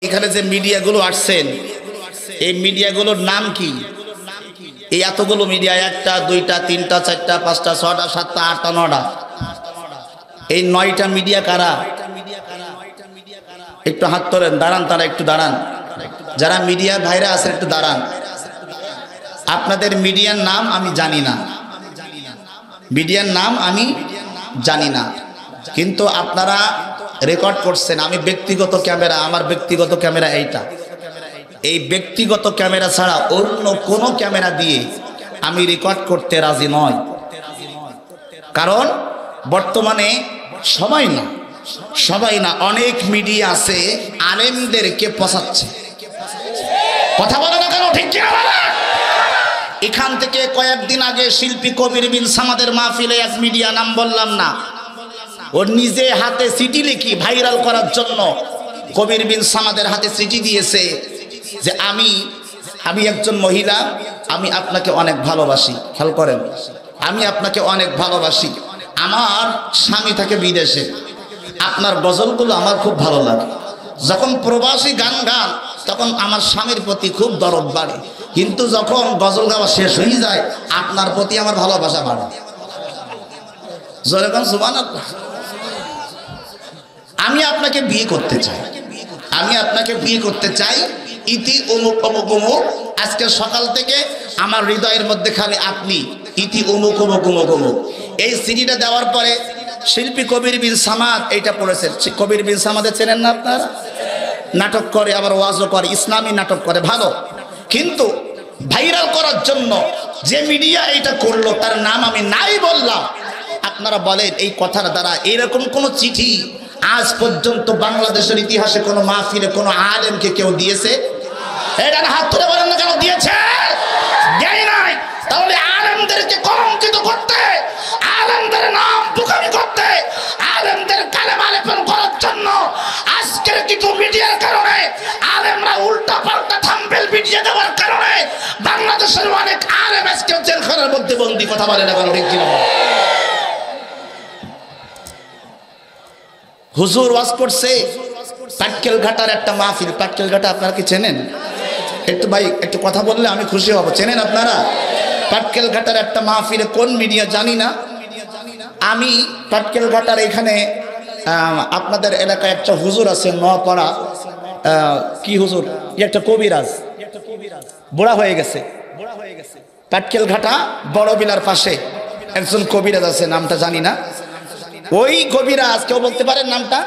এখানে যে মিডিয়াগুলো আসছেন এই মিডিয়াগুলোর নাম কি? এই এতগুলো মিডিয়া, একটা দুইটা তিনটা চারটা পাঁচটা ছটা সাতটা আটটা নটা, এই 9টা মিডিয়া কারা? একটু হাত তোলেন, দাঁড়ান, তারা একটু দাঁড়ান, যারা মিডিয়া ভাইরা আছেন একটু দাঁড়ান। আপনাদের মিডিয়ার নাম আমি জানি না, মিডিয়ার নাম আমি জানি না, কিন্তু আপনারা রেকর্ড করছেন। আমি ব্যক্তিগত ক্যামেরা, আমার ব্যক্তিগত ক্যামেরা এইটা, এই ব্যক্তিগত ক্যামেরা ছাড়া অন্য কোনো ক্যামেরা দিয়ে আমি রেকর্ড করতে রাজি নয়। কারণ বর্তমানে সবাই না অনেক মিডিয়া আছে আলেমদেরকে পচাচ্ছে। কথা বলে না কেন? ঠিক কি না? এখান থেকে কয়েকদিন আগে শিল্পী কবির বিন সামাদের মাহফিলে এক মিডিয়া, নাম বললাম না, ও নিজে হাতে চিঠি লিখি ভাইরাল করার জন্য কবির বিন সামাদের হাতে চিঠি দিয়েছে যে আমি একজন মহিলা, আমি আপনাকে অনেক ভালোবাসি। খেয়াল করেন, আমি আপনাকে অনেক ভালোবাসি, আমার স্বামী থাকে বিদেশে, আপনার গজলগুলো আমার খুব ভালো লাগে, যখন প্রবাসী গান গান তখন আমার স্বামীর প্রতি খুব দরদ বাড়ে, কিন্তু যখন গজল গাওয়া শেষ হয়ে যায় আপনার প্রতি আমার ভালোবাসা বাড়ে। জোরে কোন সুবহানাল্লাহ। আমি আপনাকে বিয়ে করতে চাই, আমি আপনাকে বিয়ে করতে চাই, ইতি অমুক অমুক অমুক। আজকে সকাল থেকে আমার হৃদয়ের মধ্যে খালি আপনি, ইতি অমুক অমুক অমুক অমুক। এই সিডিটা দেওয়ার পরে শিল্পী কবির বিন সামাদ এইটা পড়েছেন। কবির বিন সামাদের চেনেন না আপনারা? নাটক করে, আবার ওয়াজও করে, ইসলামী নাটক করে, ভালো। কিন্তু ভাইরাল করার জন্য যে মিডিয়া এইটা করলো তার নাম আমি নাই বললাম। আপনারা বলেন এই কথার দ্বারা এরকম কোন চিঠি আজ পর্যন্ত বাংলাদেশের ইতিহাসে কোনো মাহফিলে কোনো আলেমকে কেউ দিয়েছে? এটা হাত তুলে বলেন না কেন দিয়েছে? দেয় নাই। তাহলে আলেমদেরকে কলঙ্কিত করতে, আলেমদের নাম বুকামি করতে, আলেমদের কালেমা লেপন করার জন্য আজকের কিছু মিডিয়ার কারণে আলেমরা উল্টা পাল্টা থাম্বনেল ভিডিও দেওয়ার কারণে বাংলাদেশের অনেক আলেম আজকে জেলখানার মধ্যে বন্দী। কথা বলে না কেন? ঠিক কিনা? হুজুর ওয়াজ করছে পাটকেল ঘাটার একটা মাহফিল। পাটকেল ঘাটা আপনারা কি চেনেন? একটু ভাই একটু কথা বললে আমি খুশি হব। চেনেন আপনারা? পাটকেল ঘাটার একটা মাহফিলে কোন মিডিয়া জানি না, আমি পাটকেল ঘাটার এখানে আপনাদের এলাকায় একটা হুজুর আছে নোয়াপাড়া, কি হুজুর, একটা কবিরাজ, বুড়া হয়ে গেছে। পাটকেল ঘাটা বড় বিলার পাশে একজন কবিরাজ আছে, নামটা জানি না। ওই কবিরাজ, কেউ বলতে পারেন নামটা?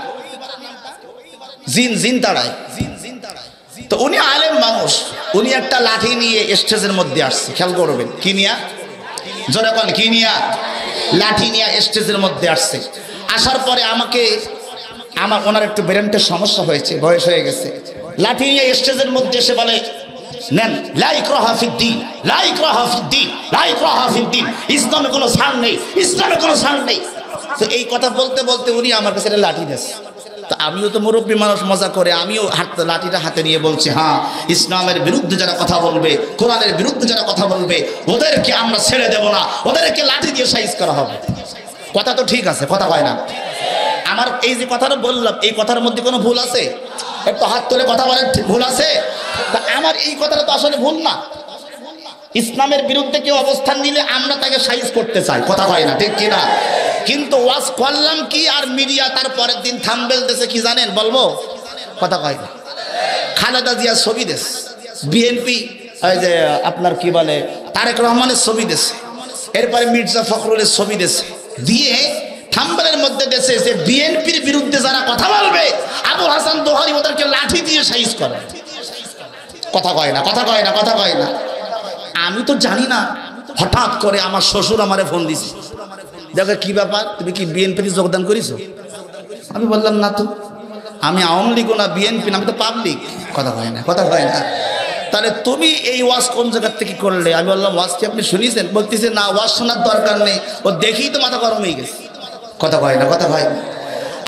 জিন তাড়ায়। তো উনি আলেম মানুষ, উনি একটা লাঠি নিয়ে স্টেজের মধ্যে আসছে। খেয়াল করবেন, কি নিয়া? জোরে বল, কি নিয়া? লাঠি নিয়ে স্টেজের মধ্যে আসছে। আসার পরে আমার ওনার একটু ব্রেনের সমস্যা হয়েছে, বয়স হয়ে গেছে। লাঠি নিয়ে স্টেজের মধ্যে এসে বলে, নেন, লা ইকরাহা ফিদ্দীন, লা ইকরাহা ফিদ্দীন, লা ইকরাহা ফিদ্দীন, ইসলামে কোনো ছাড় নেই, ইসলামে কোনো ছাড় নেই। তো এই কথা বলতে বলতে উনি আমার কাছে লাঠি দিয়েছে। তো আমিও তো মুরব্বী মানুষ, মজা করে আমিও লাঠিটা হাতে নিয়ে বলছি, হ্যাঁ, ইসলামের বিরুদ্ধে যারা কথা বলবে, কোরআনের বিরুদ্ধে যারা কথা বলবে, ওদেরকে আমরা ছেড়ে দেব না, ওদেরকে লাঠি দিয়ে সাইজ করা হবে। কথা তো ঠিক আছে, কথা হয় না? আমার এই যে কথাটা বললাম, এই কথার মধ্যে কোনো ভুল আছে? একটু হাত তুলে কথা বলেন, ভুল আছে? তা আমার এই কথাটা তো আসলে ভুল না। ইসলামের বিরুদ্ধে কেউ অবস্থান নিলে আমরা তাকে সাইজ করতে চাই, কথা হয় না? ঠিক কিনা? কিন্তু ওয়াজ করলাম কি, আর মিডিয়া তার পরের দিন থাম্বনেল দিয়েছে কি জানেন? বলবো? কথা কয় না। খালেদা জিয়ার ছবি দেশ, বিএনপি এই যে আপনার কি বলে তারেক রহমানের ছবি দেশে, এরপরে মির্জা ফখরুলের ছবি দেশে, দিয়ে থাম্বনেলের মধ্যে দেশে যে বিএনপির বিরুদ্ধে যারা কথা বলবে আবুল হাসান দোহারি ওদেরকে লাঠি দিয়ে সাইজ করে। কথা কয় না, কথা কয় না, কথা কয় না। আমি তো জানি না, হঠাৎ করে আমার শ্বশুর আমারে ফোন দিছে, দেখো কি ব্যাপার, তুমি কি বিএনপিতে যোগদান করেছো? আমি বললাম না তো, আমি আওয়ামী লীগ না বিএনপি না, আমি তো পাবলিক। কথা হয় না, কথা হয় না। তাহলে তুমি এই ওয়াজ কোন জায়গার থেকে করলে? আমি বললাম ওয়াজ কি আপনি শুনিয়েছেন? বলতেছে না, ওয়াজ শোনার দরকার নেই, ও দেখেই তো মাথা গরম হয়ে গেছে। কথা হয় না, কথা হয় না।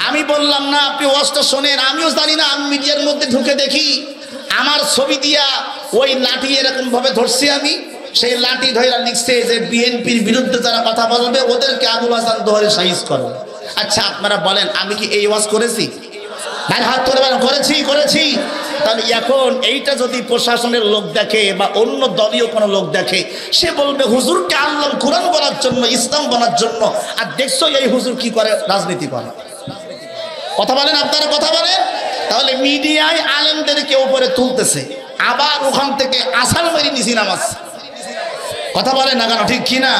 আমি বললাম না, আপনি ওয়াজটা শোনেন, আমিও জানি না, আমি মিডিয়ার মধ্যে ঢুকে দেখি আমার ছবি দিয়া ওই লাঠি এরকম ভাবে ধরছি, আমি সেই লাঠি ধরে লিখছে যে বিএনপির বিরুদ্ধে যারা কথা বলবে ওদেরকে আবুল হাসান দোহারি সাইজ করবে। আচ্ছা আপনারা বলেন, আমি কি এই ওয়াজ করেছি? ভাই হাত তুলে বলেন, করেছি, করেছি। তাহলে এখন এইটা যদি প্রশাসনের লোক দেখে বা অন্য দলীয় কোনো লোক দেখে, সে বলবে হুজুরকে আনলাম কোরআন বলার জন্য, ইসলাম বলার জন্য, আর দেখছো এই হুজুর কি করে, রাজনীতি করে। কথা বলেন, আপনারা কথা বলেন। তাহলে মিডিয়ায় আলেমদেরকে উপরে তুলতেছে, আবার ওখান থেকে আসার মেরি নিচি নামাজ। কথা বলেন না কেন, ঠিক কিনা?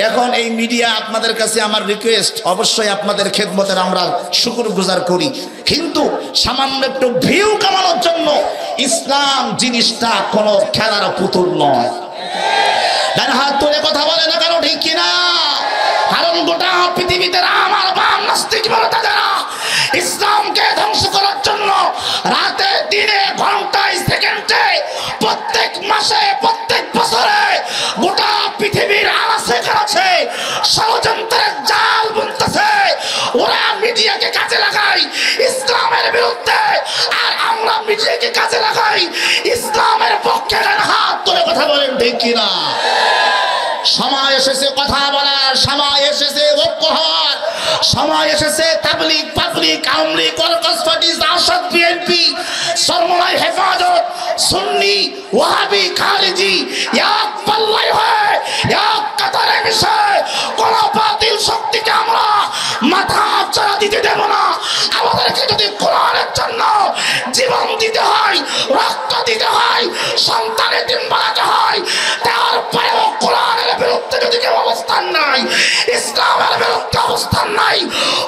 এখন এই মিডিয়া আপনাদের কাছে আমার রিকোয়েস্ট, অবশ্যই আপনাদের খেদমতের আমরা শুকরগুজার করি, কিন্তু সামান্য একটু ভিউ কামানোর জন্য ইসলাম জিনিসটা কোনো খেলার পুতুল নয়। ডান হাত তুলে কথা বলে না কেন, ঠিক কিনা? কারণ গোটা পৃথিবীতে আমার বাম নাস্তিক বলে তারা ইসলামকে ধ্বংস করার জন্য রাতে দিনে ঘন্টায় সেকেন্ডে প্রত্যেক মাসে প্রত্যেক বছরে গোটা পৃথিবীর আনাচে কানাচে ষড়যন্ত্রের জাল বুনতেছে। ওরা মিডিয়াকে কাজে লাগায় ইসলামের বিরুদ্ধে, আর আমরা মিডিয়াকে কাজে লাগাই ইসলামের পক্ষে। হাত তুলে কথা বলেন, ঠিক কিনা? সময় এসেছে কথা বলার, সময় এসেছে ঐক্য হওয়ার, সময় এসেছে Tabligh, public, Awami League, workers party, Jasad, BNP, Charmonai, Hefazat, Sunni, Wahhabi, খারিজি এক পাল্লায় হয়ে এক কাতারে মিশে কোন বাতিল শক্তিকে আমরা মাথা চাড়া দিতে দেব না। আমাদেরকে যদি কোরআনের জন্য জীবন দিতে হয়, রক্ত দিতে হয়, সন্তানের দিন বানাতে হয়, তারপরেও কোরআনের বিরুদ্ধে যদি কেউ অবস্থান নাই, ইসলামের বিরুদ্ধে অবস্থান নাই,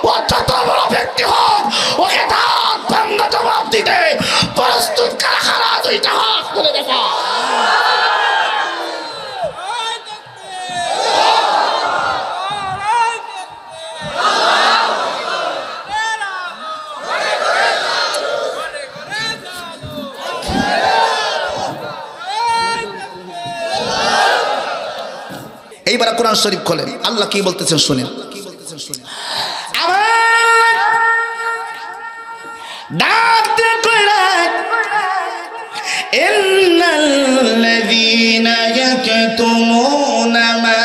ও যত বড় ব্যক্তি হোক, ওকে দাঁত ভাঙা জবাব দিতে প্রস্তুত কারা কারা, দুইটা হাত করে দেখা। এইবার কোরআন শরীফ খোলেন, আল্লাহ কি বলতেছেন শুনেন। ইন্নাল্লাযীনা ইয়াকতুমুনা মা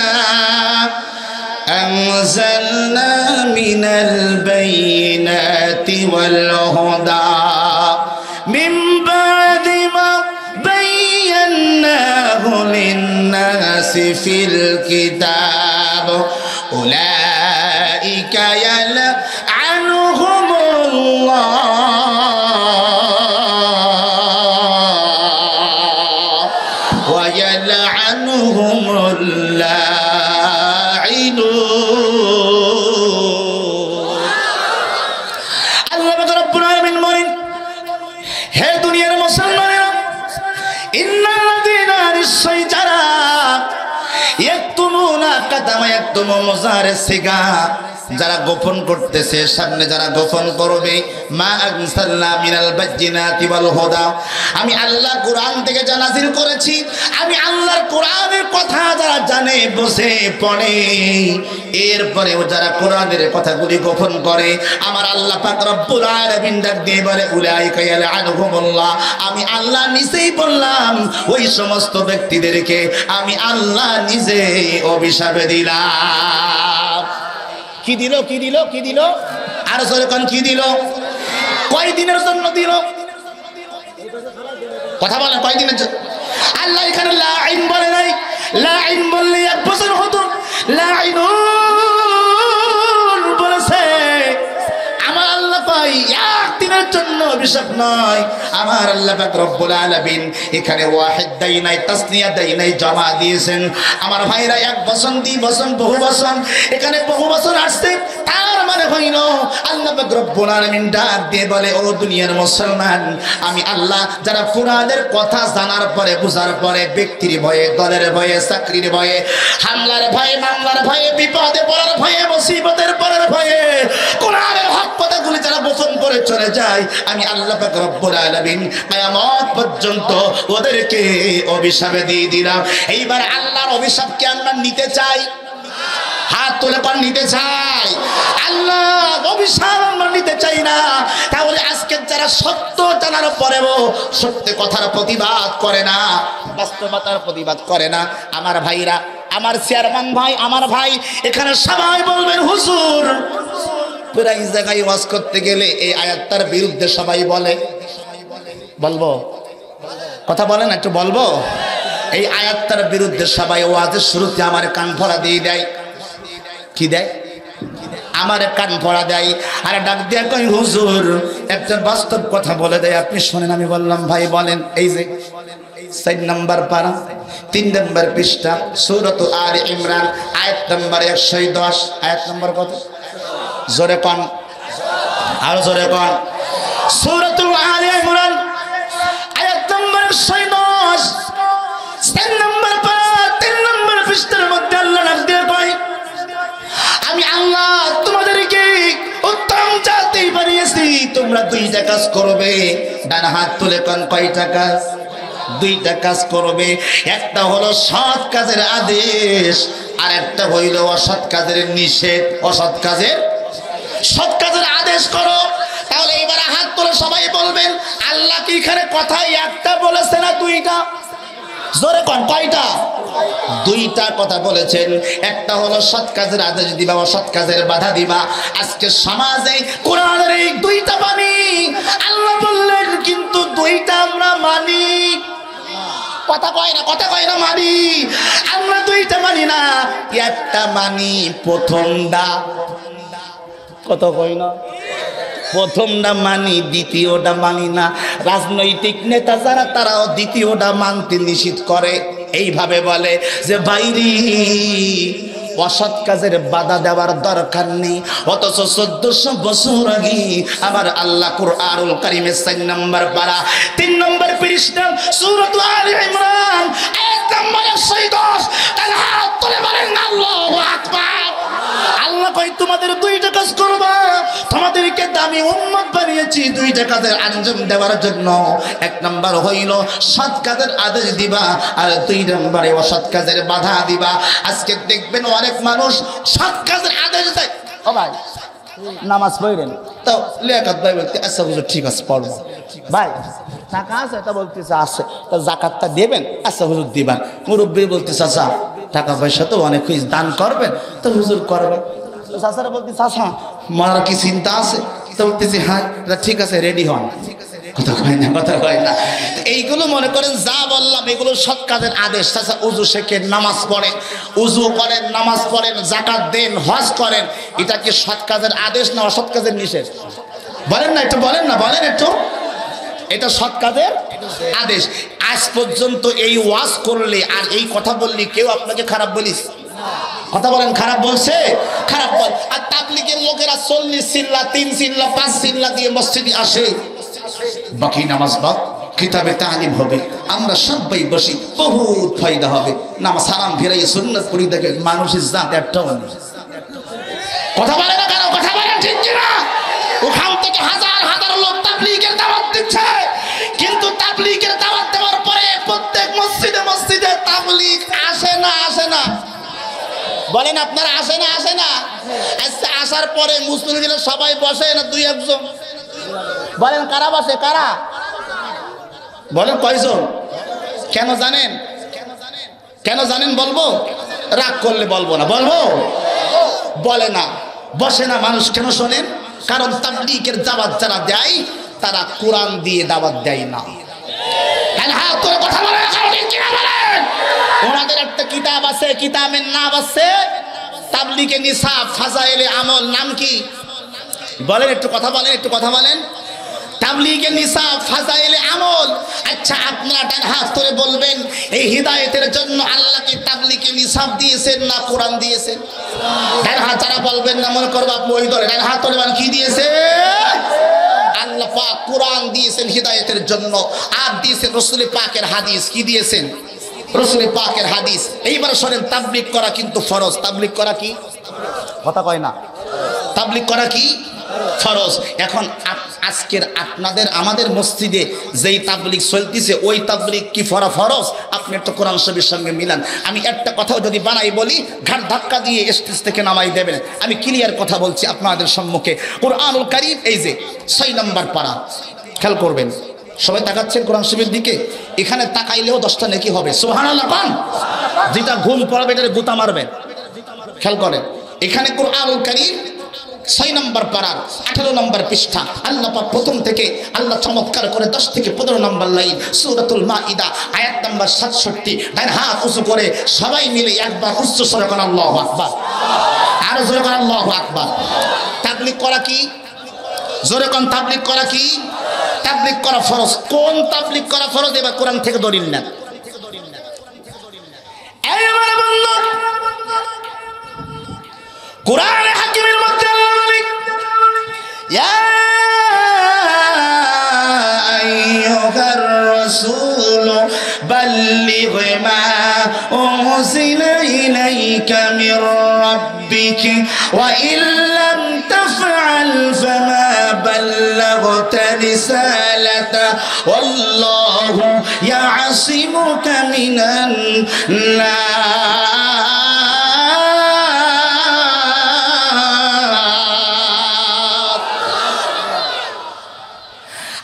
আনজালনা মিনাল বাইয়িনাতি ওয়াল হুদা মিন বা'দি মা বায়্যানাহু লিন-নাসি ফিল কিতাব উলাইকা ইয়ালআনুহুমুল্লাহ ওয়া ইয়ালআনুহুমুল লাঈনুন। আল্লাহ রাব্বুল আলামিন বলেন, হে দুনিয়ার মুসলমানেরা, ইন্নাল্লাযীনা নিশ্চয় যারা ইয়াকতুমুনা কাতামা ইয়াকতুমু মুযাহারাস সিগা, যারা গোপন করতেছে, সামনে যারা গোপন করবে, মা আনসালনা মিনাল বাজ্জিনাতি ওয়াল হুদা, আমি আল্লাহ কোরআন থেকে যা নাযিল করেছি, আমি আল্লাহর কোরআনের কথা যারা জানে, বসে পড়ে, এরপরেও যারা কোরআনের কথাগুলি গোপন করে, আমার আল্লাহ পাক রব্বুল আলামিন ডাক দিয়ে বলে, উলাইকা ইয়ালআনুহুমুল্লাহ, আমি আল্লাহ নিজেই বললাম ওই সমস্ত ব্যক্তিদেরকে আমি আল্লাহ নিজে অভিশাপে দিলাম। কি দিল, কি দিল, কি দিল? আর সরকার কি দিল? কয় দিনের জন্য দিল? কথা বলেন, কয় দিনের জন্য? আল্লাহ এখানে লাঈন বলে নাই, লাঈন বললে এক বছর হতো, লাঈনুন বলেছে। আমার আল্লাহ পাই একদিনের জন্য অভিশাপ নয়। আমার আল্লাহ পাক রব্বুল আলামিন এখানে ওয়াহিদ দেই নাই, তাসনিয়া দেই নাই, জমা দিয়েছেন। আমার ভাইরা এক বছর, দুই বছর, বহু বছর, এখানে বহু বছর আসছে, তার মানে হইল আল্লাহ পাক রব্বুল আলামিন ডাক দিয়ে বলে, ও দুনিয়ার মুসলমান, আমি আল্লাহ যারা কোরআনের কথা জানার পরে, বুঝার পরে, ব্যক্তির ভয়ে, দলের ভয়ে, চাকরির ভয়ে, হামলার ভয়ে, মামলার ভয়ে, বিপদে পড়ার ভয়ে, মুসিবতের পড়ার ভয়ে কোরআনের হক কথাগুলি যারা গোপন করে চলে যায়, আমি আল্লাহ পাক রব্বুল আলামিন কিয়ামত পর্যন্ত ওদেরকে অভিশাপে দিয়ে দিলাম। এইবার আল্লাহর অভিশাপকে আমরা নিতে চাই, হাত তুলে পান নিতে চাই। আল্লাহ অভিশাপ আমরা নিতে চাই না। তাহলে আজকে যারা সত্য জানার পরেও সত্য কথার প্রতিবাদ করে না, বাস্তবতার প্রতিবাদ করে না, আমার ভাইরা, আমার চেয়ারম্যান ভাই, আমার ভাই, এখানে সবাই বলবেন হুজুর, প্রায় জায়গায় ওয়াজ করতে গেলে এই আয়াতটার বিরুদ্ধে সবাই বলে, বলবো কথা বলেন একটু বলবো। এই আয়াতটার বিরুদ্ধে সবাই ওয়াজের শুরুতে আমার কান ভরা দিয়ে দেয়। কি দেয়? আমার কান ভরা দেয়। আর ডাক দিয়া কই হুজুর একটা বাস্তব কথা বলে দেয়, আপনি শোনেন। আমি বললাম ভাই বলেন। এই যে 4 নম্বর পারা 3 নম্বর পৃষ্ঠা সূরাত আলে ইমরান আয়াত নম্বর 110। আয়াত নম্বর কত? জোরে কোন, আরো জোরে কোন। সূরাত আলে ইমরান আয়াত নম্বর 110 4 নম্বর পারা 3 নম্বর পৃষ্ঠার মধ্যে আল্লাহ ডাক দিয়ে কয়, আমি আল্লাহ তোমাদেরকে উত্তম জাতি বানিয়েছি, তোমরা 2টা কাজ করবে। ডান হাত তুলে কোন কয়টা কাজ? 2টা কাজ করবে। একটা হলো সৎ কাজের আদেশ, আর একটা হইল অসৎ কাজের নিষেধ। অসৎ কাজের, সৎ কাজের আদেশ করো। তাহলে এবার হাত তুলে সবাই বলবেন আল্লাহ কি এখানে কথাই একটা বলেছে না 2টা? জোরে কোন কয়টা? 2টা কথা বলেছেন। একটা হলো সৎ কাজের আদেশ দিবা, অসৎ কাজের বাধা দিবা। আজকে সমাজে কোরআনের এই 2টা বাণী আল্লাহ বললেন, কিন্তু 2টা আমরা মানি। কথা কয় না, কথা কয় না মানি। আমরা 2টা মানি না, একটা মানি। প্রথমটা কত কয় না? প্রথমটা মানি, দ্বিতীয়টা মানি না। রাজনৈতিক নেতা যারা তারাও দ্বিতীয়টা মানতে নিষেধ করে। এইভাবে বলে যে বাইরে অসৎ কাজের বাধা দেওয়ার দরকার নেই। অথচ 1400 বছর আগে আমার আল্লাহ কুরআনুল কারীমের 4 নম্বর পারা 3 নম্বর পৃষ্ঠা সূরাত আলে ইমরান আয়াত নম্বর 110 তার হাত তুলে বলেন আল্লাহু আকবার। আল্লাহ কই তোমাদের 2টা কাজ করবা, তোমাদেরকে দামি উম্মত বানিয়েছি 2টা কাজের আঞ্জাম দেওয়ার জন্য। 1 নম্বর হইল সৎ কাজের আদেশ দিবা, আর 2 নম্বরে অসৎ কাজের বাধা দিবা। আজকে দেখবেন অনেক মানুষ সৎ কাজের আদেশ দেয়। ও ভাই নামাজ পড়েন তো লিয়াকত ভাই বলতে আচ্ছা হুজুর ঠিক আছে পড়ব। ভাই টাকা আছে তা বলতেছে আছে, তা যাকাতটা দেবেন? আচ্ছা হুজুর দিবেন। মুরব্বি বলতেছে আচ্ছা টাকা পয়সা তো অনেক দান করবেন, তো হুজুর করবেন। চাচারা বলতেছে আচ্ছা মরার কি চিন্তা আছে? তো বলতেছে হ্যাঁ ঠিক আছে রেডি হন। কথা কয় না, কথা কয় না। এইগুলো মনে করেন যা বললাম এগুলো সৎ কাজের আদেশ। চাচা উজু শেখেন, নামাজ পড়েন, উজু করেন, নামাজ পড়েন, যাকাত দেন, হজ করেন, এটা কি সৎ কাজের আদেশ না অসৎ কাজের নিষেধ? বলেন না একটু, বলেন না, বলেন একটু। এটা সৎ কাজের আদেশ। আজ পর্যন্ত এই ওয়াজ করলে আর এই কথা বললে কেউ আপনাকে খারাপ বলিস? কথা বলেন খারাপ বলছে? খারাপ বল। আর তাবলীগের লোকেরা 40 চিল্লা 3 চিল্লা 5 চিল্লা দিয়ে মসজিদে আসে, বাকি নামাজ বাদ কিতাবে তালিম হবে, আমরা সবাই বসি, বহুত ফায়দা হবে। নামাজ সালাম ফিরাই সুন্নাত পড়ি, দেখে মানুষের জাত একটাও নেই। কথা বলে না কেন? কথা বলেন ঠিক কিনা? ওখান থেকে হাজার হাজার লোক তাবলীগের দাওয়াত দিচ্ছে, কিন্তু তাবলীগের দাওয়াত দেওয়ার পরে প্রত্যেক মসজিদে মসজিদে তাবলীগ আসে না? আসে না? বলেন আপনারা আসে না? আসে না? আচ্ছা আসার পরে মুসলিমরা সবাই বসে না 2-1 জন? বলেন কারা বসে? কারা বলেন? কয়জন? কেন জানেন? কেন জানেন? বলবো? রাগ করলে বলবো না, বলবো? বলে না, বসে না মানুষ কেন শোনেন? কারণ তাবলীগের দাওয়াত যারা দেয় তারা কোরআন দিয়ে দাওয়াত দেয় না। হ্যাঁ তোর কথা বলে ওনাদের একটা কিতাব আছে, কিতাবের নাম আছে তাবলীগে নিসাব ফাজাইলে আমল। নাম কি? বলেন একটু, কথা বলেন একটু, কথা বলেন। তাবলীগে নিসাব ফাজাইলে আমল। আচ্ছা আপনারা ডান হাত ধরে বলবেন এই হিদায়াতের জন্য আল্লাহ কি তাবলীগে নিসাব দিয়েছেন না কোরআন দিয়েছেন? ডান হাত যারা বলবেন না মনে করব আপনি ওই দলে, ডান হাত ধরে বলেন কি দিয়েছে? আল্লাহ পাক কোরআন দিয়েছেন হিদায়াতের জন্য, আর দিয়েছেন রাসূল পাকের হাদিস। কি দিয়েছেন? রাসূল পাকের হাদিস। এইবার শুনেন, তাবলীগ করা কিন্তু ফরজ। তাবলীগ করা কি? কথা কয় না। তাবলীগ করা কি? ফরজ। এখন আজকের আপনাদের আমাদের মসজিদে যেই তাবলীগ চলতেছে ওই তাবলীগ কি ফরজ? আপনি একটু কোরআন শরীফের সঙ্গে মিলান। আমি একটা কথাও যদি বানাই বলি ঘাট ধাক্কা দিয়ে স্টেজ থেকে নামাই দেবেন। আমি ক্লিয়ার কথা বলছি আপনাদের সম্মুখে। কোরআনুল কারীম এই যে 6 নম্বর পারা, খেয়াল করবেন। সবাই তাকাচ্ছেন কোরআন শরীফের দিকে। এখানে তাকাইলেও 10টা নেকি হবে। সুবহানাল্লাহ পান। যেটা ঘুম পড়াবে এটা গুতা মারবেন। খেয়াল করেন, এখানে কোরআনুল কারীম 6 নম্বর পারার 18 নম্বর পৃষ্ঠা আল্লাহ পাক প্রথম থেকে আল্লাহ চমৎকার করে 10 থেকে 15 নম্বর লাইন সূরাতুল মাইদা আয়াত নম্বর 67 ডান হাত উঁচু করে সবাই মিলে একবার উচ্চ স্বরে বলেন আল্লাহু আকবার। আর জোরে বলেন আল্লাহু আকবার। তাবলীগ করা কি? জোরে কোন তাবলীগ করা কি? তাবলীগ করা ফরজ। কোন তাবলীগ করা ফরজ? এবার কোরআন থেকে দলিল নেন। এইবার বললো কোরআনে হাকিমের মধ্যে আল্লাহ বলেন ইয়া আইয়ুহার রাসূল বাল্লিগ মা উনজিলা ইলাইকা মির রাব্বিক ওয়া ইল্লাম তাফআল ফামা বাল্লাগতা রিসালাতা ওয়াল্লাহু ইয়াসিমুকা মিনান নাস।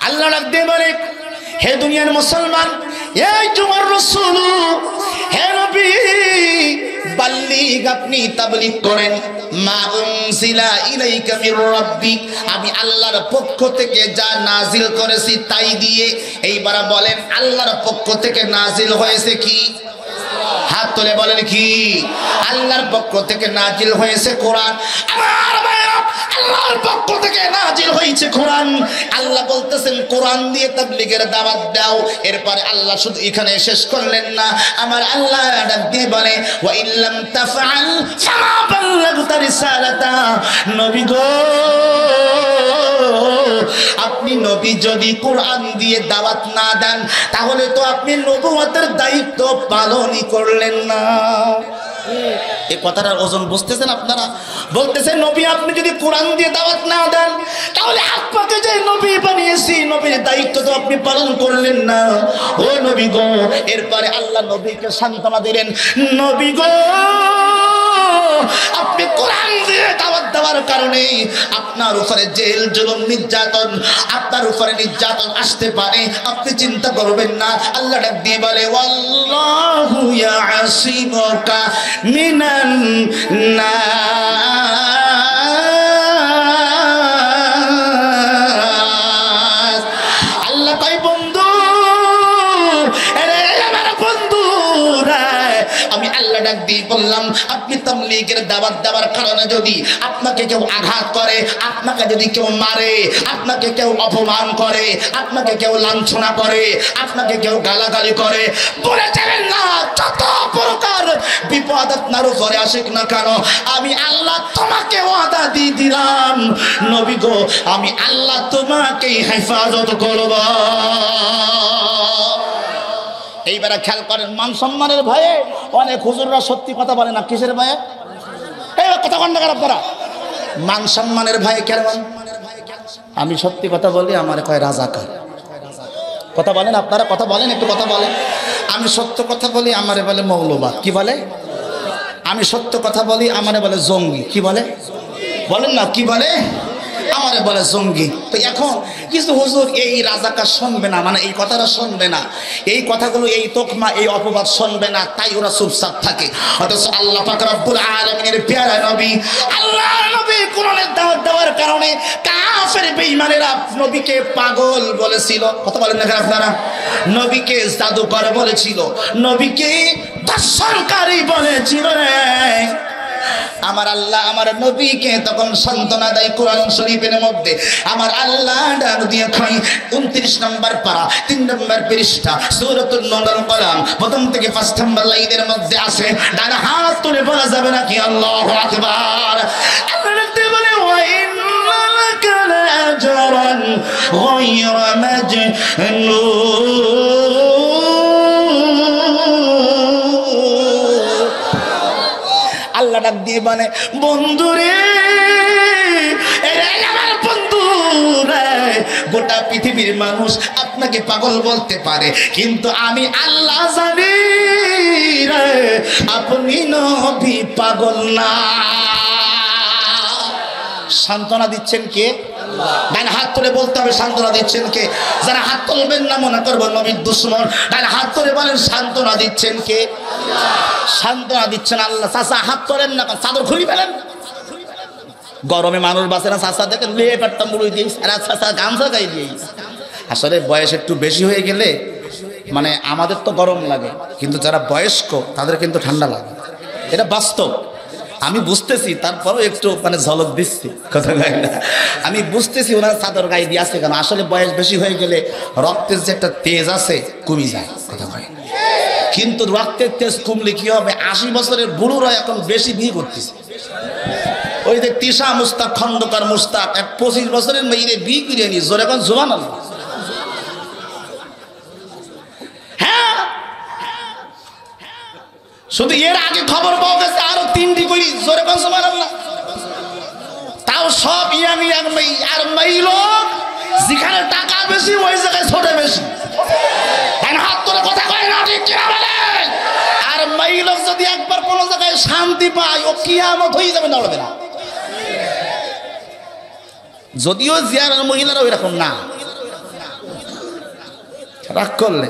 আল্লাহ ডাক দিয়ে বলে হে দুনিয়ার মুসলমান, এই তোমার রাসূল, হে নবী, বাল্লিগ আপনি তাবলীগ করেন মা উনজিলা ইলাইকা মির রাব্বিক, আমি আল্লাহর পক্ষ থেকে যা নাজিল করেছি তাই দিয়ে। এইবার বলেন আল্লাহর পক্ষ থেকে নাজিল হয়েছে কি? হাত তুলে বলেন কি? আল্লাহর পক্ষ থেকে নাজিল হয়েছে কোরআন। আমার ভাইরা, আল্লাহর পক্ষ থেকে নাজিল হয়েছে কোরআন। আল্লাহ বলতেছেন কোরআন দিয়ে তাবলীগের দাওয়াত দাও। এরপরে আল্লাহ শুধু এখানে শেষ করলেন না, আমার আল্লাহ ডাক দিয়ে বলে ওয়া ইল্লাম তাফআল ফামা বাল্লাগতা রিসালাতা, নবী গো আপনি নবী যদি কোরআন দিয়ে দাওয়াত না দেন তাহলে তো আপনি নবুয়তের দায়িত্ব পালনই করলেন না। এই কথাটার ওজন বুঝতেছেন আপনারা? বলতেছেন নবী আপনি যদি কোরআন দিয়ে দাওয়াত না দেন তাহলে আপনাকে যে নবী বানিয়েছি নবীর দায়িত্ব তো আপনি পালন করলেন না। ও নবী গো, এরপরে আল্লাহ নবীকে সান্ত্বনা দিলেন, নবী গো আপনি কোরআন দিয়ে দাওয়াত দেওয়ার কারণে আপনার উপরে জেল জুলুম নির্যাতন, আপনার উপরে নির্যাতন আসতে পারে, আপনি চিন্তা করবেন না। আল্লাহ ডাক দিয়ে বলে ওয়াল্লাহু ইয়াসিমুকা মিনান নাস। আল্লাহ কয় বন্ধু, আরে আমার বন্ধু রে, আমি আল্লাহ ডাক দিয়ে বললাম আপনি তাবলীগের দাওয়াত দেওয়ার কারণে যদি আপনাকে কেউ আঘাত করে, আপনাকে যদি কেউ মারে, আপনাকে কেউ অপমান করে, আপনাকে কেউ লাঞ্ছনা করে, আপনাকে কেউ গালাগালি করে, বলে যাবেন না যত প্রকার বিপদ আপনার উপরে আসুক না কেন, আমি আল্লাহ তোমাকে ওয়াদা দিয়ে দিলাম নবী গো আমি আল্লাহ তোমাকে হেফাজত করব। এইবারে খেয়াল করেন, মান সম্মানের ভয়ে অনেক হুজুররা সত্যি কথা বলে না। কিসের ভয়ে? এই কথা কন না আপনারা, মান সম্মানের ভয়ে কেন? আমি সত্যি কথা বলি আমারে কয় রাজাকার। কথা বলেন আপনারা, কথা বলেন, একটু কথা বলেন। আমি সত্য কথা বলি আমারে বলে মৌলবাদ। কি বলে? আমি সত্য কথা বলি আমারে বলে জঙ্গি। কি বলে? বলেন না, কি বলে? আমারে বলে জঙ্গি। তো এখন কিছু হুজুর এই রাজাকার শুনবে না, মানে এই কথাটা শুনবে না, এই কথাগুলো, এই তোকমা, এই অপবাদ শুনবে না, তাই ওরা চুপচাপ থাকে। অথচ আল্লাহ পাক রব্বুল আলামিনের প্যারা নবী, আল্লাহ নবী কোরআনের দাওয়াত দেওয়ার কারণে কাফের বেঈমানেরা নবীকে পাগল বলেছিল। কথা বলেন না আপনারা? নবীকে জাদুকর বলেছিল, নবীকে দর্শনকারী বলেছিল। আমার আল্লাহ আমার নবীকে তখন সান্ত্বনা দেয় কোরআন শরীফের মধ্যে। আমার আল্লাহ ডাক দিয়ে কয় 29 নম্বর পারা 3 নম্বর পৃষ্ঠা সূরাতুন নূর কলাম প্রথম থেকে 5 নম্বর লাইনের মধ্যে আছে। ডান হাত তুলে বলা যাবে নাকি আল্লাহু আকবার? আল্লাহ বলে ওয়া ইন্না লাকা লাআজরান গায়রা মাজনুন। আল্লাহ ডাক দিয়ে মানে বন্ধুরে, আমার বন্ধু রে, গোটা পৃথিবীর মানুষ আপনাকে পাগল বলতে পারে, কিন্তু আমি আল্লাহ জানি রে আপনি নবী পাগল না। সান্ত্বনা দিচ্ছেন কে? ডান হাত তুলে বলতে হবে সান্ত্বনা দিচ্ছেন কে? যারা হাত তুলবেন না মনে করবো নবীর দুশমন। ডান হাত তুলে বলেন সান্ত্বনা দিচ্ছেন কে? সান্ত্বনা দিচ্ছেন আল্লাহ। চাচা হাত তোলেন না, চাদর খুলি ফেলেন। গরমে মানুষ বাঁচে না, চাচা দেখেন লেপ একটা মুড়ি দিয়েছে, আর চাচা গামছা গাই দিয়েছে। আসলে বয়স একটু বেশি হয়ে গেলে মানে আমাদের তো গরম লাগে, কিন্তু যারা বয়স্ক তাদের কিন্তু ঠান্ডা লাগে, এটা বাস্তব। আমি বুঝতেছি, তারপরেও একটু মানে ঝলক দিচ্ছি, কথা কয় না। আমি বুঝতেছি ওনার চাদর গায়ে দিয়ে আছে কেন, আসলে বয়স বেশি হয়ে গেলে রক্তের যে একটা তেজ আছে কমে যায়, কথা কয়। কিন্তু রক্তের তেজ কমলে কি হবে, 80 বছরের বুড়োরা এখন বেশি বিয়ে করতেছে। ওই যে তিশা মুস্তাক, খন্দকার মুস্তাক, 25 বছরের মেয়েরে বিয়ে করে নিয়ে জোরে এখন জোয়ান আল্লাহ। হ্যাঁ, শুধু এর আগে খবর পাওয়া গেছে আরো 3টি করি জোরে এখন জোয়ান আল্লাহ। তাও সব ইয়াং ইয়াং মেয়ে, আর মেয়ে লোক যেখানে টাকা বেশি ওই জায়গায় ছোট বেশি, হাত তোলে কথা কয় না, ঠিক কিনা বলেন? আর মেয়ে লোক যদি একবার কোন জায়গায় শান্তি পায় ও কিয়ামত হয়ে যাবে, নড়বে না। যদিও জিয়ারের মহিলারা ওই রকম না, রাগ করলে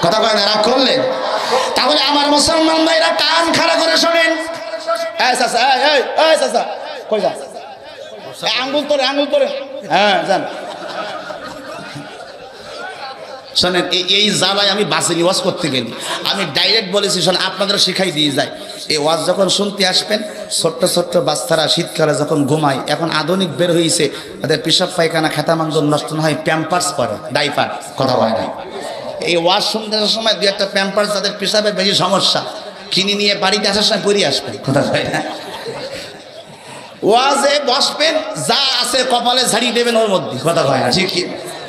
কথা কয় না, রাগ করলে। তাহলে আমার মুসলমান ভাইরা কান খাড়া করে শোনেন। কই যা, আঙ্গুল তোরে, আঙ্গুল তোরে, হ্যাঁ যান। শোনেন, এই জ্বালায় আমি বাসে ওয়াজ করতে গেলি, আমি ডাইরেক্ট বলেছি শোন, আপনাদের শিখাই দিয়ে যায়। এই ওয়াজ যখন শুনতে আসবেন, ছোট্ট ছোট্ট বাচ্চারা শীতকালে যখন ঘুমায়, এখন আধুনিক বের হয়েছে, তাদের পেশাব পায়খানা খেতা মাংস নষ্ট না হয় প্যাম্পার্স পরে, ডাইপার, কথা হয় না। এই ওয়াজ শুনতে আসার সময় 2-1টা প্যাম্পার্স, যাদের পেশাবে বেশি সমস্যা, কিনে নিয়ে বাড়িতে আসার সময় পরে আসবেন, কথা হয় না। ওয়াজে বসবেন, যা আছে কপালে ঝাড়ি দেবেন ওর মধ্যে, কথা হয় না, ঠিক।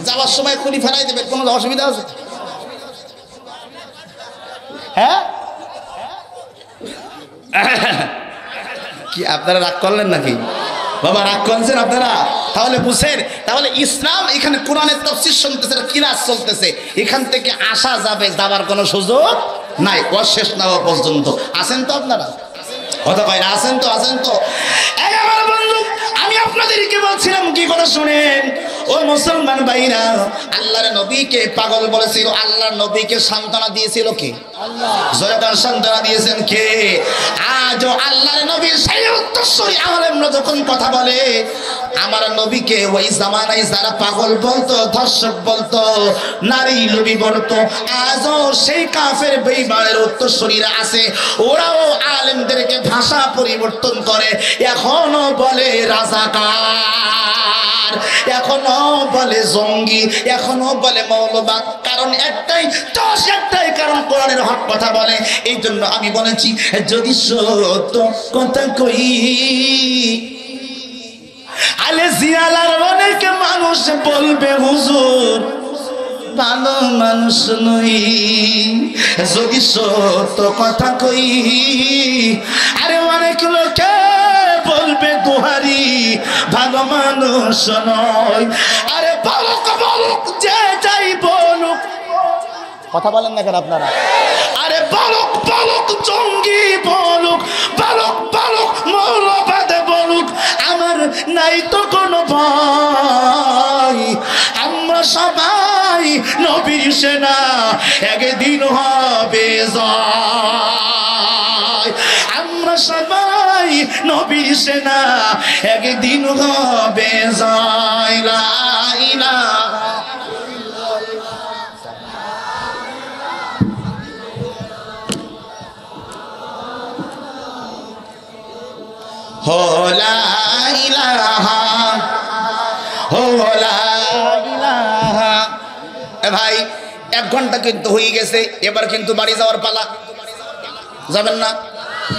যাওয়ার সময় খুলি ফেলাই দেবেন, কোনো অসুবিধা আছে? হ্যাঁ, কি আপনারা রাগ করলেন নাকি? বাবা রাগ করছেন আপনারা? তাহলে বুঝেন, তাহলে ইসলাম এখানে কোরআনের তাফসীর শুনতেছে, ক্লাস চলতেছে, এখান থেকে আসা যাবে, যাবার কোনো সুযোগ নাই শেষ না হওয়া পর্যন্ত। আছেন তো আপনারা? কথা কয় না, আছেন তো? আছেন তো? এই আমার বন্ধু, আমি আপনাদেরকে বলছিলাম কি কথা শুনেন, ও মুসলমান ভাইরা, আল্লাহর নবীকে পাগল বলেছিল, আল্লাহর নবীকে সান্ত্বনা দিয়েছিল কে? আল্লাহ। জোরে তার সান্ত্বনা দিয়েছেন কে? আজও আল্লাহর নবীর সেই উত্তরসূরি আলেমরা যখন কথা বলে, আমার নবীকে ওই জামানায় যারা পাগল বলতো, ধর্ষক বলতো, নারী লোভী বলতো, আজও সেই কাফের বেঈমানের উত্তরসূরিরা আছে, ওরাও আলেমদেরকে ভাষা পরিবর্তন করে, এখনো বলে রাজাকার, এখনো বলে জঙ্গি, এখনো বলে মৌলবাদ। কারণ একটাই, একটাই কারণ, কোরআনের হক কথা বলে। এই জন্য আমি বলেছি, যদি সত্য কথা কই, আলে জিয়ালার অনেক মানুষ বলবে হুজুর ভালো মানুষ নই, যদি সত্য কথা কই, আরে অনেক লোকে বলবে দুহারি ভালো মানুষ নয়। আরে বলুক বলুক, যে যাই বলুক, কথা বলেন না কেন আপনারা? আরে বলুক বলুক, জঙ্গি বলুক, বলুক বলুক, মৌলবাদ বলুক, আমার নাই তো কোনো ভয়। আমরা সবাই নবীর সেনা, একদিন হবে জয়। আমরা সবাই নবীর সেনা, একদিন হবে জয়। লা ইলাহা হো, লা ইলাহা, হো লা ইলাহা। এ ভাই, 1 ঘন্টা কিন্তু হয়ে গেছে, এবার কিন্তু বাড়ি যাওয়ার পালা। যাবেন না?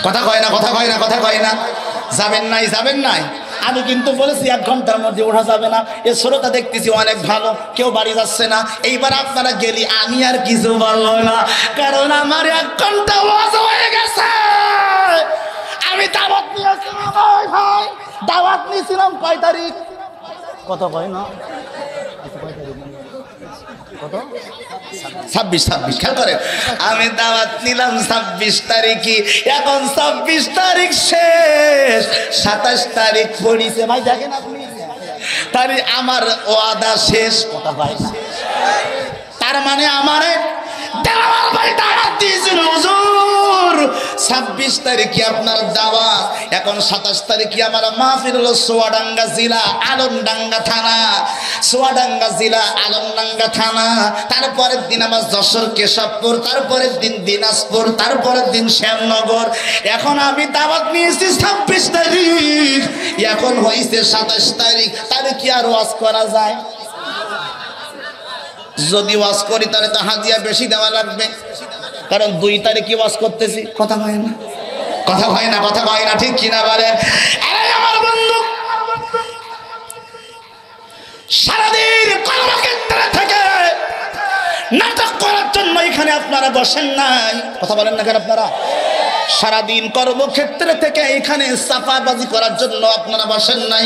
কথা কয় না, কথা কয় না, কথা কয় না। যাবেন নাই? যাবেন নাই? আমি কিন্তু বলেছি 1 ঘন্টার মধ্যে ওঠা যাবে না। এ শ্রোতা দেখতেছি অনেক ভালো, কেউ বাড়ি যাচ্ছে না। এইবার আপনারা গেলি আমি আর কিছু বলবো না, কারণ আমার 1 ঘন্টা ওয়াজ হয়ে গেছে। আমি দাওয়াত নিয়েছিলাম, ভাই দাওয়াত নিয়েছিলাম কয় তারিখ? কত কয় না, কত 26 খেয়াল করেন, আমি দাওয়াত নিলাম 26 তারিখে, এখন 26 তারিখ শেষ, 27 তারিখ পড়িছে। ভাই দেখেন আপনি, তার আমার ওয়াদা শেষ, কথা ভাই না। তার মানে আমারে দেওয়াল ভাই দাওয়াত দিয়েছিল হুজুর 26 তারিখে আপনার দাওয়াত, এখন 27 তারিখে আমার মাহফিল হলো চুয়াডাঙ্গা জেলা আলমডাঙ্গা থানা, চুয়াডাঙ্গা জেলা আলমডাঙ্গা থানা। তারপরের দিন আমার যশোর কেশবপুর, তারপরের দিন দিনাজপুর, তারপরের দিন শ্যামনগর। এখন আমি দাওয়াত নিয়েছি 26 তারিখ, এখন হয়েছে 27 তারিখ। তাহলে কি আর ওয়াজ করা যায়? যদি ওয়াজ করি তাহলে তো হাজিয়া বেশি দেওয়া লাগবে, কারণ 2 তারিখে ওয়াজ করতেছি। কথা হয় না, কথা হয় না, কথা হয় না, ঠিক কিনা বলেন? আমার বন্ধু সারাদিন কর্মক্ষেত্র থেকে নাটক করার জন্য এখানে আপনারা বসেন নাই। কথা বলেন না কেন আপনারা? সারাদিন কর্মক্ষেত্রে থেকে এখানে সাফাবাজি করার জন্য আপনারা বসেন নাই।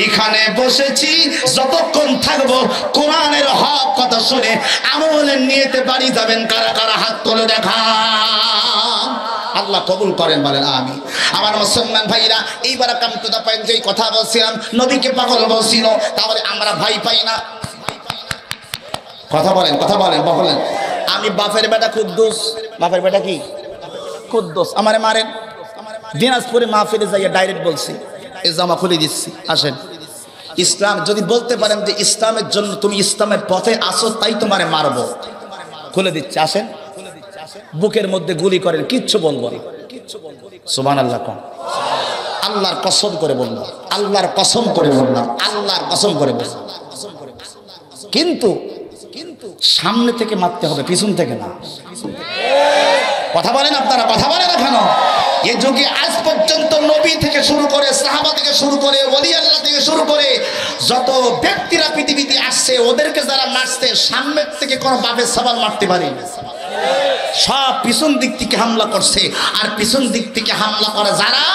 এখানে বসেছি যতক্ষণ থাকবো কোরআনের হক কথা শুনে আমলের নিয়েতে বাড়ি যাবেন। কারা কারা হাত তুলে দেখা, আল্লাহ কবুল করেন, বলেন আমিন। আমার মুসলমান ভাইরা, এইবার কাম টু দা পয়েন্ট, যেই কথা বলছিলাম নবীকে পাগল বলছিল, তাহলে আমরা ভাই পাই না? কথা বলেন, কথা বলেন, বলেন। আমি বাপের বেটা কুদ্দুস, বাপের বেটা কি কুদ্দুস, আমারে মারেন। দিনাজপুরে মাহফিলে যাইয়া ডাইরেক্ট বলছি, এই জামা খুলে দিচ্ছি, আসেন। ইসলাম যদি বলতে পারেন যে ইসলামের জন্য তুমি ইসলামের পথে আসো, তাই তোমারে মারবো, খুলে দিচ্ছে, আসেন। বুকের মধ্যে গুলি করেন, কিচ্ছু বলবো না। সুবহানাল্লাহ কম, আল্লাহর কসম করে বললাম, আল্লাহর কসম করে বললাম, আল্লাহর কসম করে বললাম। কিন্তু সামনে থেকে মারতে হবে, পিছন থেকে না। কথা বলেন আপনারা, কথা বলেন না কেন? এই যুগে আজ পর্যন্ত নবী থেকে শুরু করে, সাহাবা থেকে শুরু করে, ওলি আল্লাহ থেকে শুরু করে যত ব্যক্তিরা পৃথিবীতে আসছে, ওদেরকে যারা মারছে সামনের থেকে কোনো বাপের সবাল মারতে পারে, সব পিছন দিক থেকে হামলা করছে। আর পিছন দিক থেকে হামলা করে যারা,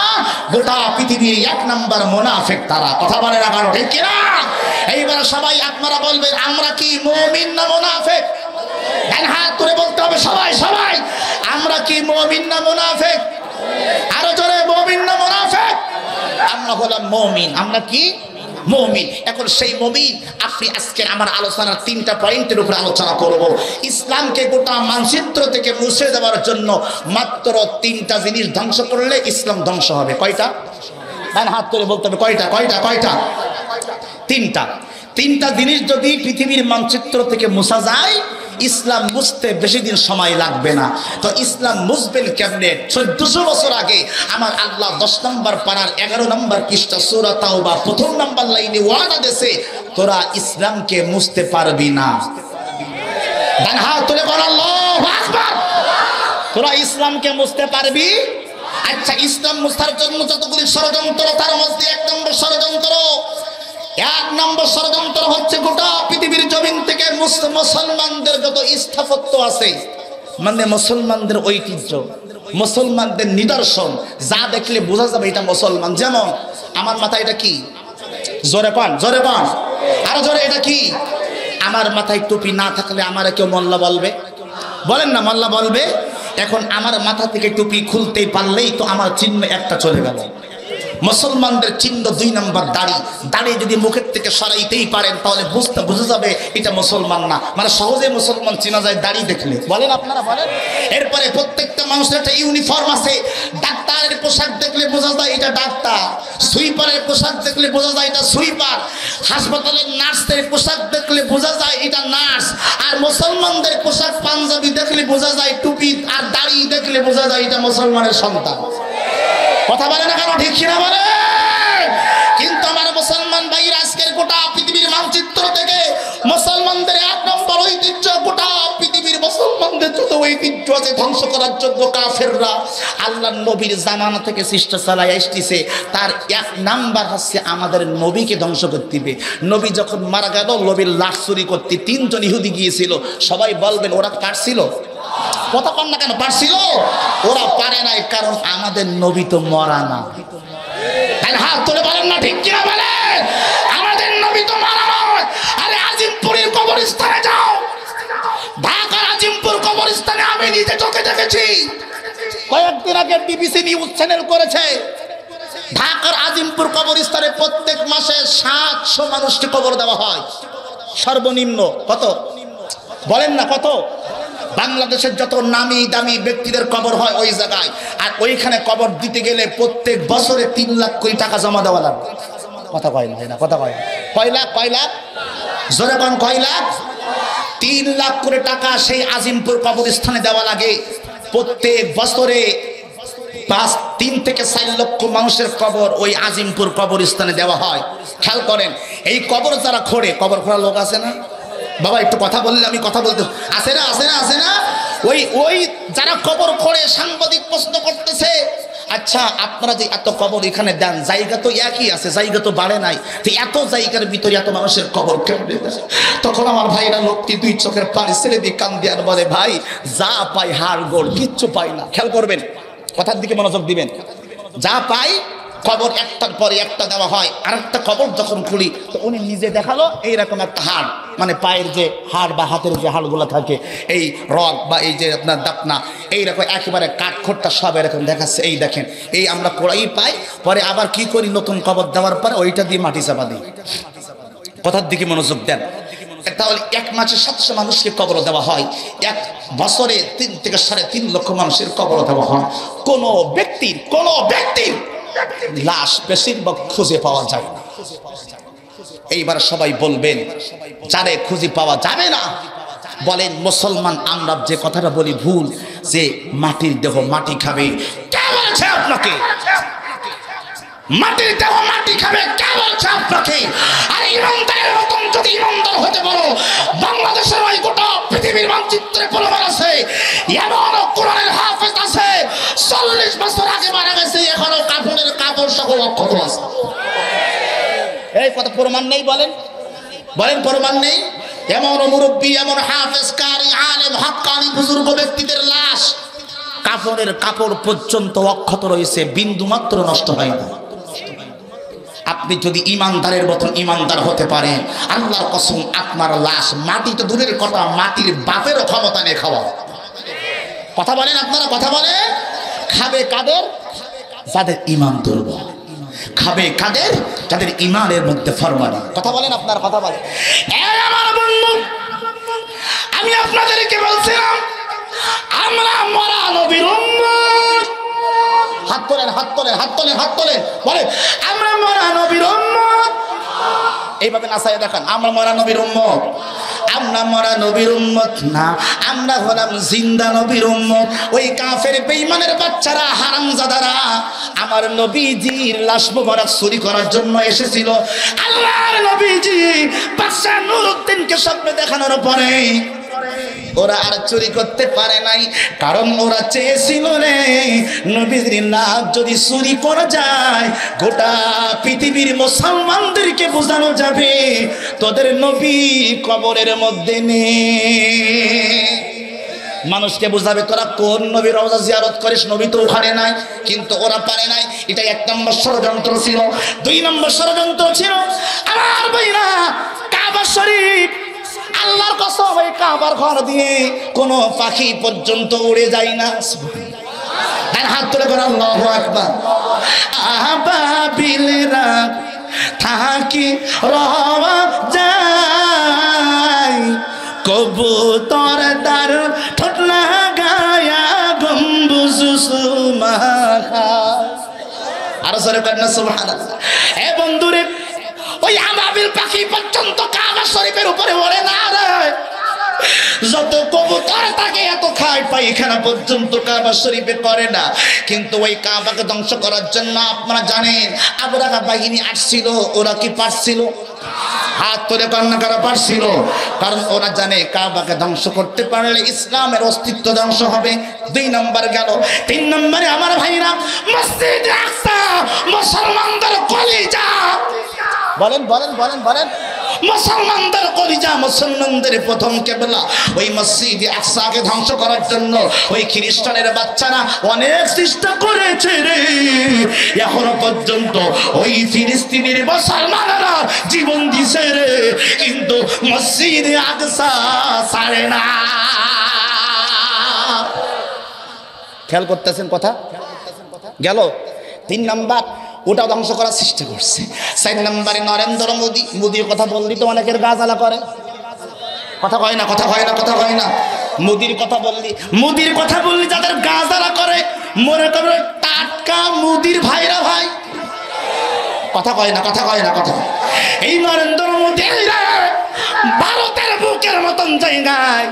গোটা পৃথিবীর 1 নাম্বার মুনাফিক তারা। কথা বলে না কারো, ঠিক কিনা? এইবার সবাই আপনারা বলবেন, আমরা কি মুমিন না মুনাফিক? ডান হাত তুলে বলতে হবে সবাই, সবাই, আমরা কি মুমিন না মুনাফিক? আরো জোরে, মুমিন না মুনাফিক? আমরা হলাম মুমিন। আমরা কি? মুমিন। এখন সেই মুমিন আপনি আজকে আমার আলোচনার 3টা পয়েন্টের উপর আলোচনা করব। ইসলামকে গোটা মানচিত্র থেকে মুছে দেওয়ার জন্য মাত্র 3টা জিনিস ধ্বংস করলে ইসলাম ধ্বংস হবে। কয়টা? ডান হাত তুলে বলতে হবে, কয়টা? কয়টা? কয়টা? 3টা জিনিস যদি পৃথিবীর মানচিত্র থেকে মুছা যায়, ইসলাম মুছতে বেশি দিন সময় লাগবে না। তো ইসলাম মুছবেন কেমনে? 1400 বছর আগে আমার আল্লাহ 10 নম্বর পারার 11 নম্বর পৃষ্ঠা সূরা তাওবা 1ম নম্বর লাইনে ওয়াদা দিয়েছে, তোরা ইসলামকে মুছতে পারবি না। ডান হাত তুলে বল আল্লাহু আকবার। তোরা ইসলামকে মুছতে পারবি? আচ্ছা, ইসলাম মুছার জন্য যতগুলি ষড়যন্ত্র, তার মধ্যে 1 নম্বর ষড়যন্ত্র, 1 নম্বর ষড়যন্ত্র হচ্ছে গোটা পৃথিবীর জমিন থেকে মুসলমানদের যত স্থাপত্য আছে, মানে মুসলমানদের ঐতিহ্য, মুসলমানদের নিদর্শন, যা দেখলে বোঝা যাবে এটা মুসলমান। যেমন আমার মাথায় এটা কি? জোরে পান, জোরে পান, আরো জোরে, এটা কি? আমার মাথায় টুপি না থাকলে আমারে কেউ মোল্লা বলবে? বলেন না, মোল্লা বলবে। এখন আমার মাথা থেকে টুপি খুলতেই পারলেই তো আমার চিহ্ন একটা চলে গেল। মুসলমানদের চিহ্ন 2 নম্বর দাড়ি। দাড়ি যদি মুখের থেকে সরাইতেই পারেন তাহলে বোঝা যাবে এটা মুসলমান না। মানে সহজে মুসলমান চেনা যায় দাড়ি দেখলে। বলেন আপনারা, বলেন। এরপরে প্রত্যেকটা মানুষের একটা ইউনিফর্ম আছে। ডাক্তারের পোশাক দেখলে বোঝা যায় এটা ডাক্তার, সুইপারের পোশাক দেখলে বোঝা যায় এটা সুইপার, হাসপাতালের নার্সের পোশাক দেখলে বোঝা যায় এটা নার্স। আর মুসলমানদের পোশাক পাঞ্জাবি দেখলে বোঝা যায়, টুপি আর দাড়ি দেখলে বোঝা যায় এটা মুসলমানের সন্তান। কথা বলে না কেন, ঠিক কিনা বলে? কিন্তু আমার মুসলমান ভাইরা আজকের গোটা পৃথিবীর মানচিত্র থেকে মুসলমানদের 1 নম্বর ঐতিহ্য, গোটা পৃথিবীর মুসলমানদের যত ঐতিহ্য আছে ধ্বংস করার জন্য কাফেররা আল্লাহর নবীর জামানা থেকে চেষ্টা চালায় আসতেছে। তার 1 নাম্বার হচ্ছে আমাদের নবীকে ধ্বংস করতে হবে। নবী যখন মারা গেল, নবীর লাশ চুরি করতে 3 জন ইহুদি গিয়েছিল। সবাই বলবেন ওরা পারছিল? কথা কন না কেন, পারছিল? ওরা পারে নাই, কারণ আমাদের নবী তো মরা না। হাত তুলে বলেন না, ঠিক কিনা বলেন? আমাদের নবী তো মারা নয়। আরে আজিমপুরের কবরস্থানে যাও, ঢাকার আজিমপুর কবরস্থানে আমি নিজে চোখে দেখেছি। কয়েকদিন আগে বিবিসি নিউজ চ্যানেল করেছে, ঢাকার আজিমপুর কবরস্থানে প্রত্যেক মাসে 700 মানুষকে কবর দেওয়া হয়। সর্বনিম্ন কত? বলেন না কত? বাংলাদেশের যত নামি দামি ব্যক্তিদের কবর হয় ওই জায়গায়, আর ওইখানে কবর দিতে গেলে প্রত্যেক বছরে 3 লাখ কোটি টাকা জমা দেওয়া লাগবে। কথা কয় না, কথা কয় না। কয় লাখ? কয় লাখ? জোরে কোন কয় লাখ? 3 লাখ করে টাকা সেই আজিমপুর কবরস্থানে দেওয়া লাগে। প্রত্যেক বছরে 3 থেকে 4 লক্ষ মানুষের কবর ওই আজিমপুর কবরস্থানে দেওয়া হয়। খেয়াল করেন, এই কবর যারা খোঁড়ে, কবর খোঁড়া লোক আছে না বাবা? একটু কথা বললে আমি কথা বলতে, আছে না? আছে না? আছে না? ওই যারা কবর খোঁড়ে, সাংবাদিক প্রশ্ন করতেছে, আচ্ছা আপনারা যে এত কবর এখানে দেন, জায়গা তো একই আছে, জায়গা তো বাড়ে নাই, তো এত জায়গার ভিতরে এত মানুষের কবর কেমনে দেন? তখন আমার ভাইরা লোকটি 2 চোখের পানি ছেড়ে দিয়ে কান দিয়ে আর বলে, ভাই যা পাই হাড় গোড়, কিচ্ছু পাই না। খেয়াল করবেন, কথার দিকে মনোযোগ দিবেন। যা পাই কবর একটার পরে একটা দেওয়া হয়। আর একটা কবর যখন খুলি তো উনি নিজে দেখালো এইরকম একটা হাড়, মানে পায়ের যে হাড় বা হাতের যে হাড়গুলো থাকে, এই রগ বা এই যে আপনার দাপনা, এইরকম একেবারে কাঠখোট্টা সব এরকম দেখাচ্ছে। এই দেখেন, এই আমরা কোড়াই পাই, পরে আবার কি করি, নতুন কবর দেওয়ার পরে ওইটা দিয়ে মাটি চাপা দিই। কথার দিকে মনোযোগ দেন। তাহলে 1 মাসে 700 মানুষকে কবর দেওয়া হয়, 1 বছরে 3 থেকে 3.5 লক্ষ মানুষের কবর দেওয়া হয়। কোন ব্যক্তির লাশ বেশিরভাগ খুঁজে পাওয়া যায় না। এইবার সবাই বলবেন, যারে খুঁজে পাওয়া যাবে না, বলেন মুসলমান আমরা যে কথাটা বলি ভুল, যে মাটির দেহ মাটি খাবে। কে বলেছে আপনাকে মাটির দেহ মাটি খাবে? কে বলছে আপনাকে? আর ইমানদারের মতন যদি ইমানদার হতে পারো, বাংলাদেশের ওই গোটা পৃথিবীর মানচিত্রে প্রমাণ আছে, এমন কোরআনের হাফেজ আছে 40 বছর আগে মারা গেছে, এখনো কাফনের কাপড় সহ অক্ষত আছে। এই কথা প্রমাণ নেই? বলেন বলেন, প্রমাণ নেই? এমন মুরব্বী, এমন হাফেজ, কারি, আলেম, হক্কানি বুজুর্গ ব্যক্তিদের লাশ কাফনের কাপড় পর্যন্ত অক্ষত রয়েছে, বিন্দু মাত্র নষ্ট হয় না। আপনি যদি ইমানদারের মতন ইমানদার হতে পারেন, আল্লাহর কসম আপনার লাশ মাটি তো দূরের কথা, মাটির বাপেরও ক্ষমতা নেই খাওয়া। কথা বলেন আপনারা, কথা বলেন। খাবে কাদের? যাদের ইমান দুর্বল। খাবে কাদের? যাদের ইমানের মধ্যে ফরমানি। কথা বলেন আপনারা, কথা বলেন। আমার বন্ধু, আমি আপনাদেরকে বলছিলাম আমরা মরা নবীর উম্মত। হাত তোলেন, হাত তোলেন, হাত তোলেন, হাত তোলেন, বলেন আমরা মরা নবীর উম্মত। এইভাবে নাচায় দেখান, আমরা মরা নবীর উম্মত। আমরা মরা নবীর উম্মত না, আমরা হলাম জিন্দা নবীর উম্মত। ওই কাফের বেঈমানের বাচ্চারা, হারামজাদারা আমার নবীজির লাশ মোবারক চুরি করার জন্য এসেছিল। আল্লাহর নবীজি বাদশা নূরউদ্দিনকে স্বপ্নে দেখানোর পরে ওরা আর চুরি করতে পারে নাই, কারণ ওরা চেয়েছিল রে নবীর লাশ যদি চুরি করা যায়, গোটা পৃথিবীর মুসলমানদেরকে বোঝানো যাবে তোদের নবী কবরের মধ্যে নেই। মানুষকে বুঝাবে তোরা কোন নবীর রওজা জিয়ারত করিস, নবী তো ওখানে নাই। কিন্তু ওরা পারে নাই। এটা 1 নম্বর ষড়যন্ত্র ছিল। 2 নম্বর ষড়যন্ত্র ছিল আমার ভাইরা, কাবা শরীফ, আল্লাহর কসম এই কাবার ঘর দিয়ে কোন পাখি পর্যন্ত উড়ে যায় না। আর হাত তুলে করে আল্লাহু আকবার। আবাবিলরা থাকি রওয়া যায়, কবুতর দার ঠোঁট লাগায়া গম্বুজ সুমাখা। আরো জোরে করেন না সুবহানাল্লাহ। এ বন্ধুরে, ওই আবাবিল পাখি পর্যন্ত কাবা শরীফের উপরে ওড়ে না রে। যত কবুতর থাকে এত খায় পায়খানা পর্যন্ত কাবা শরীফে করে না। কিন্তু ওই কাবাকে ধ্বংস করার জন্য আপনারা জানেন আবু রাহা বাহিনী আসছিল। ওরা কি পারছিল? হাত তুলে কান্না করা পারছিল? কারণ ওরা জানে কাবাকে ধ্বংস করতে পারলে ইসলামের অস্তিত্ব ধ্বংস হবে। 2 নম্বর গেল। 3 নম্বরে আমার ভাইরা, মসজিদে আকসা মুসলমানদের কলিজা। বলেন বলেন বলেন বলেন। মুসলমানদের কলিজা, মুসলমানদের প্রথম কিবলা। ওই মসজিদে আকসাকে ধ্বংস করার জন্য ওই খ্রিস্টানের বাচ্চারা অনেক চেষ্টা করেছে রে। এখনো পর্যন্ত ওই ফিলিস্তিনের মুসলমানেরা জীবন দিছে রে, কিন্তু মসজিদে আকসা ছাড়ে না। খেয়াল করতেছেন কথা? গেল 3 নাম্বার, ওটা ধ্বংস করার চেষ্টা করছে। 4 নম্বরে নরেন্দ্র মোদীর কথা বললি তো অনেকের গা জ্বালা করে। কথা কয় না, কথা কয় না, কথা কয় না। মুদির কথা বললি যাদের গাঁজারা করে মনে করবে টাটকা মুদির ভাইরা ভাই, কথা কয় না এই নরেন্দ্র মোদী ভারতের বুকের মতন জায়গায়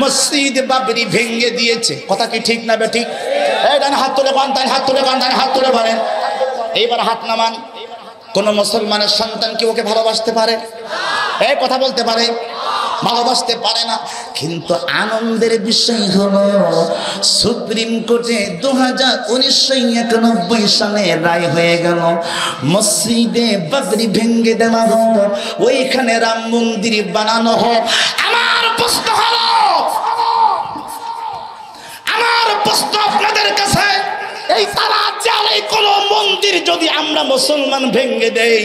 মসজিদ বাবরি ভেঙে দিয়েছে, কথা কি ঠিক না বে ঠিক? এই ডান হাত তুলে বান, হাত তুলে বলেন, এইবার হাত নামান। কোন মুসলমানের সন্তান কি ওকে ভালোবাসতে পারে? এই কথা বলতে পারে? ভালোবাসতে পারে না। কিন্তু আনন্দের বিষয় হলো সুপ্রিম কোর্টে 1991 সালে রায় হয়ে গেল, মসজিদে বাবরি ভেঙে দেওয়া হোক, ওইখানে রাম মন্দির বানানো হোক। আমার প্রশ্ন আপনাদের কাছে, এই তারা জালে কোন মন্দির যদি আমরা মুসলমান ভেঙে দেই,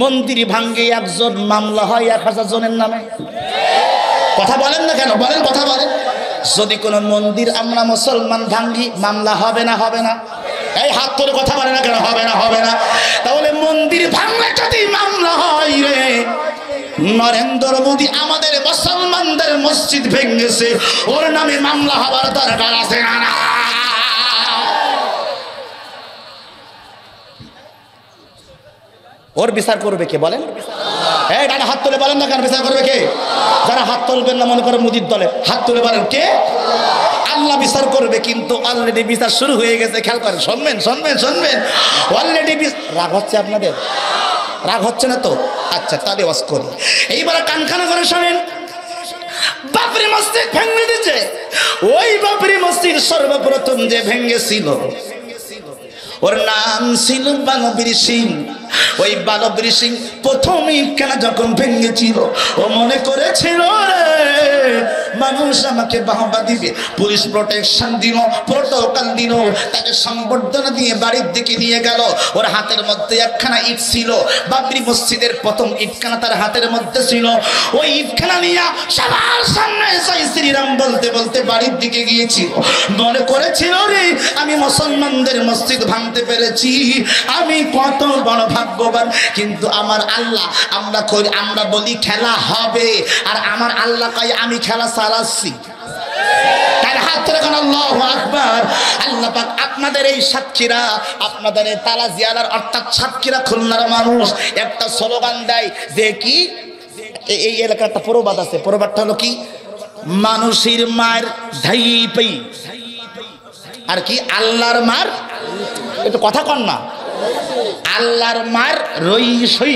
মন্দির ভাঙ্গে একজন মামলা হয় 1000 জনের নামে। কথা বলেন না কেন? বলেন, কথা বলেন। যদি কোন মন্দির আমরা মুসলমান ভাঙ্গি, মামলা হবে না? এই হাত তোলে কথা বলে না কেন? হবে না। তাহলে মন্দির ভাঙলে যদি মামলা হয় রে, নরেন্দ্র মোদী আমাদের মুসলমানদের মসজিদ ভেঙেছে, ওর নামে মামলা হবার দরকার আছে না? ওর বিচার করবে কে বলেন? এই ডানে হাত তুলে বলেন না কেন? বিচার করবে কে? যারা হাত তুলবেন না মনে করে মুদির দলে, হাত তুলে বলেন কে? আল্লাহ বিচার করবে। কিন্তু অলরেডি বিচার শুরু হয়ে গেছে, খেয়াল করেন। শুনবেন অলরেডি। রাগ হচ্ছে আপনাদের? রাগ হচ্ছে না তো? আচ্ছা, তাহলে ওয়াজ করি। এইবার কানখানা করে শোনেন। বাবরি মসজিদ ভেঙে দিয়েছে। ওই বাবরি মসজিদ সর্বপ্রথম যে ভেঙেছিল ওর নাম ছিল বালবীর সিং। ওই বালবীর সিং প্রথম ইটখানা যখন ভেঙেছিল, ও মনে করেছিল রে মানুষ আমাকে বাহবা দিবে, পুলিশ প্রোটেকশন দিল, প্রোটোকল দিল, তাকে সংবর্ধনা দিয়ে বাড়ির দিকে নিয়ে গেল। ওর হাতের মধ্যে একখানা ইট ছিল, বাবরি মসজিদের প্রথম ইটখানা তার হাতের মধ্যে ছিল। ওই ইটখানা নিয়ে সবার সামনে জয় শ্রীরাম বলতে বলতে বাড়ির দিকে গিয়েছিল। মনে করেছিল রে আমি মুসলমানদের মসজিদ ভাঙতে পেরেছি, আমি কত বড় ভাগ্যবান। কিন্তু আমার আল্লাহ, আমরা বলি খেলা হবে, আর আমার আল্লাহ কয় আমি খেলা চালাচ্ছি। তার হাত ধরে কোন আল্লাহু আকবার। আল্লাহ পাক আপনাদের এই সাতক্ষীরা, আপনাদের এই তালাজিয়ালার অর্থাৎ সাতক্ষীরা খুলনার মানুষ একটা স্লোগান দেয় যে কি, এই এলাকার একটা প্রবাদ আছে, প্রবাদটা হলো কি, মানুষের মার ধাই পাই, আর কি আল্লাহর মার, একটু কথা কন না, আল্লাহর মার রই সই,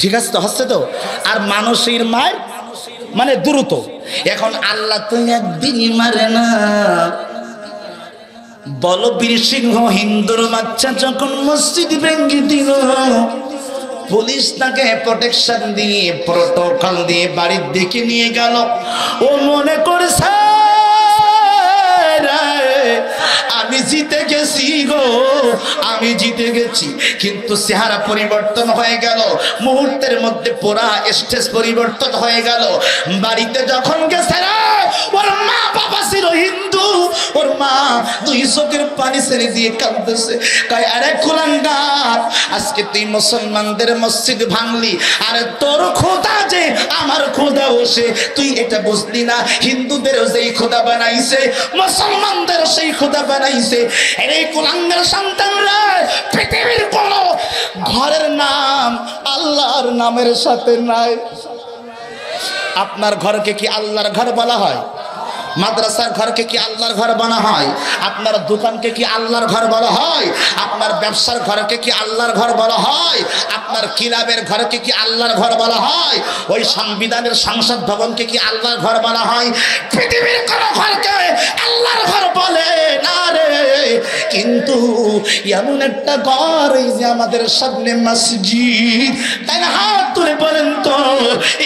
ঠিক আছে তো? হচ্ছে তো? আর মানুষের মার মানে দ্রুত। এখন আল্লাহ তো একদিনই মারে না। বলবীর সিংহ হিন্দুর বাচ্চা যখন মসজিদ ভেঙে দিল, পুলিশ তাকে প্রোটেকশন দিয়ে প্রোটোকল দিয়ে বাড়ির দিকে নিয়ে গেল। ও মনে করছে আমি জিতে গেছি গো, আমি জিতে গেছি। কিন্তু চেহারা পরিবর্তন হয়ে গেল, মুহূর্তের মধ্যে পুরা স্টেজ পরিবর্তন হয়ে গেল। বাড়িতে যখন গেছে ওর মা বাবা ছিল হিন্দু, ওর মা দুই চোখের পানি ছেড়ে দিয়ে কাঁদতেছে, কয় আরে কুলাঙ্গার, আজকে তুই মুসলমানদের মসজিদ ভাঙলি, আরে তোর খোদা যে আমার খোদা বসে, তুই এটা বুঝলি না? হিন্দুদেরও যেই খোদা বানাইছে মুসলমানদেরও সেই খোদা বানাইছে। এই কুলাঙ্গার সন্তানরা, পৃথিবীর কোন ঘরের নাম আল্লাহর নামের সাথে নাই। আপনার ঘরকে কি আল্লাহর ঘর বলা হয়? মাদ্রাসার ঘরকে কি আল্লাহর ঘর বলা হয়? আপনার দোকানকে কি আল্লাহর ঘর বলা হয়? আপনার ব্যবসার ঘরকে কি আল্লাহর ঘর বলা হয়? আপনার ক্লাবের ঘরকে কি আল্লাহর ঘর বলা হয়? ওই সংবিধানের সংসদ ভবনকে কি আল্লাহর ঘর বলা হয়? পৃথিবীর কোন ঘরকে আল্লাহর ঘর বলে না রে। কিন্তু এমন একটা ঘর, এই যে আমাদের সামনে মসজিদ, তাই না? হাত তুলে বলেন তো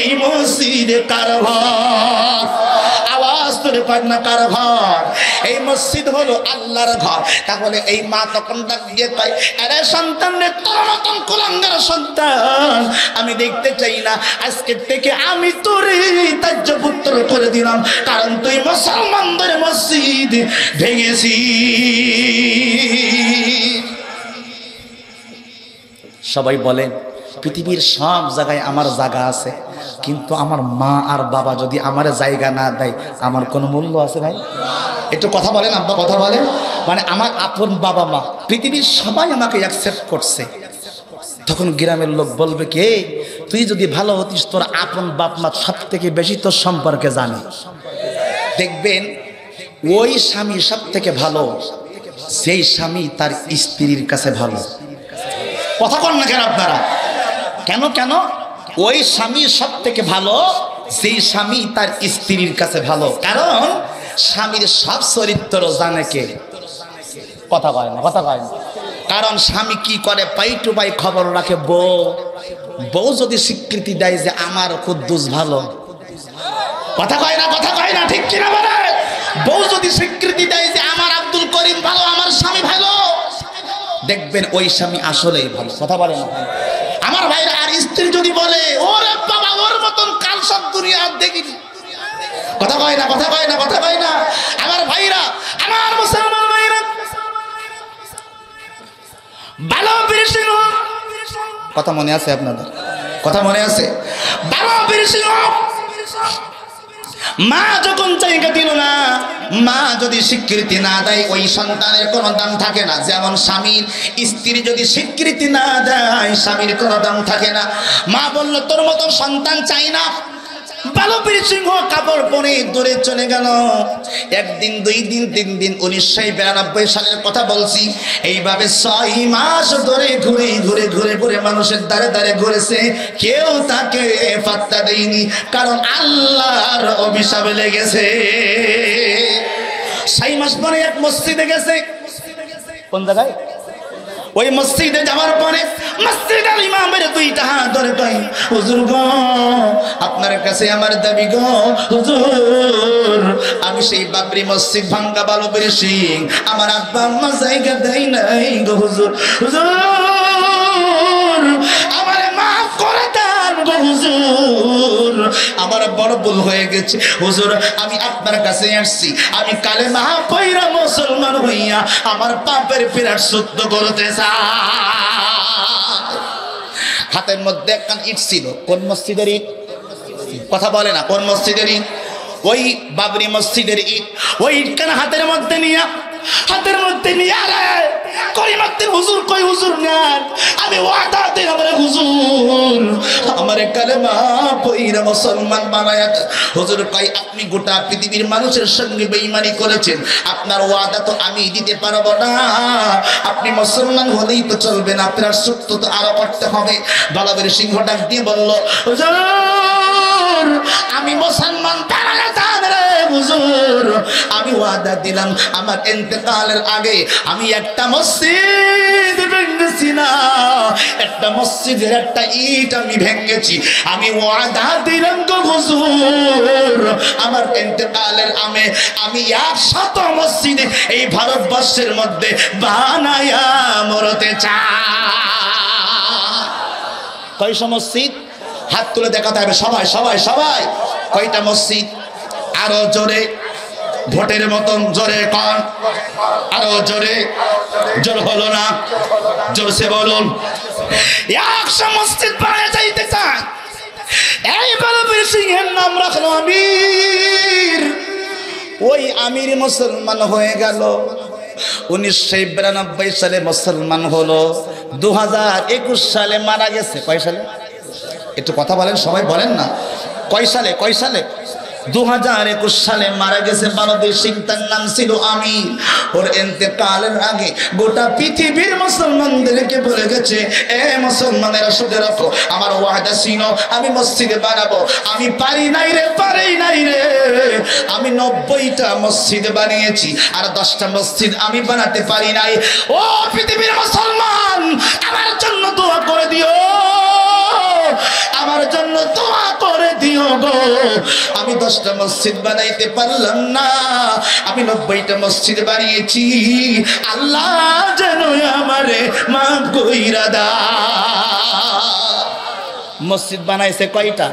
এই মসজিদে কার ঘর? আওয়াজ তুলে পান না কার ঘর? এই মসজিদ হলো আল্লাহর ঘর। তাহলে এই মা তখন ডাক দিয়ে কয়, আরে সন্তান রে, তোর মতন কুলাঙ্গার সন্তান আমি দেখতে চাই না। আজকের থেকে আমি তোরে ত্যায্য পুত্র করে দিলাম, কারণ তুই মুসলমানদের মসজিদ ভেঙেছি। সবাই বলেন পৃথিবীর সব জায়গায় আমার জায়গা আছে, কিন্তু আমার মা আর বাবা যদি আমার জায়গা না দেয় আমার কোনো মূল্য আছে ভাই? একটু কথা বলেন আব্বা, কথা বলেন। মানে আমার আপন বাবা মা, পৃথিবীর সবাই আমাকে অ্যাকসেপ্ট করছে, তখন গ্রামের লোক বলবে কে, তুই যদি ভালো হতিস তোর আপন বাপ মা সব থেকে বেশি তোর সম্পর্কে জানে। দেখবেন ওই স্বামী সব থেকে ভালো সেই স্বামী তার স্ত্রীর কাছে ভালো। কথা কন না কেন আপনারা? কেন কেন? ওই স্বামী সব থেকে ভালো সেই স্বামী তার স্ত্রীর কাছে ভালো, কারণ স্বামীর সব চরিত্র জানে কে? কথা কয় না, কথা কয় না। কারণ স্বামী কি করে, পাই টু পাই খবর রাখে বউ। বউ যদি স্বীকৃতি দেয় যে আমার কুদ্দুস ভালো, কথা কয় না, কথা কয় না, ঠিক কিনা বলে? বউ যদি স্বীকৃতি দেয় যে আমার আব্দুল করিম ভালো, আমার স্বামী ভালো, দেখবেন ওই স্বামী আসলেই ভালো। কথা বলে না আমার ভাইরা? আর স্ত্রী যদি বলে ওরে বাবা ওর মতন কাল সব দুনিয়া দেখিনি, কথা কয় না, কথা কয় না, কথা কয় না আমার ভাইরা, আমার মুসলমান ভাইরা, ভালো বিরসিং কথা মনে আছে আপনাদের? কথা মনে আছে? ভালো বিরসিং মা যখন জায়গা দিল না, মা যদি স্বীকৃতি না দেয় ওই সন্তানের কোনো দাম থাকে না। যেমন স্বামীর স্ত্রী যদি স্বীকৃতি না দেয় স্বামীর কোনো দাম থাকে না। মা বলল তোর মতো সন্তান চাই না। ভালো সিংহ কাপড় পরে দূরে চলে গেল। একদিন, দুই দিন, 3 দিন, 1992 সালের কথা বলছি। এইভাবে 6 মাস ধরে ঘুরে ঘুরে ঘুরে ঘুরে মানুষের দ্বারে দ্বারে ঘুরেছে, কেউ তাকে পাত্তা দেয়নি, কারণ আল্লাহর অভিশাপ লেগেছে। 6 মাস পরে এক মসজিদে গেছে। কোন জায়গায়? ওই মসজিদে যাওয়ার পরে মসজিদের ইমামের 2টা হাত ধরে কই, হুজুর গো আপনার কাছে আমার দাবি গো হুজুর, আমি সেই বাবরি মসজিদ ভাঙ্গা ভালো সিং আমার আব্বা আম্মা জায়গা দেয় নাই গো হুজুর, হুজুর আমারে মাফ করে দেন গো হুজুর, আমার বড় ভুল হয়ে গেছে হুজুর, আমি আপনার কাছে আসছি, আমি কালেমা পয়রা মুসলমান হইয়া আমার পাপের পিরাট শুদ্ধ করতে চাই। হাতের মধ্যে একটা ইট ছিল। কোন মসজিদের ইট? কথা বলে না, কোন মসজিদের ইট? ওই বাবরি মসজিদের ইট। ওই ইটখান হাতের মধ্যে নিয়ে আরে করিমাত্তির হুজুর কই, হুজুর নেন, আমি ওয়াদা দিই আমারে হুজুর আমারে কালেমা পয়রা মুসলমান বানায়া। হুজুর কই আপনি গোটা পৃথিবীর মানুষের সঙ্গে বেঈমানি করেছেন, আপনার ওয়াদা তো আমি দিতে পারবো না, আপনি মুসলমান হলেই তো চলবে না, আপনার সত্য তো আরো করতে হবে। বালাবের সিংহ ডাক দিয়ে বলল, হুজুর আমি মুসলমান বানায়া দেন রে হুজুর, আমি ওয়াদা দিলাম আমার ইন্তেকালের আগে আমি একটা মসজিদ ভেঙেছি না, একটা মসজিদের একটা ইট আমি ভেঙেছি, আমি ওয়াদা দিলাম গো হুজুর আমার ইন্তেকালের আমি 100 মসজিদে এই ভারতবর্ষের মধ্যে বানায়া মরতে চাই। কয়টা মসজিদ? হাত তুলে দেখাতে হবে সবাই সবাই সবাই। কয়টা মসজিদ? আরো জোরে, ভোটের মতন জোরে কন, আরো জোরে, জোর হলো না, জোরসে বলুন। 100 মসজিদ বানায় যাইতে চান। এই বালাবীর সিংহের নাম রাখলো আমির। ওই আমির মুসলমান হয়ে গেল। 1992 সালে মুসলমান হলো, 2021 সালে মারা গেছে। কয় সালে? একটু কথা বলেন সবাই, বলেন না কয় সালে? কয় সালে? 2021 সালে মারা গেছে বালাবীর সিং, তার নাম ছিল আমির। ওর ইন্তেকালের আগে গোটা পৃথিবীর মুসলমানদেরকে বলে গেছে, এ মুসলমানেরা শুনে রাখো আমার ওয়াদা ছিল আমি মসজিদে বানাবো, আমি পারি নাই রে, পারি নাই রে, আমি 90টা মসজিদ বানিয়েছি আর 10টা মসজিদ আমি বানাতে পারি নাই। ও পৃথিবীর মুসলমান আমার জন্য দোয়া করে দিও, আমার জন্য দোয়া করে দিও গো। আমি 10টা মসজিদ বানাইতে পারলাম না, আমি 90টা মসজিদ বানিয়েছি, আল্লাহ যেন আমারে মাফ কইরা দাও। মসজিদ বানাইছে কয়টা?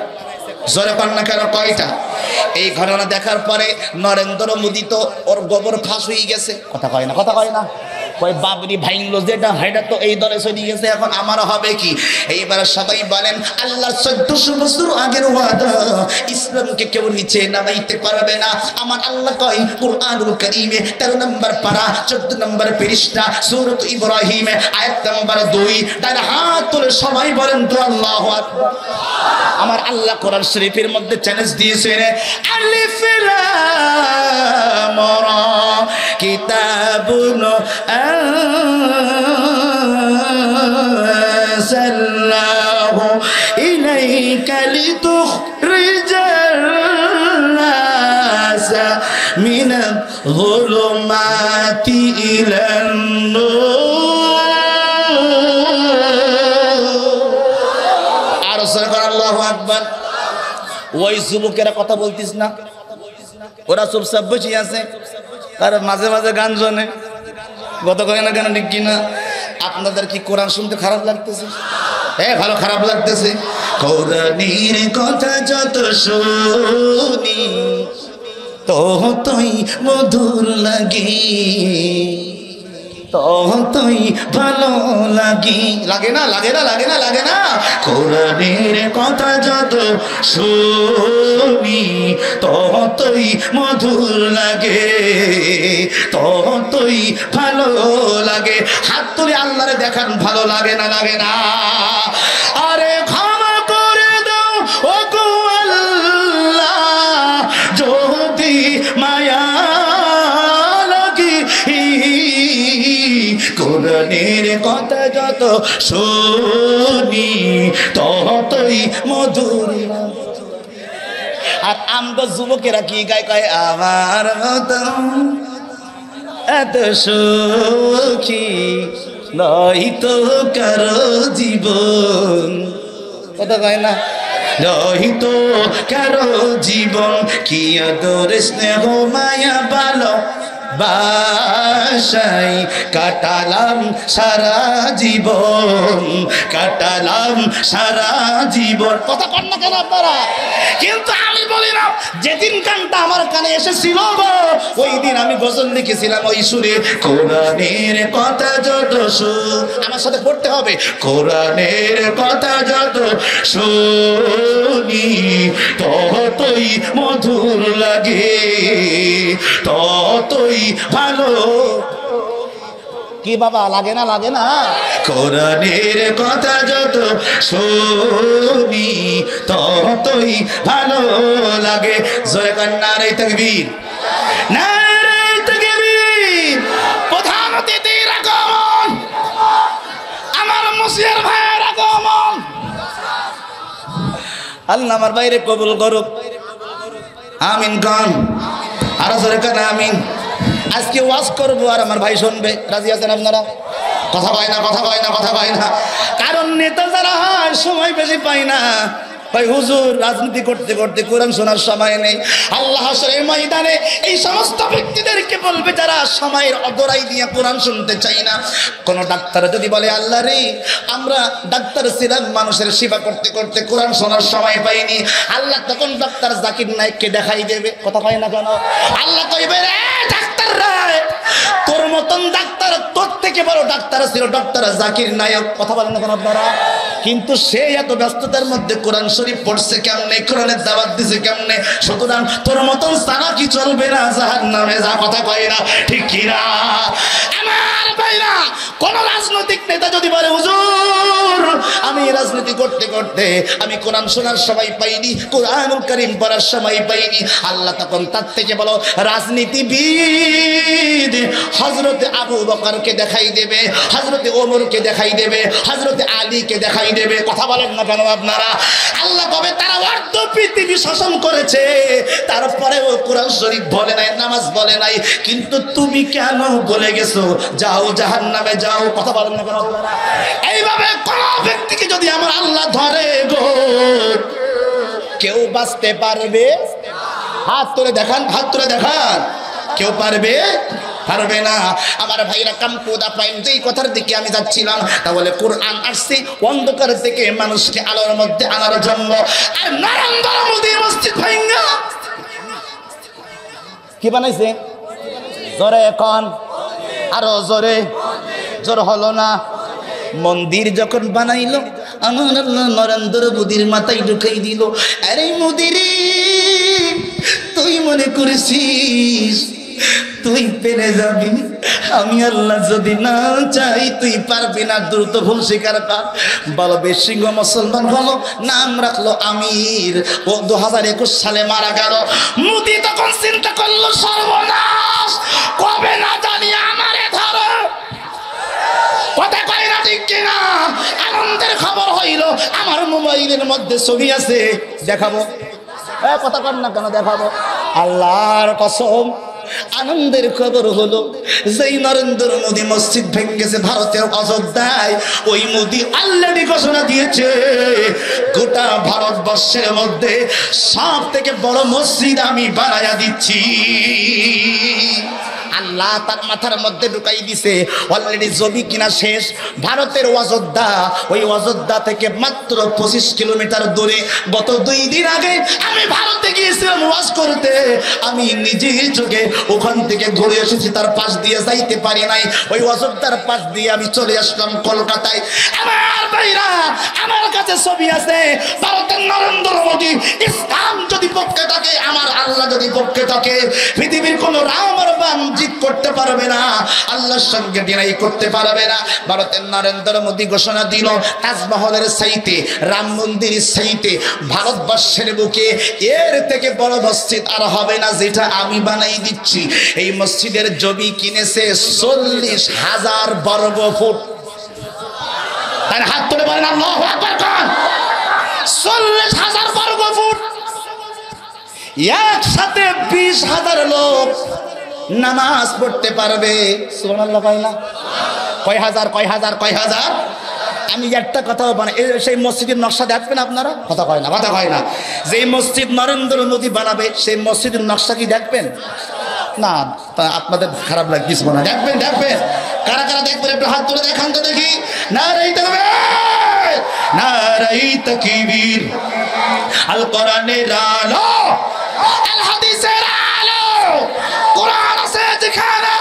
জোরে পান না কেন? কয়টা? এই ঘটনা দেখার পরে নরেন্দ্র মোদী তো ওর গোবর ফাঁস হয়ে গেছে। কথা কয় না, কথা কয় না, ওই বাবরি ভাইংলো যেটা হেটা তো এই দলে চলে গেছে, এখন আমার হবে কি? এইবার সবাই বলেন আল্লাহর 1400 বছর আগের ওয়াদা, ইসলামকে কেউ নিচে নামাইতে পারবে না। আমার আল্লাহ কয় কুরআনুল কারীমে 13 নম্বর পারা 14 নম্বর পৃষ্ঠা সূরাত ইব্রাহিমে আয়াত নম্বর 2, তার হাত তুলে সবাই বলেন তো আল্লাহু আকবার। আমার আল্লাহ কোরআন শরীফের মধ্যে চ্যালেঞ্জ দিয়েছেন, আলিফ লাম রা কিতাবুন আনজালনাহু ইলাইকা লিতুখরিজাল নাসা মিনাল যুলুমাতি ইলান নূর। আর সরকার আল্লাহু আকবার। ওই যুবকেরা কথা বলতিস না, ওরা চুপচাপ বসে আছে, আর মাঝে মাঝে গান শোনে, গত কয় না কেন ঠিক কিনা? আপনাদের কি কোরআন শুনতে খারাপ লাগতেছে? হ্যাঁ, ভালো খারাপ লাগতেছে। কোরআনের কথা যত শুনি ততই মধুর লাগে, ততই ভালো লাগে। লাগে না, লাগে না, লাগে না, লাগে না। কোরআনের কথা যত শুনি ততই মধুর লাগে, ততই ভালো লাগে। হাত তুলে আল্লাহরে দেখান, ভালো লাগে না, লাগে না? আরে ক্ষমা করে দাও ও গো আল্লাহ, যদি মায়া লাগে। কোরআনের কথা যত শুনি ততই মধুর। আর আমগো যুবকেরা কি গায়? কয় আমার মতো এত সুখী নয় তো কারো জীবন। কথা কয় না? নয় তো কারো জীবন, কি আদর স্নেহ মায়া ভালো বাসাই কাটালাম সারা জীবন, কাটালাম সারা জীবন। কথা কন না কেন আপনারা? কিন্তু আমি বলি না, যেদিন গানটা আমার কানে এসেছিল গো, ওই দিন আমি গজল লিখেছিলাম ওই সুরে। কোরআনের কথা যত আমার সাথে পড়তে হবে, কোরআনের কথা যত শুনি ততই মধুর লাগে, ততই ভালো। কি বাবা, লাগে না, লাগে না? কোরআনের কথা যত শুনি ততই ভালো লাগে। জোরে কান নারে তাকবীর, নারে তাকবীর। প্রধান অতিথির আগমন, আমার মুসির ভাইয়ের আগমন। আল্লাহ আমার বাইরে কবুল করুক, আমিন গান। আর জোরে কান আমিন। আজকে ওয়াজ করবো আর আমার ভাই শুনবে, রাজি আছেন আপনারা? কথা কয় না, কথা কয় না, কথা কয় না। কারণ নেতা যারা হয় সময় বেশি পায় না। ভাই হুজুর রাজনীতি করতে করতে কোরআন শোনার সময় নেই। আল্লাহ হাসরের ময়দানে এই সমস্ত ব্যক্তিদেরকে বলবে যারা সময়ের অদরাই দিয়ে কোরআন শুনতে চাই না। কোন ডাক্তার যদি বলে আল্লাহ রে, আমরা ডাক্তার ছিলাম, মানুষের সেবা করতে করতে কোরআন শোনার সময় পাইনি, আল্লাহ তখন ডাক্তার জাকির নায়েককে দেখাই দেবে। কথা কয় না কেন? আল্লাহ কইবে রে ডাক্তার রে, তোর মতন ডাক্তার, তোর থেকে বড় ডাক্তার ছিল ডক্টর জাকির নায়েক। কথা বলেন না কেন আপনারা? কিন্তু সে এত ব্যস্ততার মধ্যে কোরআন শরীফ পড়ছে কেমনে, কোরআনের দাওয়াত দিছে কেমনে। সুতরাং তোর মতন সারা কি চলবে না, জাহান্নামে যা। কথা কয় না ঠিক কি না? আমার ভাইরা, কোন রাজনৈতিক নেতা যদি বলে হুজুর আমি রাজনীতি করতে করতে আমি কোরআন শোনার সময় পাইনি, কোরআনুল কারীম পড়ার সময় পাইনি, আল্লাহ তখন তার থেকে বলো রাজনীতিবিদ হযরতে আবু বকরকে দেখাই দেবে, হযরতে ওমরকে দেখাই দেবে, হযরতে আলীকে দেখাই দেবে। কথা বলেন না কেন আপনারা? আল্লাহ কবে তারা অর্ধ পৃথিবী শাসন করেছে, তারপরেও কোরআন শরীফ বলে নাই, নামাজ বলে নাই, কিন্তু তুমি কেন বলে গেছো যাও জাহান্নামে যাও। কথা বলেন না কেন আপনারা? এইভাবে কোন ব্যক্তিকে যদি আমার আল্লাহ ধরে গো, কেউ বাঁচতে পারবে? হাত তুলে দেখান, হাত তুলে দেখান। কেউ পারবে? পারবে না। আমার ভাইরা কাম্পুদা পাইন, যেই কথার দিকে আমি যাচ্ছিলাম, তাহলে কোরআন আসছে অন্ধকার থেকে মানুষকে আলোর মধ্যে আনার জন্য। আর নরেন্দ্র মোদী মসজিদ ভাঙ্গা কি বানাইছে? জোরে এখন, আরো জোরে। জোর হলো না? মন্দির যখন বানাইলো আমার আল্লাহ নরেন্দ্র মোদির মাথায় ঢুকাই দিল, আরে মোদিরে তুই মনে করেছিস তুই পেরে যাবি? আমি আল্লাহ যদি না চাই তুই পারবি না। দ্রুত ভুল স্বীকার কর। বলবে সিংহ মুসলমান হলো, নাম রাখলো আমির। ও 2021 সালে মারা গেল। মোদি তখন চিন্তা করলো সর্বনাশ, কবে না জানি আমারে ধরো। কথা কয় না ঠিক কিনা? আনন্দের খবর হইল আমার মোবাইলের মধ্যে ছবি আছে, দেখাবো। কথা কর না কেন? দেখাবো। আল্লাহর কসম আনন্দের খবর হলো যেই নরেন্দ্র মোদী মসজিদ ভেঙেছে ভারতের অযোধ্যায়, ওই মোদী অলরেডি ঘোষণা দিয়েছে গোটা ভারতবর্ষের মধ্যে সব থেকে বড় মসজিদ আমি বানায়া দিচ্ছি। আল্লাহ তার মাথার মধ্যে ঢুকাই দিছে। অলরেডি জমি কিনা শেষ। ভারতের অযোধ্যা, ওই অযোধ্যা থেকে মাত্র 25 কিলোমিটার দূরে। গত 2 দিন আগে আমি ভারতে গিয়েছিলাম ওয়াজ করতে। আমি নিজের চোখে ওখান থেকে ঘুরে এসেছি, তার পাশ দিয়ে যাইতে পারি নাই। ওই অযোধ্যার পাশ দিয়ে আমি চলে আসলাম কলকাতায়। আমার ভাইরা, আমার কাছে ছবি আছে। ভারতের নরেন্দ্র মোদী ইসলাম যদি পক্ষে থাকে, আমার আল্লাহ যদি পক্ষে থাকে, পৃথিবীর কোন রাম আর বাম জিত করতে পারবে না, আল্লাহর সঙ্গে ডিনাই করতে পারবে না। ভারতের নরেন্দ্র মোদী ঘোষণা দিল তাজমহলের চাইতে, রাম মন্দিরের চাইতে ভারতবর্ষের বুকে এর থেকে বড় মসজিদ আর হবে না, যেটা আমি বানাই দিচ্ছি। এই মসজিদের জমি কিনেছে 40,000 বর্গ ফুট। তার হাত তুলে বলেন আল্লাহু আকবার কোন? 40,000 বর্গ ফুট। একসাথে 20,000 লোক নামাজ পড়তে পারবে। সুবহানাল্লাহ। কয় না? কয় হাজার? কয় হাজার? কয় হাজার? আমি একটা কথাও বানাই, সেই মসজিদের নকশা দেখবেন আপনারা? কথা কয় না, কথা কয় না। যে মসজিদ নরেন্দ্র মোদী বানাবে সেই মসজিদের নকশা কি দেখবেন? না, তা আপনাদের খারাপ লাগছে মনে হয়। দেখবেন, দেখবেন। কারা কারা দেখবেন একটু হাত তুলে দেখান তো দেখি। নারায়ে তাকবীর, নারায়ে তাকবীর। আল কোরআনের আলো, আল হাদিসের আলো, কোরআন আছে যেখানে।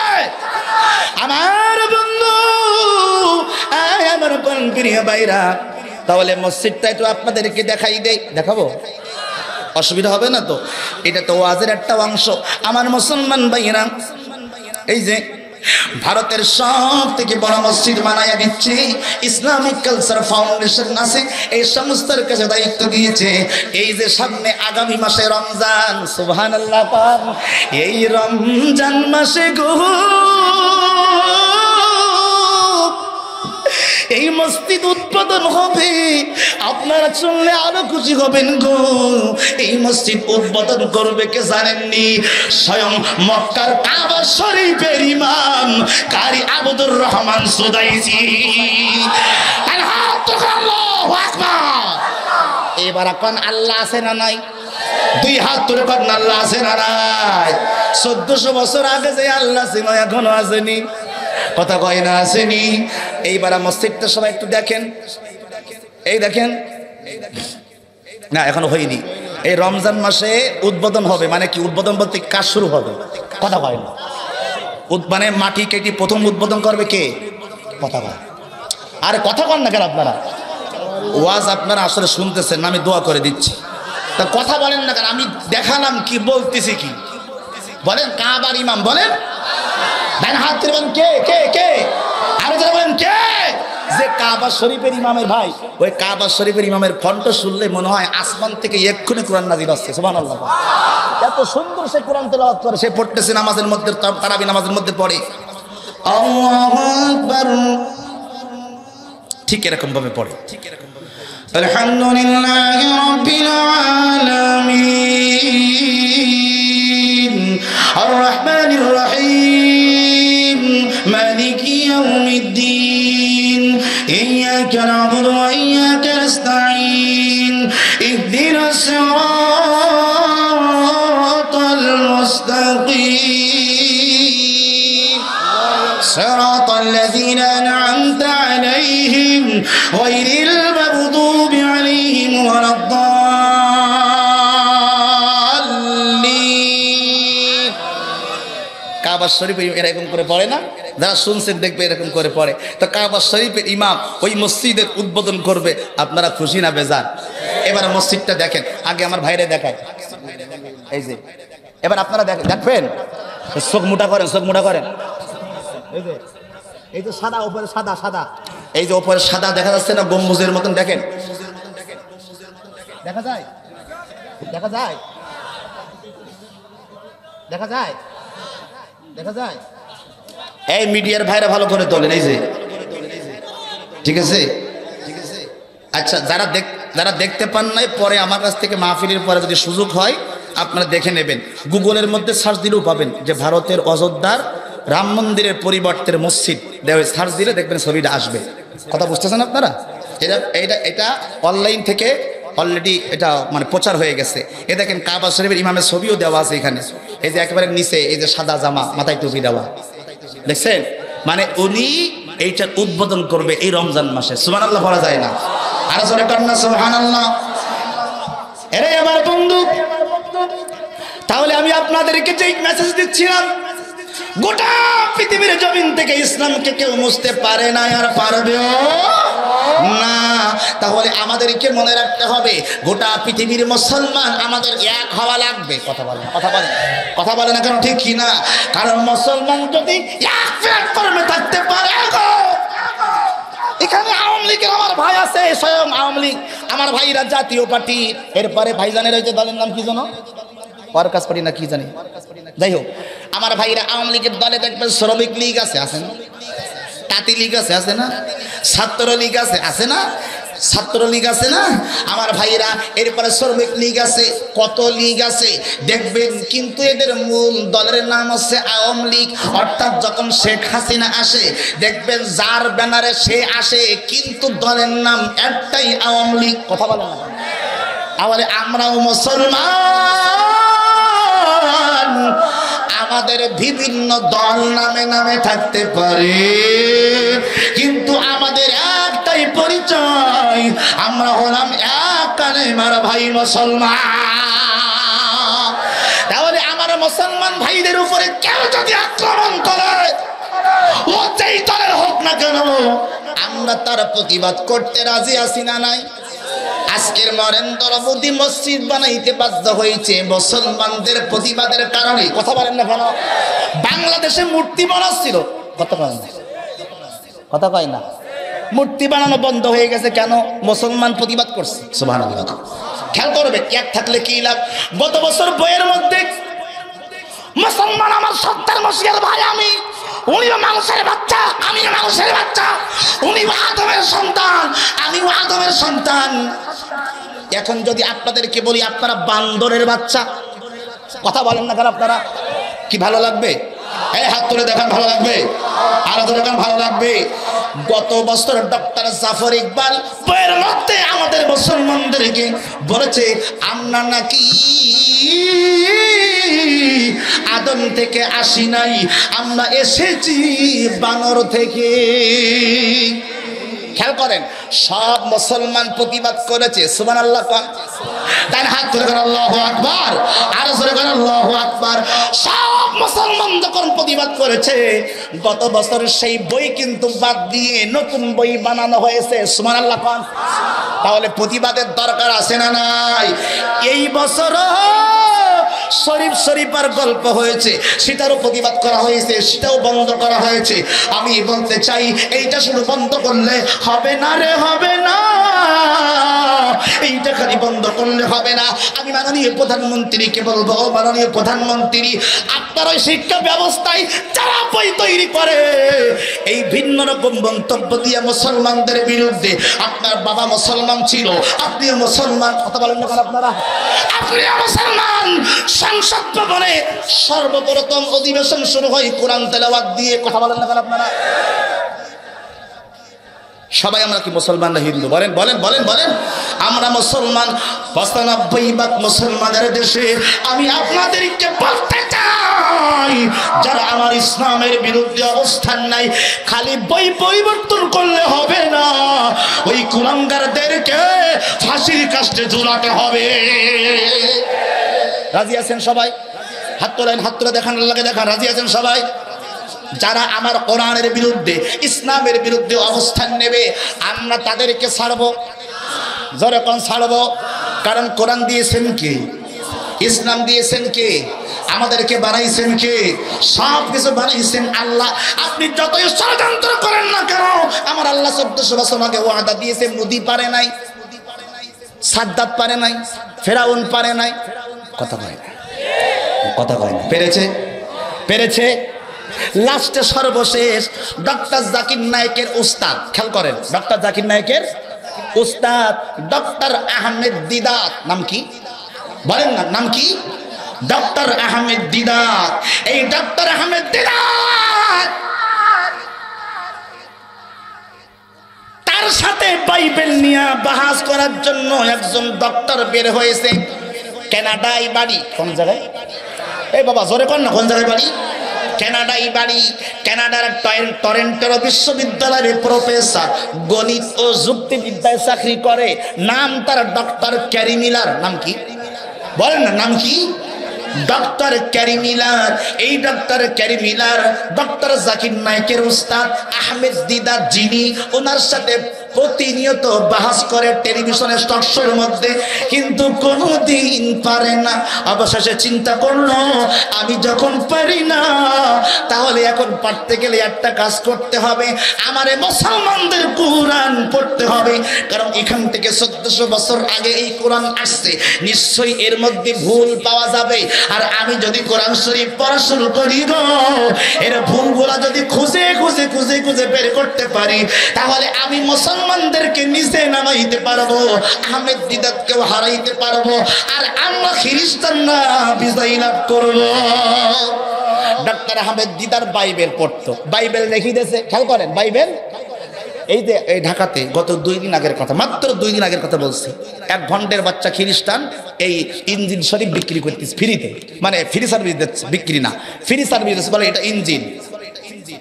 আমার বন্ধু, আমার প্রিয় ভাইরা, তাহলে মসজিদটা একটু আপনাদেরকে দেখাই দেই। দেখাবো? অসুবিধা হবে না তো? এটা তো ওয়াজের একটা অংশ। আমার মুসলমান ভাইরা, এই যে ভারতের সব থেকে বড় মসজিদ বানায়া দিচ্ছে ইসলামিক কালচার ফাউন্ডেশন আছে, এই সংস্থার কাছে দায়িত্ব দিয়েছে। এই যে সামনে আগামী মাসে রমজান, সুবহানাল্লাহ পাক, এই রমজান মাসে গো এই মসজিদ উদ্বোধন হবে। আপনারা শুনলে আরো খুশি হবেন গো। এই মসজিদ উদ্বোধন করবে কে জানেননি? স্বয়ং মক্কার কাবা শরীফের ইমাম কারি আবদুর রহমান সুদাইসি। আল্লাহু আকবার। এবার কোন আল্লাহ আছে না নাই? 2 হাত তুলে কোন আল্লাহ আছে না নাই? 1400 বছর আগে যে আল্লাহ ছিল এখনো আসেনি। কথা কয় না? আসেনি। এইবার মসজিদটা সবাই একটু দেখেন। এই দেখেন না, এখনো হয়নি। এই রমজান মাসে উদ্বোধন হবে। মানে কি উদ্বোধন বলতে? কাজ শুরু হবে। কথা কয় না? মানে মাটি কেটে প্রথম উদ্বোধন করবে কে? কথা কয়। আরে কথা কন না কেন আপনারা? ওয়াজ আপনারা আসলে শুনতেছেন না, আমি দোয়া করে দিচ্ছি। তা কথা বলেন না কেন? আমি দেখালাম কি, বলতেছি কি বলেন? কাবার ইমাম বলেন। হাত তুলে বলেন কে কে কে? আরো যারা বলেন কে? যে কাবা শরীফের ইমামের ভাই, ওই কাবা শরীফের ইমামের কণ্ঠ শুনলে মনে হয় আসমান থেকে এক্ষুনি কোরআন নাযিল হচ্ছে। সুবহানাল্লাহ। এত সুন্দর সে কোরআন তেলাওয়াত করে। সে পড়তেছে নামাজের মধ্যে, তারাবি নামাজের মধ্যে পড়ে আল্লাহু আকবার, ঠিক এরকম ভাবে পড়ে। আলহামদুলিল্লাহি রাব্বিল আলামিন আর রহমানির রহিম মালিকি ইয়াউমিদ্দিন ইয়্যাকা না'বুদু ওয়া ইয়্যাকা নাস্তাঈন ইহদিনাস সিরাতাল মুস্তাকিম সিরাতাল লাযীনা আন'আমতা আলাইহিম গায়রিল মাগদুবি আলাইহিম ওয়ালাদ-দাল্লিন। কাবা শরীফে এরকম করে পড়ে না, যারা শুনছেন দেখবে এরকম করে পড়ে। তো কাবা শরীফের ইমাম ওই মসজিদের উদ্বোধন করবে, আপনারা খুশি না বেজার? এবার মসজিদটা দেখেন, আগে আমার ভাইরে দেখায়, এই যে এবার আপনারা দেখবেন, চোখ মোটা করেন, চোখ মোটা করেন, এই যে সাদা উপরে সাদা সাদা, এই যে উপরে সাদা দেখা যাচ্ছে না গম্বুজের মতন, দেখেন দেখা যায়, দেখা যায়, দেখা যায়, দেখা যায়। এই মিডিয়ার ভাইরা ভালো করে তোলেন, এই যে ঠিক আছে। আচ্ছা, যারা দেখতে পান নাই, পরে আমার কাছ থেকে মাহফিলের পরে যদি সুযোগ হয় আপনারা দেখে নেবেন, গুগলের মধ্যে সার্চ দিলেও পাবেন যে ভারতের অযোধ্যার রাম মন্দিরের পরিবর্তে মসজিদ দেওয়া, সার্চ দিলে দেখবেন ছবিটা আসবে। কথা বুঝতেছেন আপনারা? এটা অনলাইন থেকে অলরেডি এটা মানে প্রচার হয়ে গেছে। এ দেখেন কাবা শরীফের ইমামের ছবিও দেওয়া আছে এখানে, এই যে একেবারে নিচে এই যে সাদা জামা, মাথায় টুপি দেওয়া, দেখছেন? মানে উনি এইটার উদ্বোধন করবে এই রমজান মাসে। সুবহানাল্লাহ বলা যায় না? আর জোরে কর না সুবহানাল্লাহ। এরে আমার বন্ধু, তাহলে আমি আপনাদেরকে যে মেসেজ দিচ্ছিলাম, গোটা পৃথিবীর জমিন থেকে ইসলামকে কেউ মুছতে পারে না, আর পারবেও না। তাহলে আমাদেরকে মনে রাখতে হবে, গোটা পৃথিবীর মুসলমান আমাদের এক হওয়া লাগবে। কথা বলে না, কথা বলে না কেন? ঠিক কি না? কারণ মুসলমান যদি এক প্ল্যাটফর্মে থাকতে পারে, এখানে আওয়ামী লীগের আমার ভাই আছে, স্বয়ং আওয়ামী লীগ আমার ভাইরা জাতীয় পার্টি, এরপরে ভাইজানের ওই যে দলের নাম কি জানো, ওয়ার্কার্স পার্টি না কি জানি, যাই হোক, আমার ভাইরা আওয়ামী লীগের দলে দেখবেন শ্রমিক লীগ আছে, আছে না? তাঁতি লীগ আছে, আছে না? ছাত্র লীগ আছে, আছে না? ছাত্র লীগ আছে না আমার ভাইরা? এরপরে শ্রমিক লীগ আছে, কত লীগ আছে দেখবেন, কিন্তু এদের মূল দলের নাম হচ্ছে আওয়ামী লীগ। অর্থাৎ যখন শেখ হাসিনা আসে দেখবেন যার ব্যানারে সে আসে, কিন্তু দলের নাম একটাই, আওয়ামী লীগ। কথা বলে না? তাহলে আমরাও মুসলমান, আমাদের বিভিন্ন দল নামে নামে থাকতে পারে, কিন্তু আমাদের একটাই পরিচয়, আমরা হলাম এক কালেমার ভাই মুসলমান। তাহলে আমার মুসলমান ভাইদের উপরে কেউ যদি আক্রমণ করে, ও যেই দলের হোক না কেন, আমরা তার প্রতিবাদ করতে রাজি আছি না নাই? আজকের নরেন্দ্র মোদী মসজিদ বানাইতে বাধ্য হয়েছে মুসলমানদের প্রতিবাদের কারণে। কথা বলেন না কেন? বাংলাদেশে মূর্তি বানাচ্ছিল, কথা কয় না, মূর্তি বানানো বন্ধ হয়ে গেছে কেন? মুসলমান প্রতিবাদ করছে। সুবহানাল্লাহ। খেয়াল করবে, এক থাকলে কি লাভ? গত বছর বইয়ের মধ্যে মুসলমান আমার সত্তর মসজিদের ভাই, আমি উনিও মানুষের বাচ্চা, আমিও মানুষের বাচ্চা, উনিও আদমের সন্তান, আমিও আদমের সন্তান। এখন যদি আপনাদেরকে বলি আপনারা বান্দরের বাচ্চা, কথা বলেন না কেন? আপনারা কি ভালো লাগবে? এই হাত তুলে দেখান, ভালো লাগবে? আরো ধরে দেখান, ভালো লাগবে? গত বছর ডক্টর জাফর ইকবাল বইয়ের মধ্যে আমাদের মুসলমানদেরকে বলেছে, আমরা নাকি আদম থেকে আসি নাই, আমরা এসেছি বানর থেকে। খেয়াল করেন, সব মুসলমান প্রতিবাদ করেছে। সুবহানাল্লাহ। তাই হাত তুলে করেন আল্লাহু আকবার, আর জোরে করেন আল্লাহু আকবার। সব মুসলমান যখন প্রতিবাদ করেছে, গত বছর সেই বই কিন্তু বাদ দিয়ে নতুন বই বানানো হয়েছে। সুবহানাল্লাহ। তাহলে প্রতিবাদের দরকার আছে না নাই? এই বছর শরীফ শরীফার গল্প হয়েছে, সেটারও প্রতিবাদ করা হয়েছে, সেটাও বন্ধ করা হয়েছে। আমি বলতে চাই, এইটা শুধু বন্ধ করলে হবে না রে, হবে না। এইটা খালি বন্ধ করলে হবে না। আমি মাননীয় প্রধানমন্ত্রীকে বলবো, মাননীয় প্রধানমন্ত্রী, আপনার ওই শিক্ষা ব্যবস্থায় যারা বই তৈরি করে এই ভিন্ন রকম মন্তব্য দিয়ে মুসলমানদের বিরুদ্ধে, আপনার বাবা মুসলমান ছিল, আপনিও মুসলমান, কথা বলেন না আপনারা? আপনিও মুসলমান। সংসদ ভবনে সর্বপ্রথম অধিবেশন শুরু হয় কোরআন তেলাওয়াত দিয়ে, কথা বলেন না আপনারা? সবাই আমরা কি মুসলমান না হিন্দু? বলেন বলেন বলেন বলেন। আমরা মুসলমান, ৯৫% মুসলমানের দেশে। আমি আপনাদেরকে বলতে চাই, যারা আমার ইসলামের বিরুদ্ধে অবস্থান নাই, খালি বই পরিবর্তন করলে হবে না, ওই কুলাঙ্গারদেরকে ফাঁসির কাস্টে ঝুলাতে হবে। রাজি আছেন সবাই? হাত তোলেন, হাত তুলে দেখান, আল্লাহকে দেখান। রাজি আছেন সবাই? যারা আমার কোরআনের বিরুদ্ধে, ইসলামের বিরুদ্ধে অবস্থান নেবে, আমরা তাদেরকে ছাড়বো। জোরে কোন ছাড়বো? কারণ কোরআন দিয়েছেন কে? ইসলাম দিয়েছেন কে? আমাদেরকে বানাইছেন কে? সব কিছু বানাইছেন আল্লাহ। আপনি যতই ষড়যন্ত্র করেন না কেন, আমার আল্লাহ 1400 বছর আগে ওয়াদা দিয়েছে। মোদি পারে নাই, সাদ্দাত পারে নাই, ফেরাউন পারে নাই। কথা কয় না, কথা কয় না। পেরেছে? পেরেছে। লাস্টে সর্বশেষ ডক্টর জাকির নায়েকের উস্তাদ, খেয়াল করেন, ডক্টর জাকির নায়েকের উস্তাদ ডক্টর আহমেদ দিদাত। নাম কি বলেন না? নাম কি? ডক্টর আহমেদ দিদাত। এই ডক্টর আহমেদ দিদাত তার সাথে বাইবেল নিয়ে বাহাস করার জন্য একজন ডক্টর বের হয়েছে। কানাডায় বাড়ি। কোন জায়গায়? এই বাবা জোরে কর না, কোন জায়গায় বাড়ি? কানাডায় বাড়ি। কানাডার টরেন্টো বিশ্ববিদ্যালয়ের প্রফেসর, গণিত ও যুক্তিবিদ্যায় চাকরি করে। নাম তার ডক্টর ক্যারি মিলার। নাম কি বলেন না? নাম কি? Doctor Carey Miller. এই doctor Carey Miller doctor Zakir নায়েকের উস্তাদ আহমেদ দিদাত, যিনি ওনার সাথে প্রতিনিয়ত বাহাস করে টেলিভিশনের টক শোর মধ্যে, কিন্তু কোনোদিন পারে না। অবশেষে চিন্তা করলো, আমি যখন পারি না, তাহলে এখন পারতে গেলে একটা কাজ করতে হবে, আমারে মুসলমানদের কোরআন পড়তে হবে। কারণ এখান থেকে 1400 বছর আগে এই কোরআন আসছে, নিশ্চয়ই এর মধ্যে ভুল পাওয়া যাবে। আর আমি যদি কোরআন শরীফ পড়া শুরু করি গো, এর ভুলগুলা যদি খুঁজে খুঁজে খুঁজে খুঁজে বের করতে পারি, তাহলে আমি মুসলমানদেরকে নিচে নামাইতে পারবো, আহমেদ দিদাতকেও হারাইতে পারবো, আর আমরা খ্রিস্টানরা বিজয় লাভ করবো। ডক্টর আহমেদ দিদার বাইবেল পড়তো, বাইবেল রেখে দিয়েছে। খেয়াল করেন, বাইবেল এই যে এই ঢাকাতে গত 2 দিন আগের কথা, মাত্র 2 দিন আগের কথা বলছি, এক ভন্ডের বাচ্চা খ্রিস্টান এই ইঞ্জিল শরীফ বিক্রি করতেছে ফ্রিতে, মানে ফ্রি সার্ভিস দিচ্ছে, বিক্রি না, ফ্রি সার্ভিস দিচ্ছে, বলে এটা ইঞ্জিল।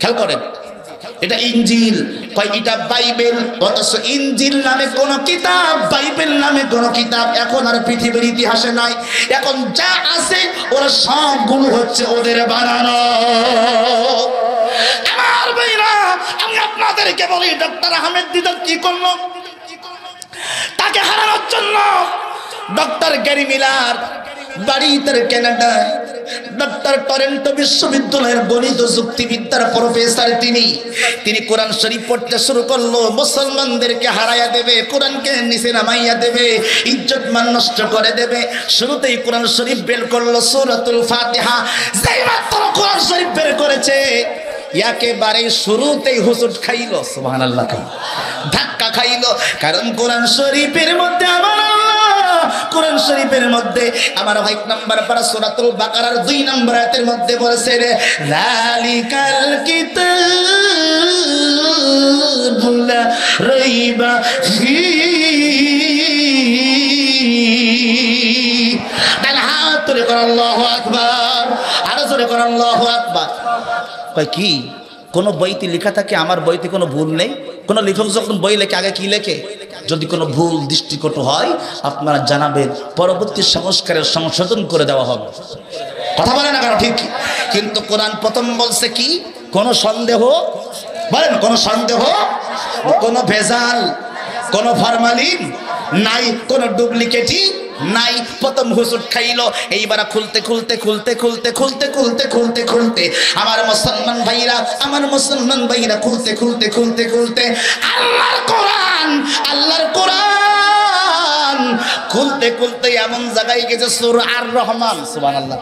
খেয়াল করেন, এটা ইঞ্জিল, কয় এটা বাইবেল। অথচ ইঞ্জিল নামে কোন কিতাব, বাইবেল নামে কোন কিতাব এখন আর পৃথিবীর ইতিহাসে নাই। এখন যা আছে ওরা সবগুলো হচ্ছে ওদের বানানো। আমার ভাইরা, আমি আপনাদেরকে বলি, ডক্টর আহমেদ দিদাত কি করলো? তাকে হারানোর জন্য ডক্টর গ্যারি মিলার বাড়ি তার কানাডায়, ডক্টর টরেন্টো বিশ্ববিদ্যালয়ের গণিত যুক্তিবিদ্যার প্রফেসর। তিনি কোরআন শরীফ পড়তে শুরু করলো, মুসলমানদেরকে হারাইয়া দেবে, কোরআনকে নিচে নামাইয়া দেবে, ইজ্জত মান নষ্ট করে দেবে। শুরুতেই কোরআন শরীফ বের করলো সূরাতুল ফাতিহা। যেই মাত্র কোরআন শরীফ বের করেছে, একেবারে শুরুতেই হুজুর খাইলো, সুবহানাল্লাহ, ধাক্কা খাইলো। কারণ কোরআন শরীফের মধ্যে কোরআন শরীফের মধ্যে আমার ভাই নাম্বার পারা সূরাতুল বাকারার 2 নম্বর আয়াতের মধ্যে বলেছে, রে যালিকাল কিতাবু লা রাইবা ফীহি। তাহলে হাত তুলে কর আল্লাহু আকবার, আরো জোরে কর আল্লাহু আকবার। কয় কি কোন বইতে লেখা থাকে, আমার বইতে কোনো ভুল নেই? কোন লেখক যখন বই লেখে আগে কি লেখে? যদি কোনো ভুল দৃষ্টিকটু হয় আপনারা জানাবেন, পরবর্তী সংস্কারের সংশোধন করে দেওয়া হবে। কথা বলে না কেন? ঠিক। কিন্তু কোরআন প্রথম বলছে কি? কোন সন্দেহ, বলেন কোন সন্দেহ, কোন ভেজাল, কোন ফরমালিন নাই, কোন ডুপ্লিকেটই নাই। প্রথম হুজুর খাইলো। এইবার খুলতে খুলতে খুলতে খুলতে খুলতে খুলতে খুলতে খুলতে আমার মুসলমান ভাইরা, আমার মুসলমান ভাইরা খুলতে খুলতে খুলতে খুলতে আল্লাহর কোরআন, আল্লাহর কোরআন খুলতে খুলতে এমন জায়গায় গেছে সূরা আর রহমান। সুবহানাল্লাহ,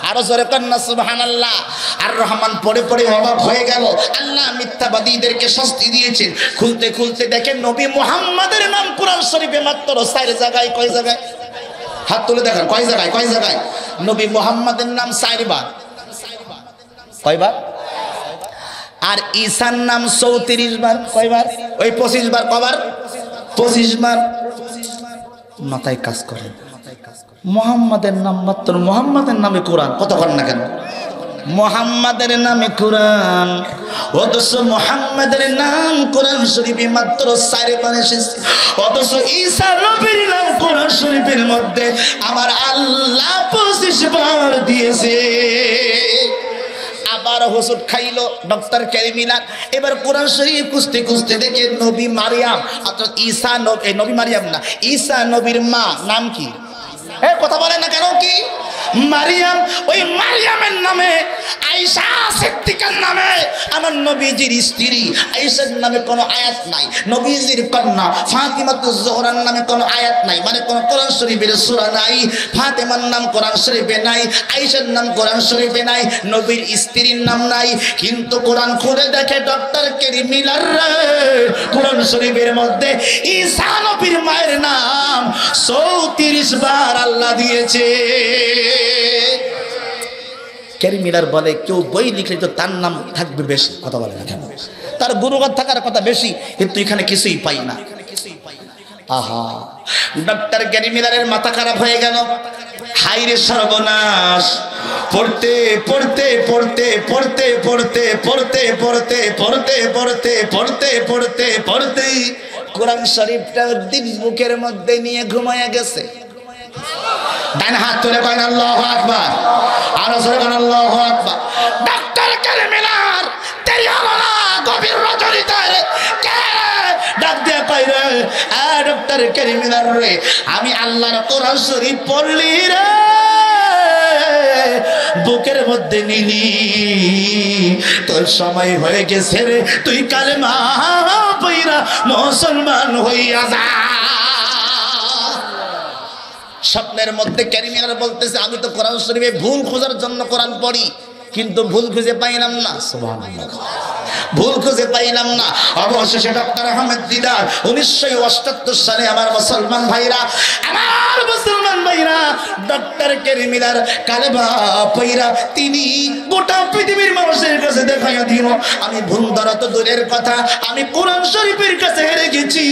আরো জোরে কন্যা সুবহানাল্লাহ। আর রহমান পড়ে পড়ে অবাক হয়ে গেল। আল্লাহ মিথ্যাবাদীদেরকে শাস্তি দিয়েছেন। খুলতে খুলতে দেখেন নবী মুহাম্মাদের নাম কোরআন শরীফে মাত্র 4 জায়গায়। কয় জায়গায়? হাত তুলে দেখেন, কয় জায়গায়? কয় জায়গায় নবী মুহাম্মাদের নাম? 4 বার। কয়বার? আর ঈসার নাম 34 বার। কয়বার? ওই 25 বার। কবার? 25 বার। মাথায় কাজ করেন, মুহাম্মাদের নাম মাত্র, মুহাম্মাদের নামে কোরআন। কত করেন না কেন? মুহাম্মাদের নামে কোরআন, অথচ মুহাম্মাদের নাম কোরআন শরীফে মাত্র 4 বার এসেছে, অথচ ঈসা নবীর নাম কোরআন শরীফের মধ্যে আমার আল্লাহ 25 বার দিয়েছে। আবার হোঁচট খাইলো ডক্টর ক্যারিমিনার। এবার কোরআন শরীফ খুঁজতে খুঁজতে দেখে নবী মারিয়াম, অর্থাৎ ঈসা নবী, নবী মারিয়াম না, ঈসা নবীর মা নাম কি? কথা বলে না কেন? কি মারিয়াম? ওই মারিয়ামের নামে, আয়েশা সিদ্দিকার নামে, আমার নবীজির স্ত্রী আয়েশার নামে কোনো আয়াত নাই। নবীজির কন্যা ফাতিমাতুজ জোহরার নামে কোনো আয়াত নাই, মানে কোনো কোরআন শরীফের সূরা নাই। ফাতেমার নাম কোরআন শরীফে নাই, আয়েশার নাম কোরআন শরীফে নাই, নবীর স্ত্রীর নাম নাই। কিন্তু কোরআন খুলে দেখে ডক্টর কেরি মিলার, কোরআন শরীফের মধ্যে ঈসা নবীর মায়ের নাম 34 বার আল্লাহ দিয়েছে। ক্যারি মিলার বলে কেউ বই লিখলে তো তার নাম থাকবে বেশি, কথা বলে না কেন? তার গুণগান থাকার কথা বেশি, কিন্তু এখানে কিছুই পাই না। আহা, ডক্টর ক্যারি মিলারের মাথা খারাপ হয়ে গেল। হাইরে সর্বনাশ! পড়তে পড়তে পড়তে পড়তে পড়তে পড়তে পড়তে পড়তে পড়তে পড়তে পড়তে পড়তে কোরআন শরীফটা দিন মুখের মধ্যে নিয়ে ঘুমায়া গেছে। ডান হাত তুলে করেন আল্লাহু আকবার, আরো জোরে করেন আল্লাহু আকবার। ডক্টর ক্যারিমিনার দেরি হলো না, গভীর রজনীতে কে ডাক দিয়ে কইরে, ডক্টর ক্যারিমিনার রে, আমি আল্লাহর কোরআন শরীফ পড়লি রে, বুকের মধ্যে নিলি, তোর সময় হয়ে গেছে রে, তুই কালেমা পইরা মুসলমান হইয়া যা। স্বপ্নের মধ্যে ক্যারিমিনার বলতেছে, আমি তো কোরআন শরীফে ভুল খোঁজার জন্য কোরআন পড়ি, কিন্তু ভুল খুঁজে পাইলাম না। সুবহানাল্লাহ, ভুল খুঁজে পাইলাম না। অবশেষে ডক্টর আহমেদ দিদার 1978 সালে আমার মুসলমান ভাইরা, আমার মুসলমান ভাইরা, ডক্টর ক্যারিমিনার কালেমা পইরা তিনি গোটা পৃথিবীর মানুষের কাছে দেখাইয়া দিল, আমি ভুল ধরা তো দূরের কথা, আমি কোরআন শরীফের কাছে হেরে গেছি,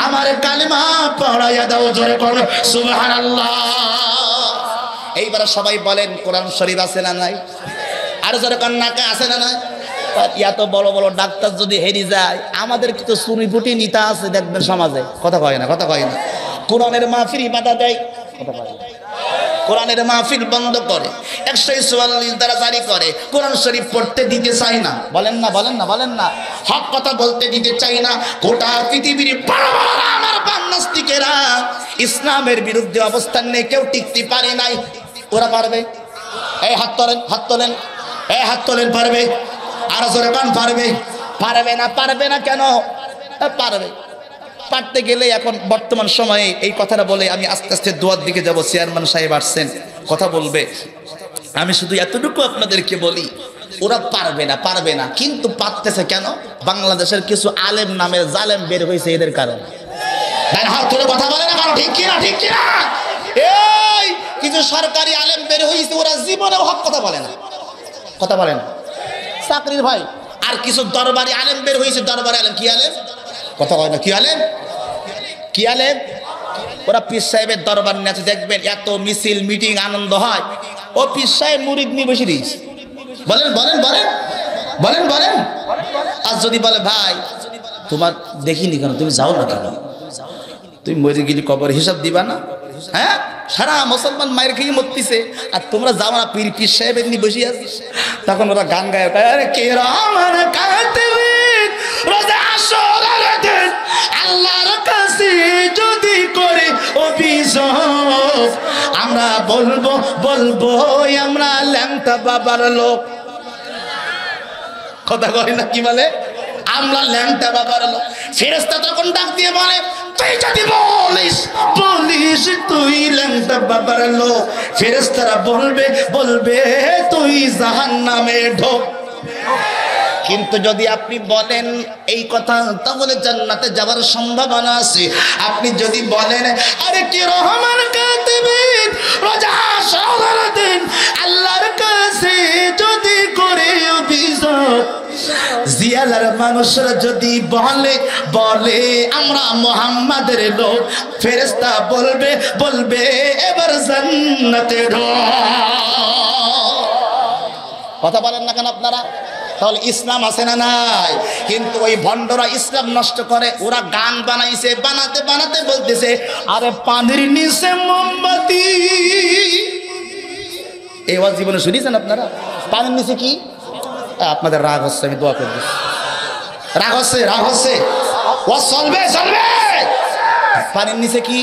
আমার কালেমা পড়াইয়া দাও। জোরে করো সুবহানাল্লাহ। এইবার সবাই বলেন কোরআন শরীফ আছে না নাই? আর জোরে কন্যাকে আছে না নাই? এত বড় বড় ডাক্তার যদি হেরি যায়, আমাদের কিন্তু চুরিপুটি নিতা আছে দেখবেন সমাজে, কথা কয় না, কথা কয় না। কোরআনের মাহফিল বাধা দেয়, কথা কয় না। কোরআনের মাহফিল বন্ধ করে, 144 দ্বারা জারি করে, কোরআন শরীফ পড়তে দিতে চায় না। বলেন না, বলেন না, বলেন না, হক কথা বলতে দিতে চাই না। গোটা পৃথিবীর বড় বড় আমার নাস্তিকেরা ইসলামের বিরুদ্ধে অবস্থান নিয়ে কেউ টিকতে পারে নাই। ওরা পারবে? এই হাত তোলেন, হাত তোলেন, এই হাত তোলেন, পারবে? আর জোরে কান পারবে? পারবে না। পারবে না কেন? পারবে। পারতে গেলে এখন বর্তমান সময়ে এই কথাটা বলে আমি আস্তে আস্তে দোয়ার দিকে যাব। চেয়ারম্যান সাহেব আসছেন, কথা বলবে। আমি শুধু এতটুকু আপনাদেরকে বলি, ওরা পারবে না, পারবে না, কিন্তু পারতেছে কেন? বাংলাদেশের কিছু আলেম নামের জালেম বের হয়েছে এদের কারণে। হাত তুলে কথা বলে না কারণ, ঠিক কিনা, ঠিক কিনা? এই কিছু সরকারি আলেম বের হয়েছে, ওরা জীবনেও হক কথা বলে না, কথা বলে না, চাকরির ভাই। আর কিছু দরবারি আলেম বের হয়েছে, দরবারি আলেম। কি আলেম? কথা কয় না। কি আলেম? কি আলেম? ওরা পীর সাহেবের দরবার নিয়ে দেখবেন এত মিছিল মিটিং আনন্দ হয়, ও পীর সাহেব মুরিদ নিয়ে বসে দিয়েছে। বলেন বলেন বলেন বলেন বলেন। আর যদি বলে ভাই তোমার দেখিনি কেন, তুমি যাও না কেন, তুমি মরে গেলি কবর হিসাব দিবা না? হ্যাঁ, সারা মুসলমান মায়ের খেয়ে মরতেছে আর তোমরা যাও না, পীর পীর সাহেবের নিয়ে বসে আছিস। তখন ওরা গান গায়, আরে কে রহমান কাতিবিন রোজা আসরের দিন আল্লাহর কাছে যদি করে অভিযোগ, আমরা বলবো বলবো আমরা ল্যাংটা বাবার লোক। কথা কয় না? কি বলে? আমরা ল্যাংটা বাবার লোক। ফেরেশতা তখন ডাক দিয়ে বলে, তুই যদি বলিস বলিস তুই ল্যাংটা বাবার লোক, ফেরেশতারা বলবে বলবে তুই জাহান্নামে ঢোক। কিন্তু যদি আপনি বলেন এই কথা, তাহলে জান্নাতে যাওয়ার সম্ভাবনা আছে। আপনি যদি বলেন আরে কি রহমান কাতিবিন রোজা আসরের দিন আল্লাহর কাছে যদি করে অভিযোগ, জিয়ালার মানুষরা যদি বলে বলে আমরা মুহাম্মাদের লোক, ফেরেশতা বলবে বলবে এবার জান্নাতে ঢোক। কথা বলেন না কেন আপনারা? তাহলে ইসলাম আছে না নাই? কিন্তু ওই ভণ্ডরা ইসলাম নষ্ট করে, ওরা গান বানাইছে, বানাতে বানাতে বলতেছে আরে পানির নিচে মোমবাতি। এই ওয়াজ জীবনে শুনেছেন আপনারা? পানির নিচে কি? আপনাদের রাগ হচ্ছে, আমি দোয়া করে দিচ্ছি। রাগ হচ্ছে, রাগ হচ্ছে, ও চলবে চলবে। পানির নিচে কি?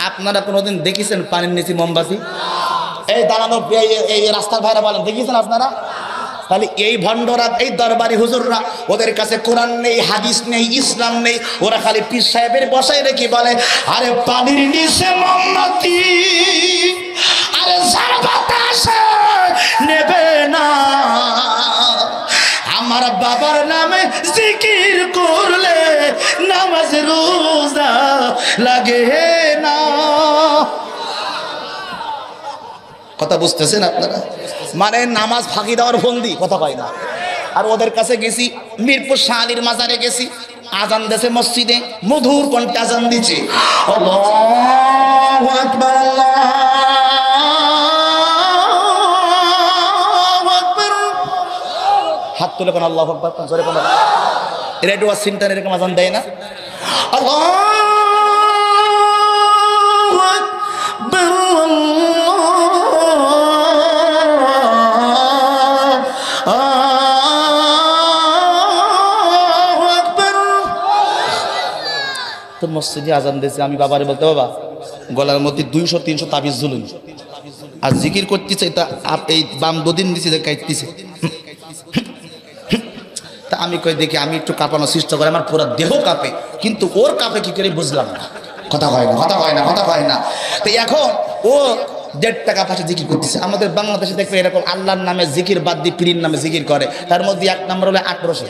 আপনারা কোনোদিন দেখেছেন পানির নিচে মোমবাতি? এই দাঁড়ানো এই রাস্তার ভাইরা বলেন দেখেছেন আপনারা? তাহলে এই ভণ্ডরা, এই দরবারি হুজুররা, ওদের কাছে কোরআন নেই, হাদিস নেই, ইসলাম নেই, ওরা খালি পীর সাহেবের বসায় রেখে বলে আরে পানির নিচে মোমবাতি, আরে যার বাতাসে নেবে না, আমার বাবার নামে জিকির করলে নামাজ রোজা লাগে না। কথা বুঝতেছেন আপনারা? মানে নামাজ ফাঁকি দেওয়ার ফন্দি, কথা কয় না। আর ওদের কাছে গেছি, মিরপুর শাহ আলীর মাজারে গেছি, আজান দেশে মসজিদে মধুর কণ্ঠে আজান দিচ্ছে, আল্লাহু আকবার, আল্লাহু আকবার। হাত তুলে কোন আল্লাহু আকবার, জোরে কোন। রেডিও সেন্টার এরকম আজান দেয় না? আল্লাহু আকবার, তো মসজিদে আজান দিয়েছে। আমি বাবারে বলতে, বাবা গলার মধ্যে 200-300 তাবিজ ঝুলুন, আর জিকির করতেছে, এটা এই বাম দুদিন দিচ্ছে কাইতেছে। তা আমি কই দেখি, আমি একটু কাঁপানোর চেষ্টা করি, আমার পুরো দেহ কাঁপে, কিন্তু ওর কাঁপে কি করে বুঝলাম না। কথা হয় না, কথা হয় না, কথা হয় না। তো এখন ও 1.5 টাকা পাশে জিকির করতেছে। আমাদের বাংলাদেশে দেখবে এরকম আল্লাহর নামে জিকির বাদ দিয়ে পীরের নামে জিকির করে, তার মধ্যে 1 নম্বর হলো 800।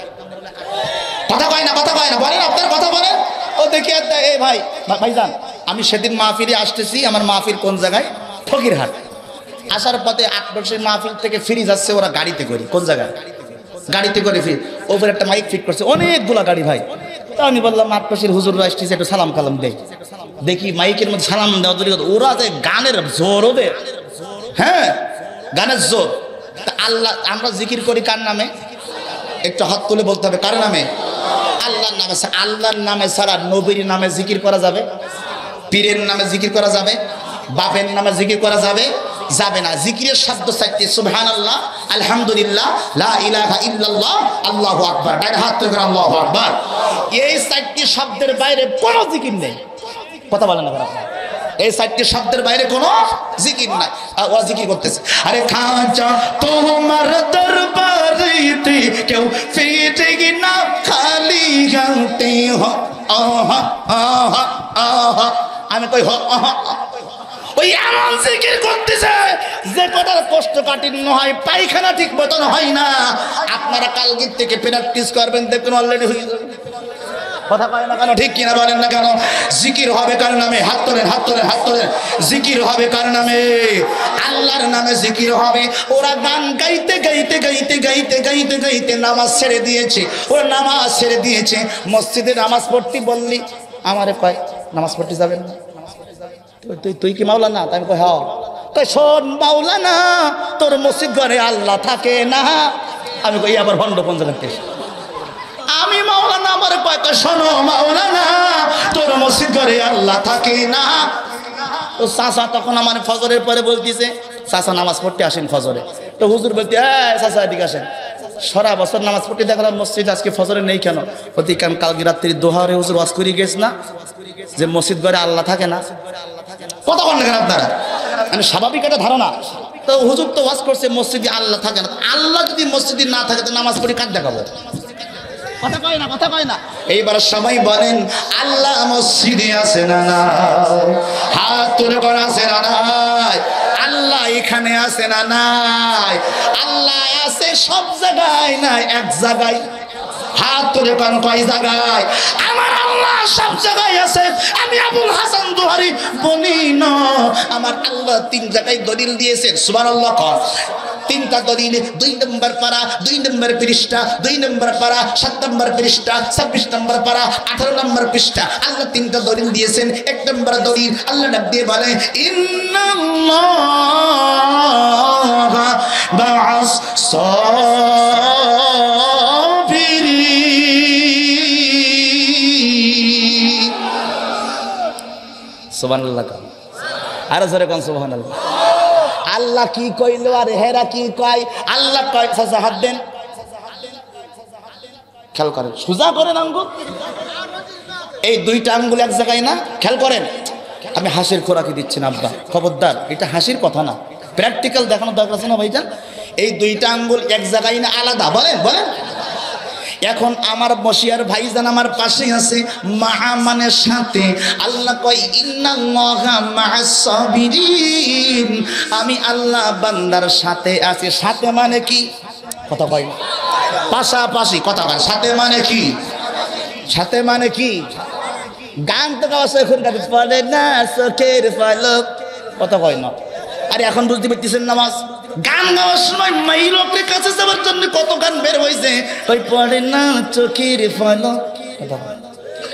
কথা কয় না, কথা কয় না, বলেন আপনার কথা বলেন। ও দেখি এই ভাইজান, আমি সেদিন মাহফিলে আসতেছি, আমার মাহফিল কোন জায়গায়? ফকিরহাট। আসার পথে 800 মাহফিল থেকে ফিরে যাচ্ছে ওরা গাড়িতে করে। কোন জায়গায়? গাড়িতে করে ফির ওপরে একটা মাইক ফিট করছে, অনেকগুলা গাড়ি ভাই। তো আমি বললাম 800 হুজুররা আসতেছে, একটু সালাম কালাম দেয়। দেখি মাইকের মধ্যে সালাম দেওয়া তৈরি, ওরা যে গানের জোর ওদের, হ্যাঁ গানের জোর। তা আল্লাহ, আমরা জিকির করি কার নামে? একটু হাত তুলে বলতে হবে, কার নামে? আল্লাহর নামে। আল্লাহর নামে ছাড়া নবীর নামে জিকির করা যাবে? পীরের নামে জিকির করা যাবে? বাপের নামে জিকির করা যাবে? যাবে না। জিকিরের শব্দ চাইতে সুবহানাল্লাহ, আলহামদুলিল্লাহ, লা ইলাহা ইল্লাল্লাহ, আল্লাহু আকবার। ডাইরেক্ট হাত তুলে আল্লাহু আকবার। এই 4টি শব্দের বাইরে কোনো জিকির নেই। কথা বলেন না আপনারা? এই 4টি শব্দের বাইরে কোনো জিকির নাই। ও জিকির করতেছে, আরে খাজা তোমার দরবারেতে কেউ ফিরে না, খালি গাতে হ আহা আহা আহা। আমি কই হ আহা। ওই এমন জিকির করতেছে যে কথার কষ্ট কাঠিন্য হয়, পায়খানা ঠিক মতন হয় না। আপনারা কালকে থেকে প্র্যাকটিস করবেন, দেখুন অলরেডি হয়ে যাবে। কথা কয় না কেন? ঠিক কিনা বলেন না কেন? জিকির হবে কার নামে? হাত তোলেন, হাত তোলেন, হাত তোলেন। জিকির হবে কার নামে? আল্লাহর নামে জিকির হবে। ওরা গান গাইতে গাইতে গাইতে গাইতে গাইতে গাইতে নামাজ ছেড়ে দিয়েছে। ওরা নামাজ ছেড়ে দিয়েছে। মসজিদে নামাজ পড়তে বললি, আমারে কয় নামাজ পড়তে যাবেন না? তুই কি মাওলানা? আমি কই হ্যাঁ। কই শোন মাওলানা, তোর মসজিদ ঘরে আল্লাহ থাকে না। আমি কই আবার ভণ্ড পঞ্চায়েত। আমি মাওলানা, আমার কয় শোনো মাওলানা, তোর মসজিদ ঘরে আল্লাহ থাকে না। তো চাচা তখন আমার ফজরের পরে বলতেছে, চাচা নামাজ পড়তে আসেন ফজরে। তো হুজুর বলতে, হ্যাঁ চাচা এদিকে আসেন। সারা বছর নামাজ পড়তে দেখলাম মসজিদ, আজকে ফজরে নেই কেন? অতি কারণ কালকে রাত্রি দোহারে হুজুর ওয়াজ করে গেছ না যে মসজিদ ঘরে আল্লাহ থাকে না। কথা বলেন না আপনারা? মানে স্বাভাবিক একটা ধারণা। তো হুজুর তো ওয়াজ করছে মসজিদে আল্লাহ থাকে না। আল্লাহ যদি মসজিদে না থাকে তো নামাজ পড়ে কার দেখাবো? কথা কয় না, কথা কয় না। এইবার সবাই বলেন আল্লাহ মসজিদে আছে না নাই? হাত তুলে করা আছে না নাই? আল্লাহ এখানে আছে না নাই? আল্লাহ আছে সব জায়গায়, নাই এক জায়গায়। হাত তুলে কোন কয় জায়গায়? আমার আল্লাহ সব জায়গায় আছে। আমি আবুল হাসান দুহারি বলি না, আমার আল্লাহ 3 জায়গায় দলিল দিয়েছেন। সুবহানাল্লাহ। 3টা দলিল, 2 নম্বর পারা, 2 নম্বর পৃষ্ঠা, 2 নম্বর পারা, 7 নম্বর পৃষ্ঠা, 26 নম্বর পারা, 18 নম্বর পৃষ্ঠা। আল্লাহ 3টা দলিল দিয়েছেন। 1 নম্বর দলিল আল্লাহ ডাক দিয়ে বলে, ইন্নাল্লাহ বা'আস সাবিরিন। সুবহানাল্লাহ। আর জোরে কোন সুবহানাল্লাহ। আল্লাহ কি কইলো আর হেরা কি কয়? আল্লাহ কয় চাচা হাত দেন, খেয়াল করেন, সোজা করেন আঙ্গুল, এই দুইটা আঙ্গুল এক জায়গায় না, খেয়াল করেন। আমি হাসির খোরাকি দিচ্ছি না আব্বা, খবরদার, এটা হাসির কথা না, প্র্যাকটিক্যাল দেখানোর দরকার আছে না ভাইজান। এই দুইটা আঙ্গুল এক জায়গায় না, আলাদা, বলেন বলেন। এখন আমার বসিয়ার ভাইজান আমার পাশে আছে, মাহা মানে সাথে। আল্লাহ কয় ইন্নাল্লাহা মা'আস সাবিরিন, আমি আল্লাহ বান্দার সাথে আছি। সাথে মানে কি? কথা কয় না, পাশাপাশি কথা কয়। সাথে মানে কি? সাথে মানে কি? গান তো গাওয়া এখন গাড়ি পড়ে না চোখের পলক, কথা কয় না। আরে এখন বুঝতে পারতেছেন নামাজ গান গাওয়ার সময় মাই লোকের কাছে যাওয়ার জন্য কত গান বের হয়েছে, ওই পড়ে না চোখের পলক,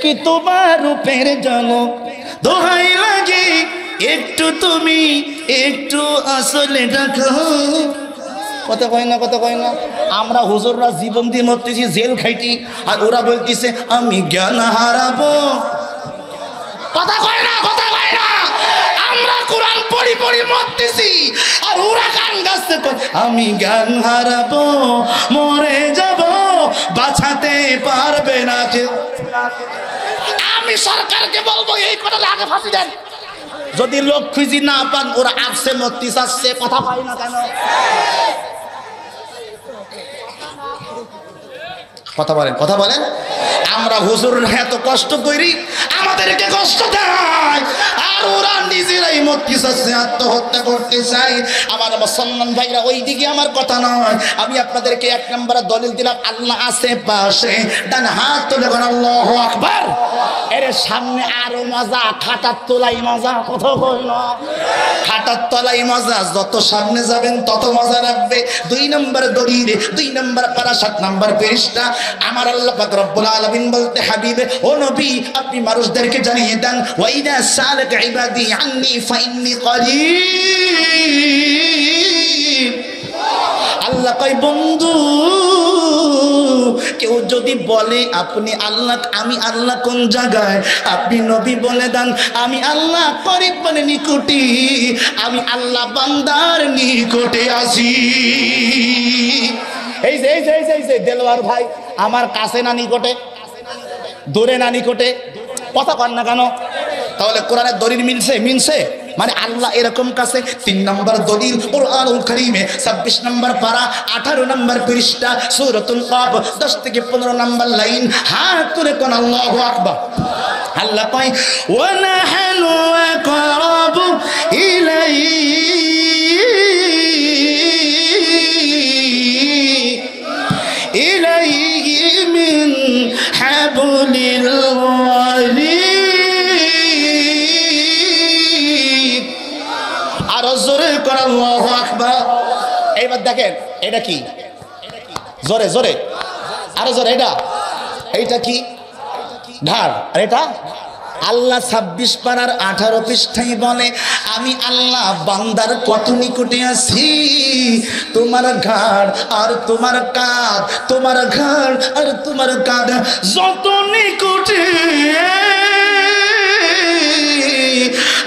কি তোমার রূপের ঝলক, দোহাই লাগে একটু তুমি একটু আসলে দেখো, কথা কয় না, কথা কয় না। আমরা হুজুররা জীবন দিয়ে মরতেছি, জেল খাইটি, আর ওরা বলতেছে আমি জ্ঞান হারাবো, কথা কয় না, কথা কয় না। আমরা কোরআন পড়ি পড়ি মরতেছি, আর ওরা গান গাচ্ছে আমি জ্ঞান হারাবো, মরে যাব, বাঁচাতে পারবে না কেউ। আমি সরকারকে বলবো এই কথাটা আগে ফাঁসি দেন। যদি লোক খুঁজি না পান, ওরা আসছে মরতেছে, আসছে, কথা পাই না কেন? কথা বলেন, কথা বলেন। আমরা হুজুররা এত কষ্ট করি, আমাদেরকে কষ্ট দেয়, আর ওরা নিজেরাই মরতে চাচ্ছে, আত্মহত্যা করতে চায়। আমার মুসলমান ভাইরা, ওই দিকে আমার কথা নয়। আমি আপনাদেরকে এক নম্বরে দলিল দিলাম, আল্লাহ আছে পাশে, ডান হাত তুলে বলেন আল্লাহু আকবার। এর সামনে আরো মজা, খাটার তলাই মজা, কথা কই না, খাটার তলাই মজা। যত সামনে যাবেন তত মজা লাগবে। 2 নম্বর দলিল, 2 নম্বর পারা 7 নম্বর পৃষ্ঠা। আমার আল্লাহ পাক রব্বুল আলামিন বলতে, হাবিবে ও নবী, আপনি মানুষদেরকে জানিয়ে দেন, ওয়াইদা সালাক ইবাদি আন্নি ফাইন্নি করিব। আল্লাহ কয় বন্ধু, কেউ যদি বলে আপনি আল্লাহ, আমি আল্লাহ কোন জায়গায়, আপনি নবী বলে দেন আমি আল্লাহ করিব মানে নিকটে, আমি আল্লাহ বান্দার নিকটে আছি। এই যে এই যে এই যে দেলোয়ার ভাই, আমার কাছে না নিকটে, দূরে না নিকটে, কথা কন না কেন? তাহলে কোরআনের দলিল মিলছে, মিলছে মানে আল্লাহ এরকম কাছে। 3 নম্বর দলিল কুরআনুল কারীমে 26 নম্বর পারা 18 নম্বর পৃষ্ঠা সূরাতুল কাফ 10 থেকে 15 নম্বর লাইন। হাত তুলে কোন আল্লাহু আকবার। আল্লাহ কয় ওয়া নাহনু আকরাবু ইলাইহি মিন হাবলিল ওয়ারিদ। আর জোরে কর আল্লাহু আকবার। এইবার দেখেন এটা কি, জোরে জোরে আরো জোরে, এইটা কি? ঘাড়। আর এটা আল্লাহ 26 পারার 18 পৃষ্ঠায় বলে, আমি আল্লাহ বান্দার কত নিকটে আছি, তোমার ঘাড় আর তোমার কাঁধ, তোমার ঘাড় আর তোমার কাঁধ যত নিকটে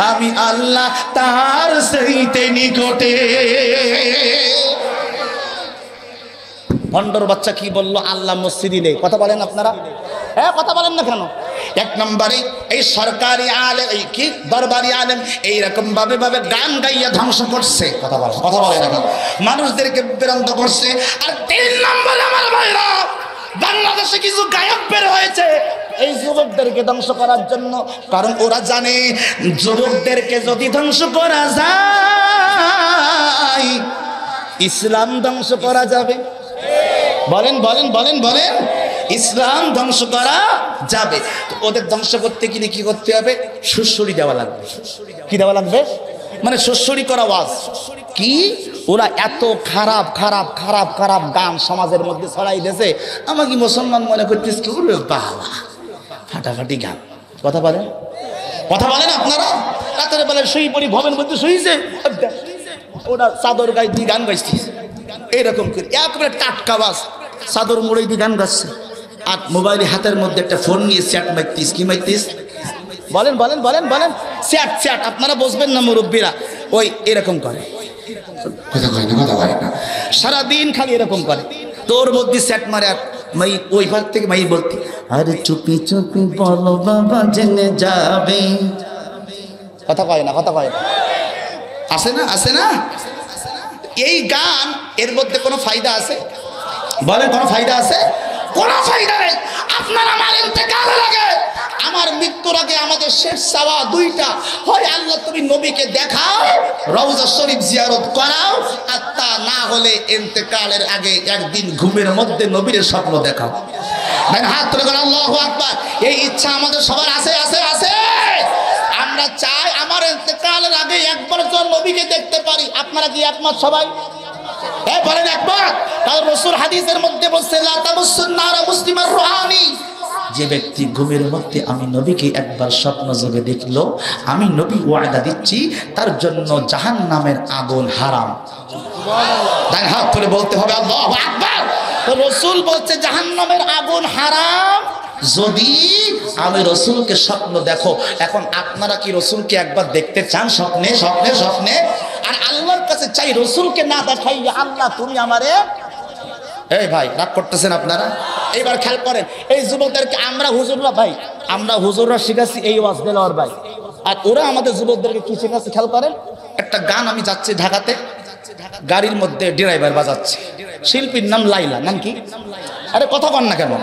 আমি আল্লাহ তার সেইতে নিকটে। ভণ্ডর বাচ্চা কি বললো? আল্লাহ মসজিদে নেই। কথা বলেন আপনারা, হ্যাঁ কথা বলেন না কেন? 1 নম্বরে এই সরকারি আলেম, এই কি দরবারি আলেম এইরকম ভাবে গান গাইয়া ধ্বংস করছে। কথা বলেন, কথা বলেন না কেন? মানুষদেরকে বিভ্রান্ত করছে। আর 3 নম্বরে আমার ভাইরা, বাংলাদেশে কিছু গায়ক বের হয়েছে এই যুবকদেরকে ধ্বংস করার জন্য। কারণ ওরা জানে যুবকদেরকে যদি ধ্বংস করা যায়, ইসলাম ধ্বংস করা যাবে। বলেন বলেন বলেন বলেন, ইসলাম ধ্বংস করা যাবে। তো ওদের ধ্বংস করতে গেলে কি করতে হবে? সুসুরি দেওয়া লাগবে। কি দেওয়া লাগবে? মানে সুসুরি করা ওয়াজ। কি ওরা এত খারাপ খারাপ খারাপ খারাপ গান সমাজের মধ্যে ছড়াই দিয়েছে, আমাকে মুসলমান মনে করতেছে কি ওরে বাবা ফাটাফাটি গান। কথা বলেন, কথা বলেন আপনারা? রাতের বেলায় শুই পড়ি, ভবের মধ্যে শুইছে, ওটা চাদর গায়ে দিয়ে গান গাইছিস এইরকম করে একেবারে টাটকা বাস চাদর মুড়ে দিয়ে গান গাচ্ছে আর মোবাইলে হাতের মধ্যে একটা ফোন নিয়ে চ্যাট মারতিস কি মারতিস বলেন বলেন বলেন বলেন চ্যাট চ্যাট আপনারা বুঝবেন না মুরব্বীরা ওই এরকম করে কথা কয় না কথা কয় না সারাদিন খালি এরকম করে তোর মধ্যে চ্যাট মারে আর মাই ওই ভাগ থেকে মাই বলতি আরে চুপি চুপি বলো বাবা জেনে যাবে কথা কয় না কথা কয় না আছে না আছে না এই গান এর মধ্যে কোনো ফায়দা আছে বলেন কোনো ফায়দা আছে কোনো ফায়দা নেই আপনার আমার ইন্তেকালের আগে আমার মৃত্যুর আগে আমাদের শেষ চাওয়া দুইটা হয় আল্লাহ তুমি নবীকে দেখাও রওজা শরীফ জিয়ারত করাও আর তা না হলে ইন্তেকালের আগে একদিন ঘুমের মধ্যে নবীর স্বপ্ন দেখাও ভাই হাত তুলে বলেন আল্লাহু আকবার এই ইচ্ছা আমাদের সবার আছে আছে আছে আমরা চাই আমার ইন্তেকালের আগে একবার তো নবীকে দেখতে পারি আপনারা কি একমত সবাই বলেন একবার কারণ রাসূল হাদিসের মধ্যে বলছে লা তামাসসুন নারা মুসলিমার রুহানি যে ব্যক্তি ঘুমের মধ্যে আমি নবীকে একবার স্বপ্ন যোগে দেখলো আমি নবী ওয়াদা দিচ্ছি তার জন্য জাহান্নামের আগুন হারাম তাই হাত তুলে বলতে হবে আল্লাহু আকবার রাসূল বলছে জাহান্নামের আগুন হারাম যদি আমি রাসূলকে স্বপ্ন দেখো এখন আপনারা কি রাসূলকে একবার দেখতে চান স্বপ্নে স্বপ্নে স্বপ্নে আর আল্লাহর কাছে চাই রাসূলকে না দেখাইয়া আল্লাহ তুমি আমারে এই ভাই রাগ করতেছেন আপনারা এইবার খেয়াল করেন এই যুবকদেরকে আমরা হুজুররা ভাই আমরা হুজুররা শিখাচ্ছি এই ওয়াজ দেওয়ার ভাই আর ওরা আমাদের যুবকদেরকে কি শেখাচ্ছে খেয়াল করেন একটা গান আমি যাচ্ছি ঢাকাতে গাড়ির মধ্যে ড্রাইভার বাজাচ্ছে শিল্পীর নাম লাইলা নাম কি আরে কথা কন না কেন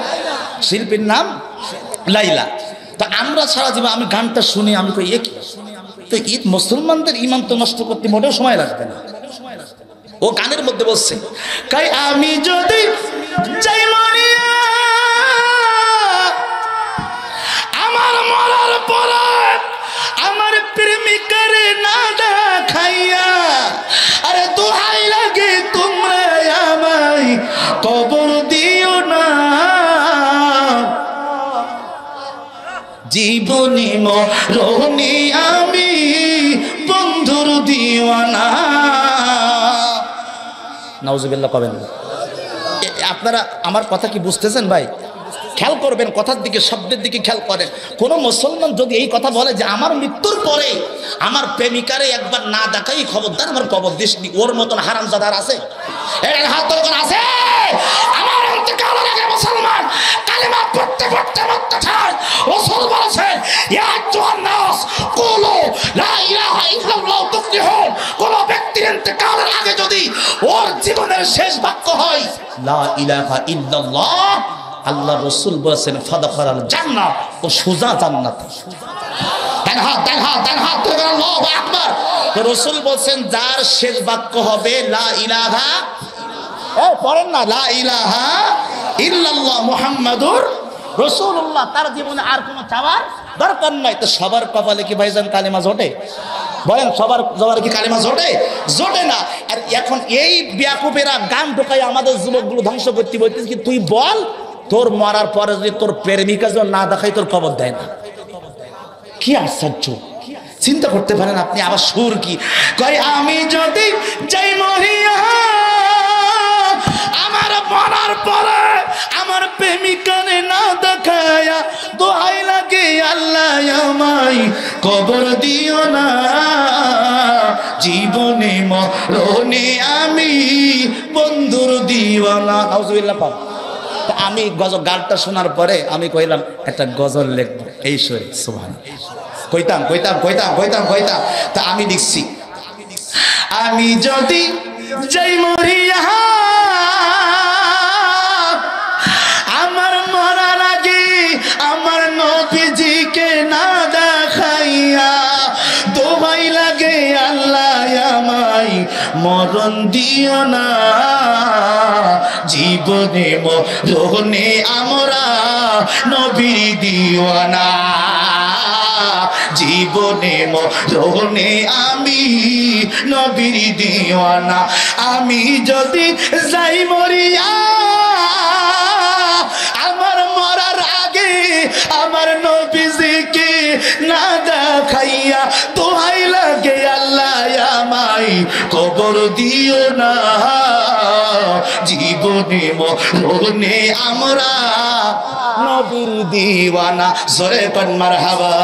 শিল্পীর নাম লাইলা তা আমরা সারা জীবন আমি গানটা শুনি আমি কই এ কি তো ঈদ মুসলমানদের ঈমান তো নষ্ট করতে মোটেও সময় লাগবে না ও গানের মধ্যে বলছে কাই আমি যদি যাই মরিয়া আমার মরার পরে আমার প্রেমিকারে না দেখাইয়া আরে দোহাই লাগে তোমরা আমায় কবর দিও না জীবনে মরণে আমি বন্ধুর দিওয়ানা নাউজুবিল্লাহ কবেন আপনারা আমার কথা কি বুঝতেছেন ভাই খেয়াল করবেন কথার দিকে শব্দের দিকে খেয়াল করেন কোন মুসলমান যদি এই কথা বলে যে আমার মৃত্যুর পরে আমার প্রেমিকারে একবার না দেখাই খবরদার আমার কবর দিসনি ওর মতন হারামজাদার আছে এর হাত তোর কোন আছে আমার ইন্তেকালের আগে মুসলমান কালেমা পড়তে পড়তে মরতে চায় রাসূল বলেছেন ইয়া আইয়ুহান নাস কুলু লা ইলাহা ইল্লাল্লাহ তুফলিহুন কোন ব্যক্তির ইন্তেকালের আগে যদি ওর জীবনের শেষ বাক্য হয় লা ইলাহা ইল্লাল্লাহ আল্লাহ রাসূল বলেছেন ফাদাখালাল জান্নাহ ও সোজা জান্নাত দেন হাত তোরা আল্লাহু আকবার রাসূল বলেন যার শেষ বাক্য হবে লা ইলাহা পড়েন না লা ইলাহা ইল্লাল্লাহ মুহাম্মাদুর রাসূলুল্লাহ তার জীবনে আর কোনো চাওয়ার দরকার নাই তো সবার কপালে কি ভাইজান কালেমা জোটে বলেন সবার কি কালেমা জোটে না আর এখন এই বিয়াকুবেরা গান ঢোকায় আমাদের যুবকগুলো ধ্বংস করতে বলতেছে কি তুই বল তোর মরার পরে যদি তোর প্রেমিকা যদি না দেখাই তোর কবর দেয় না কি আশ্চর্য চিন্তা করতে পারেন আপনি আবার সুর কি কই আমি যদি যাই মরিয়া আমার মরার পরে আমার প্রেমিকারে না দেখায়া দোহাই লাগে আল্লাহ আমায় কবর দিও না জীবনে মরণে আমি বন্ধুর দিওয়ানা নাউজুবিল্লাহ পাক আমি গানটা শোনার পরে আমি কইলাম একটা গজল লিখব এই সুরে সুবহানাল্লাহ কইতাম তা আমি লিখছি আমি যদি যাই মরিয়া আমার মরার আগে আমার নবীজিকে না দেখাইয়া দোহাই লাগে আল্লাহ আমায় মরণ দিও না জীবনে মরণে আমরা নবীর দিওয়ানা জীবনে মরণে আমি নবীর দিওয়ানা আমি যদি যাই মরিয়া আমার মরার আগে আমার নবীজিকে না দেখাইয়া দোহাই লাগে আল্লাহ আমায় কবর দিও না জীবনে মরণে আমরা নবীর দিওয়ানা। জোরে কোন মারহাবা।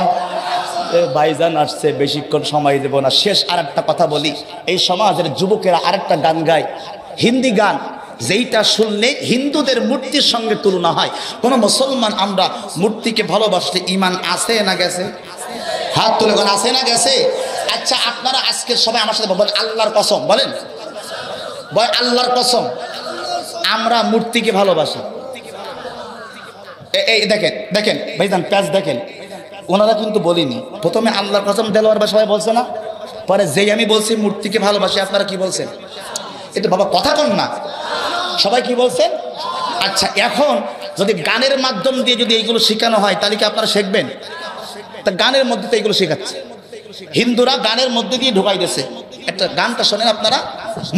ভাইজান আসছে, বেশিক্ষণ সময় দেব না, শেষ আরেকটা কথা বলি। এই সমাজের যুবকেরা আরেকটা গান গায়, হিন্দি গান, যেইটা শুনলে হিন্দুদের মূর্তির সঙ্গে তুলনা হয়। কোন মুসলমান আমরা মূর্তিকে ভালোবাসলে ইমান আছে না গেছে? হাত তুলে কোন আছে না গেছে? আচ্ছা আপনারা আজকে সবাই আমার সাথে বলেন আল্লাহর কসম, বলেন আল্লাহর কসম আমরা মূর্তিকে ভালোবাসি। এই দেখেন দেখেন ভাইজান প্যাচ দেখেন, ওনারা কিন্তু বলিনি। প্রথমে আল্লাহর কসম দেলোয়ার ভাই সবাই বলছে না, পরে যেই আমি বলছি মূর্তিকে ভালোবাসি আপনারা কি বলছেন? এটা বাবা কথা কন না, সবাই কি বলছেন? আচ্ছা এখন যদি গানের মাধ্যম দিয়ে যদি এইগুলো শেখানো হয় তাহলে কি আপনারা শিখবেন? তা গানের মধ্যে তো এইগুলো শেখাচ্ছে, হিন্দুরা গানের মধ্যে দিয়ে ঢুকাই দিয়েছে। একটা গানটা শোনেন আপনারা,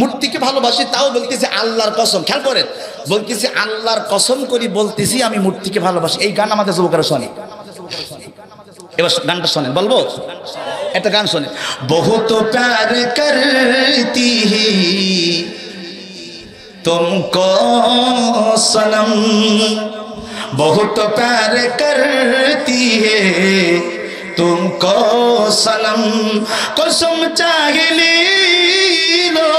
মূর্তিকে ভালোবাসি তাও বলতেছে আল্লাহর কসম, খেয়াল করেন, বলতেছি আল্লাহর কসম করি বলতেছি আমি মূর্তিকে ভালোবাসি। এই গান আমাদের যুবকেরা শোনে। এবার গানটা শোনেন, বলবো একটা গান শোনেন। বহুত প্যার করতি হি তুমকো সনম, বহুত প্যার করতি হে तुमको सनम, कसम चाहे ले लो,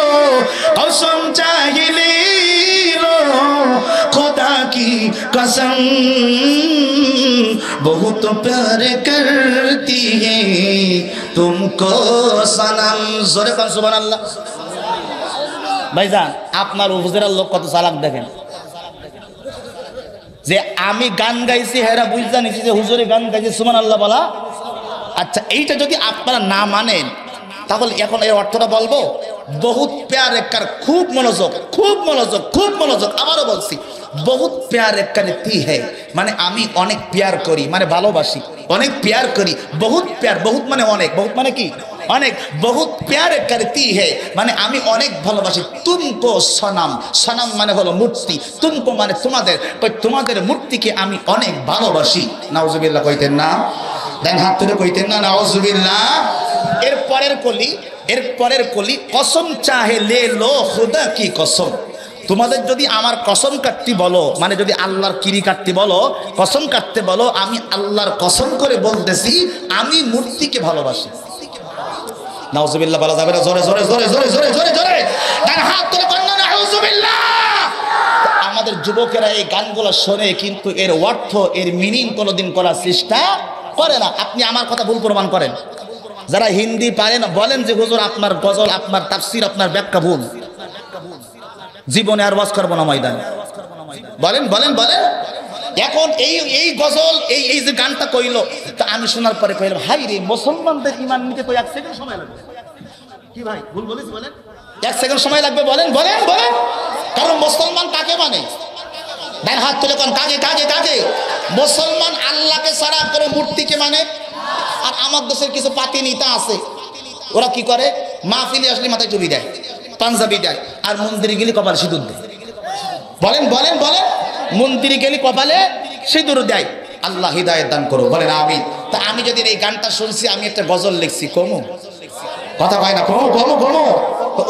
कसम चाहे ले लो, खुदा की कसम, बहुत प्यार करती है तुमको सनम। जोरे कौन सुभान अल्लाह। भाईजान আপনার উপজেলার লোক কত চালাক দেখেন, যে আমি গান গাইছি হেরা বুঝতে নিছি যে হুজুরে গান গাইছে সুবহানাল্লাহ বলা। আচ্ছা এইটা যদি আপনারা না মানেন তাহলে এখন এর অর্থটা বলবো। বহুত প্যার একর, খুব মনোযোগ, খুব মনোযোগ, খুব মনোযোগ, আবারও বলছি বহুত প্যার করতি है মানে আমি অনেক প্যার করি, মানে ভালোবাসি, অনেক প্যার করি। বহুত প্যার, বহুত মানে অনেক, বহুত মানে কি অনেক, বহুত প্যার করতি है মানে আমি অনেক ভালোবাসি। তুমকো সনম, সনম মানে হলো মূর্তি, তুমকো মানে তোমাদের, তোমাদের মূর্তিকে আমি অনেক ভালোবাসি। নাউজুবিল্লাহ কইতেন না? দেন হাত তুলে কইতেন না নাউজুবিল্লাহ। এর পরের কলি কসম চাহে লে লো খুদা কি কসম। তোমাদের যদি আমার কসম কাটতে বলো, মানে যদি আল্লাহর কিরি কাটতে বলো, কসম কাটতে বলো, আমি আল্লাহর কসম করে বলতেছি আমি মূর্তিকে ভালোবাসি। নাউজুবিল্লাহ বলা যাবে না? জোরে জোরে জোরে জোরে জোরে জোরে জোরে দেন হাত তুলে কন্যা নাউজুবিল্লাহ। আমাদের যুবকেরা এই গানগুলো শোনে কিন্তু এর অর্থ, এর মিনিং কোনোদিন করার চেষ্টা করে না। আপনি আমার কথা ভুল প্রমাণ করেন, যারা হিন্দি পারেন বলেন যে হুজুর আপনার গজল, আপনার তাফসীর, আপনার ব্যাখ্যা ভুল, জীবনে আর ওয়াজ করবো না ময়দানে। বলেন বলেন বলেন। এখন এই গজল এই যে গানটা কইলো, তা আমি শোনার পরে কইলাম হাই রে, মুসলমানদের ঈমান নিতে তো 1 সেকেন্ড সময় লাগবে। কি ভাই ভুল বলেছি? বলেন 1 সেকেন্ড সময় লাগবে। বলেন বলেন বলেন। কারণ মুসলমান কাকে মানে? দেন হাত তুলে কোন কাকে কাকে কাকে? মুসলমান আল্লাহকে ছাড়া করে মূর্তিকে মানে। আর আমার দেশের কিছু পাতি নেতা আছে, ওরা কি করে, মাহফিলে আসলে মাথায় টুপি দেয়, পাঞ্জাবি দেয়, আর মন্দিরে গেলে কপালে সিঁদুর দেয়। বলেন বলেন বলেন। মন্দিরে গেলে কপালে সিঁদুর দেয়। আল্লাহ হিদায়াত দান করো, বলেন আমিন। তা আমি যদি এই গানটা শুনছি, আমি একটা গজল লিখছি, কমু কথা হয় না, কমু কমু কমু।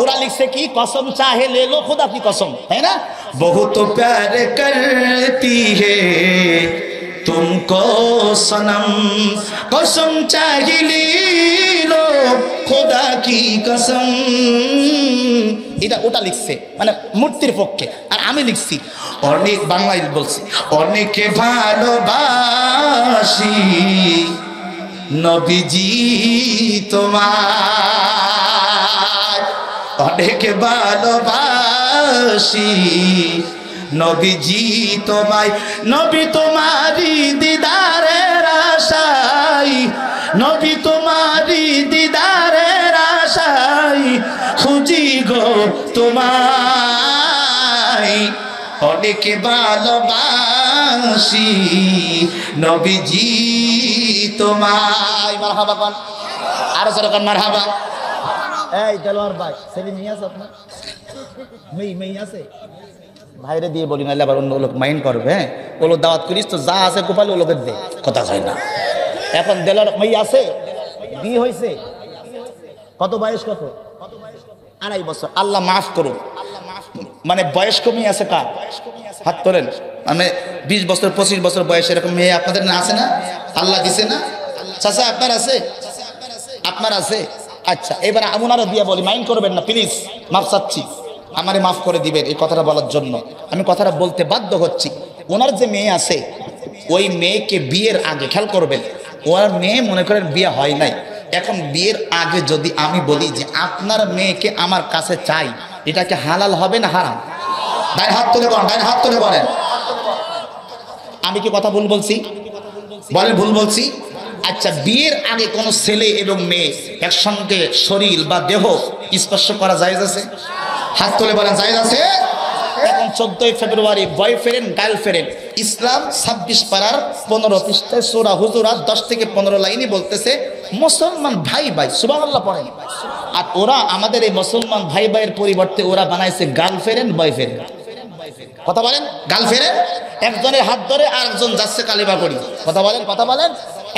ওরা লিখছে কি, কসম চাহে লে লো খুদা কি কসম, তাই না? বহুত প্যার করতি হে तुमको सनम, कसम चाहे ले लो खुदा की कसम। এটা ওটা লিখছে মানে মূর্তির পক্ষে, আর আমি লিখছি অনেক বাংলায় বলছি, অনেকে ভালোবাসি নবীজি তোমার, অনেকে ভালোবাসি নবীজি তোমায়, নবী তোমারি দিদারের আশায়, নবী তোমারি দিদারের আশায় খুঁজি গো তোমায়, অনেকে ভালোবাসি নবীজি তোমায়। মারহাবা কোন, আরো জোরে কোন মারহাবা। এই দেলোয়ার ভাই, ছেলে মেয়ে আছে আপনার? মেয়ে আছে? ভাইরে দিয়ে বলি নাহলে আবার অন্য লোক মাইন্ড করবে। হ্যাঁ ওলো দাওয়াত করিস তো, যা আছে গোপাল ও লোকের দে, কথা হয় না। এখন দেলোয়ার মেয়ে আছে, বিয়ে হয়েছে, কত বয়স, কত 2.5 বছর। আল্লাহ মাফ করুন, মানে বয়স কমই আছে কার? হাত তোলেন। মানে 20 বছর 25 বছর বয়স এরকম মেয়ে আপনাদের না আছে না? আল্লাহ দিছে না? চাচা আপনার আছে? আপনার আছে? আচ্ছা, এবার ওনারা দিয়ে বলি, মাইন্ড করবেন না প্লিজ, মাফ চাচ্ছি, আমারে মাফ করে দিবেন এই কথাটা বলার জন্য। আমি কথাটা বলতে বাধ্য হচ্ছি। ওনার যে মেয়ে আছে, ওই মেয়েকে বিয়ের আগে, খেয়াল করবেন, ওনার মেয়ে মনে করেন বিয়ে হয় নাই, এখন বিয়ের আগে যদি আমি বলি যে আপনার মেয়েকে আমার কাছে চাই, এটা কি হালাল হবে না হারাম? ডাইন হাত তুলে বলেন, ডাইন হাত তুলে বলেন। আমি কি কথা ভুল বলছি? বলেন ভুল বলছি? আচ্ছা, বিয়ের আগে কোন ছেলে এবং মেয়ে একসঙ্গে শরীর বা দেহ স্পর্শ করা জায়েজ আছে? হাত তুলে বলেন জায়েজ আছে? এখন 14 ফেব্রুয়ারি বয়ফ্রেন্ড গার্লফ্রেন্ড, ইসলাম 26 পারার 15 পৃষ্ঠায় সূরা হুজুরাত 10 থেকে 15 লাইনে বলতেছে মুসলমান ভাই ভাই, সুবহানাল্লাহ পড়েন। আর ওরা আমাদের এই মুসলমান ভাই ভাইয়ের পরিবর্তে ওরা বানাইছে গার্লফ্রেন্ড বয়ফ্রেন্ড। কথা বলেন, গার্লফ্রেন্ড, একজনের হাত ধরে আর একজন যাচ্ছে কালিমা পড়ি। কথা বলেন, কথা বলেন।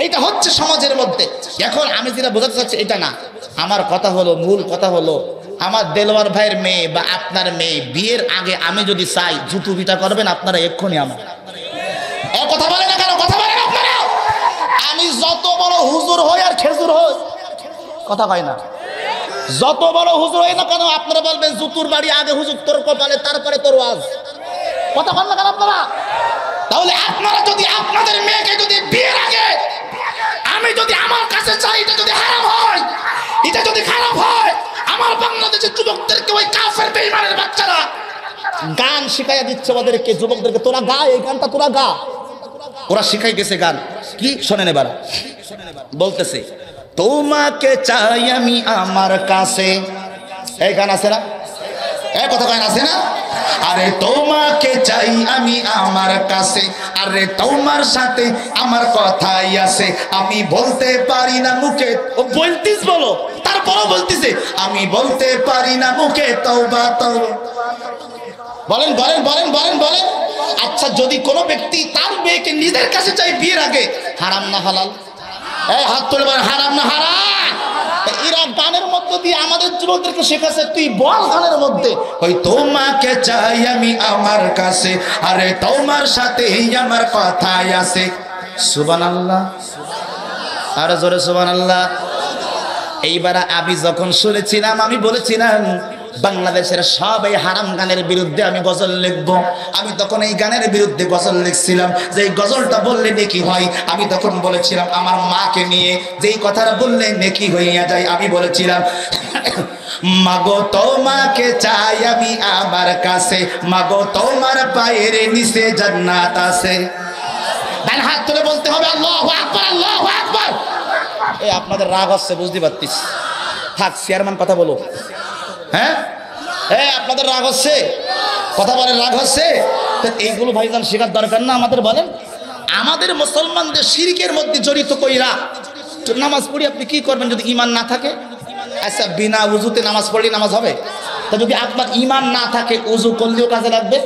এইটা হচ্ছে সমাজের মধ্যে। এখন আমি যেটা বোঝাতে চাচ্ছি এটা না, আমার কথা হলো, মূল কথা হলো, আমার দেলোয়ার ভাইয়ের মেয়ে বা আপনার মেয়ে বিয়ের আগে আমি যদি চাই, জুতু পিটা করবেন আপনারা এক্ষুনি আমার। কথা বলেন না কেন? কথা বলেন আপনারা। আমি যত বড় হুজুর হই আর খেজুর হই, কথা কয় না, যত বড় হুজুর হই না কেন, আপনারা বলবেন জুতুর বাড়ি আগে হুজুর তোর কপালে, তারপরে তোর ওয়াজ। কথা বলেন না কেন আপনারা? তাহলে আপনারা যদি আপনাদের মেয়েকে যদি বিয়ের আগে আমি যদি আমার কাছে চাই, এটা যদি হারাম হয়, এটা যদি খারাপ হয়, আমার বাংলাদেশের যুবকদেরকে ওই কাফের বেঈমানের বাচ্চারা গান শিখাইয়া দিচ্ছে ওদেরকে, যুবকদেরকে, তোরা গা, এই গানটা তোরা গা। ওরা শিখাই গেছে গান। কি শোনেন এবার? বলতেছে তোমাকে চাই আমি আমার কাছে, এই গান আছে না? এই কথা গান আছে না? আরে তোমাকে চাই আমি আমার কাছে, আরে তোমার সাথে আমার কথাই আছে, আমি বলতে পারি না মুখে, ও বলতিস বলো, তারপরও বলতিছে আমি বলতে পারি না মুখে তওবা তওবা। বলেন বলেন বলেন বলেন বলেন। আচ্ছা, যদি কোনো ব্যক্তি তার মেয়েকে নিজের কাছে চাই বিয়ের আগে, হারাম না হালাল? এই হাত তুলে বলেন, হারাম না হারাম? এরা গানের মধ্য দিয়ে আমাদের যুবকদেরকে শেখাচ্ছে, তুই বল গানের মধ্যে, ওই তোমাকে চাই আমি আমার কাছে, আরে তোমার সাথেই আমার কথাই আছে। সুবহানাল্লাহ, আর জোরে সুবহানাল্লাহ। এইবার আমি যখন শুনেছিলাম, আমি বলেছিলাম বাংলাদেশের সব এই হারাম গানের বিরুদ্ধে আমি গজল লিখব। আমি তখন এই গানের বিরুদ্ধে গজল লিখছিলাম, যে এই গজলটা বললে নেকি হয়। আমি তখন বলেছিলাম আমার মাকে নিয়ে যেই কথাটা বললে নেকি হইয়া যায়, আমি বলেছিলাম মাগো তোমাকে চাই আমি আমার কাছে, মাগো তোমার পায়ের নিচে জান্নাত আছে। ডান হাত তুলে বলতে হবে আল্লাহু আকবার, আল্লাহু আকবার। এই আপনাদের রাগ হচ্ছে বুঝতে পারতিস, থাক চেয়ারম্যান কথা বলো। হ্যাঁ, আপনাদের রাগ হচ্ছে, কথা বলেন, রাগ হচ্ছে। তো এইগুলো ভাইজান শেখার দরকার না আমাদের? বলেন, আমাদের মুসলমানদের শিরকের মধ্যে জড়িত কইরা নামাজ পড়ি, আপনি কি করবেন যদি ঈমান না থাকে? আচ্ছা, বিনা উযুতে নামাজ পড়লে নামাজ হবে? তা যদি আপনার ঈমান না থাকে, উযু করলেও কাজে লাগবে?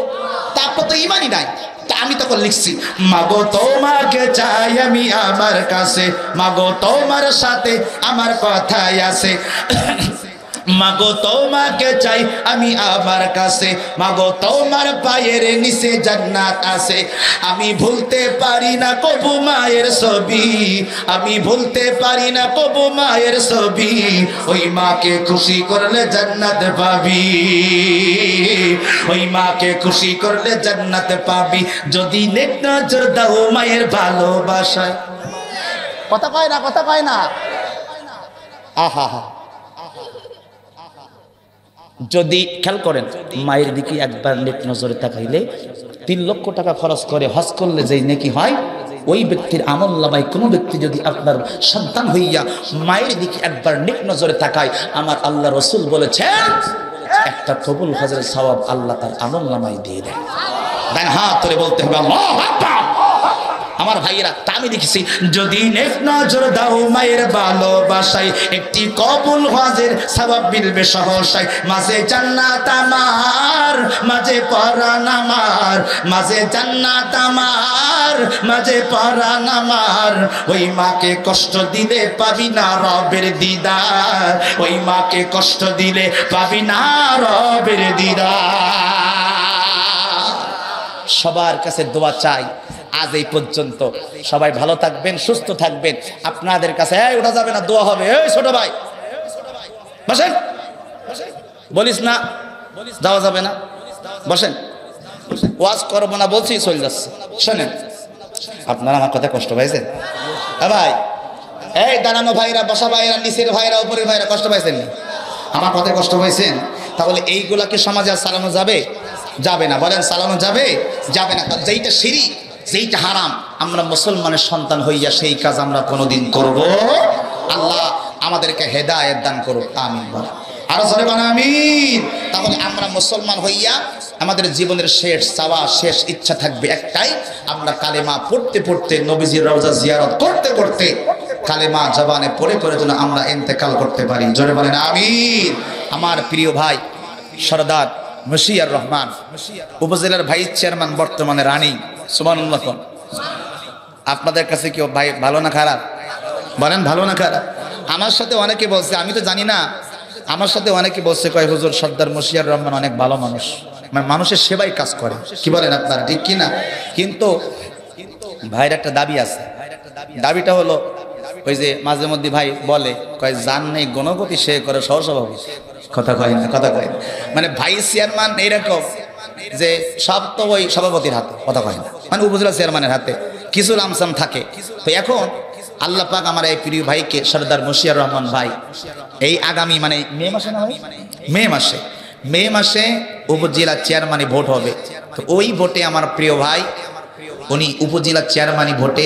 তা আপনার তো ঈমানই নাই। তা আমি তখন লিখছি মাগো তোমাকে চাই আমি আমার কাছে, মাগো তোমার সাথে আমার কথাই আছে, মাগো তোমাকে চাই আমি আমার কাছে, মাগো তোমার পায়ের নিচে জান্নাত আছে। আমি ভুলতে পারি না কবু মায়ের ছবি, আমি ভুলতে পারি না কবু মায়ের ছবি, ওই মাকে খুশি করলে জান্নাত পাবি, ওই মাকে খুশি করলে জান্নাত পাবি, যদি নেক নজর দাও মায়ের ভালোবাসায়। কথা কয় না, কথা কয় না। আহা হা, যদি খেয়াল করেন মায়ের দিকে একবার নেক নজরে তাকাইলে 3 লক্ষ টাকা খরচ করে হজ করলে যেই নেকি হয়, ওই ব্যক্তির আমল নামায় কোনো ব্যক্তি যদি আপনার সন্তান হইয়া মায়ের দিকে একবার নেক নজরে তাকায়, আমার আল্লাহ রসুল বলেছেন একটা কবুল হজের সওয়াব আল্লাহ তার আমল নামায় দিয়ে দেয়। ডান হাত তুলে বলতে হবে আল্লাহু আকবার। আমার ভাইয়েরা, তা আমি দেখেছি যদি নেক নজর দাও মায়ের ভালোবাসায়, একটি কবুল হজের সওয়াব মিলবে সহসায়, মাঝে জান্নাত আমার, মাঝে পরাণ আমার, মাঝে জান্নাত আমার, মাঝে পরাণ আমার। ওই মাকে কষ্ট দিলে পাবি না রবের দিদার, ওই মাকে কষ্ট দিলে পাবি না রবের দিদার। সবার কাছে দোয়া চাই। আজ এই পর্যন্ত, সবাই ভালো থাকবেন, সুস্থ থাকবেন। আপনাদের কাছে ওটা যাবে না, দোয়া হবে। এই ছোট ভাই বসেন, বলিস না যাওয়া যাবে না, বসেন। ওয়াজ করবো না বলছি, চলে যাচ্ছে। শোনেন, আপনারা আমার কথা কষ্ট পাইছেন? হ্যাঁ ভাই, এই দাঁড়ানো ভাইরা, বসা ভাইরা, নিচের ভাইরা, উপরের ভাইরা কষ্ট পাইছেন? আমার কথায় কষ্ট পাইছেন? তাহলে এইগুলা কি সমাজে আর চালানো যাবে? যাবে না। বলেন চালানো যাবে? যাবে না। যেইটা শিরক, যেইটা হারাম, আমরা মুসলমানের সন্তান হইয়া সেই কাজ আমরা কোনোদিন করব। আল্লাহ আমাদেরকে হেদায়েত দান করুক, আমিন। আরো জোরে বলেন আমিন। তাহলে আমরা মুসলমান হইয়া আমাদের জীবনের শেষ চাওয়া, শেষ ইচ্ছা থাকবে একটাই, আমরা কালেমা পড়তে পড়তে, নবীজির রওজা জিয়ারত করতে করতে, কালেমা জবানে পড়ে পড়ে যেন আমরা ইন্তেকাল করতে পারি। জোরে বলেন আমিন। আমার প্রিয় ভাই সরদার মশিয়ার রহমান, উপজেলার ভাইস চেয়ারম্যান, বর্তমানে রানী। সুবহানাল্লাহ। আপনাদের কাছে কেউ ভাই ভালো না খারাপ? বলেন ভালো না খারাপ? আমার সাথে অনেকে বলছে, আমি তো জানি না, আমার সাথে অনেকে বলছে, কয় হুজুর সর্দার মশিয়ার রহমান অনেক ভালো মানুষ, মানে মানুষের সেবাই কাজ করে। কি বলেন আপনারা, ঠিক কিনা? কিন্তু ভাইয়ের একটা দাবি আছে। দাবিটা হলো ওই যে মাঝে মধ্যে ভাই বলে, কয় জান নেই গণপতি, সে করে সহসভাপতি। কথা কয় না, কথা কয় না। মানে ভাইস চেয়ারম্যান এইরকম যে সব তো ওই সভাপতির হাতে, কথা কয় না, মানে উপজেলা চেয়ারম্যানের হাতে কিছু লামসাম থাকে। তো এখন আল্লাহ পাক আমার এই প্রিয় ভাইকে সরদার মশিয়ার রহমান ভাই এই আগামী মানে মে মাসে উপজেলা চেয়ারম্যানই ভোট হবে। তো ওই ভোটে আমার প্রিয় ভাই উনি উপজেলা চেয়ারম্যানই ভোটে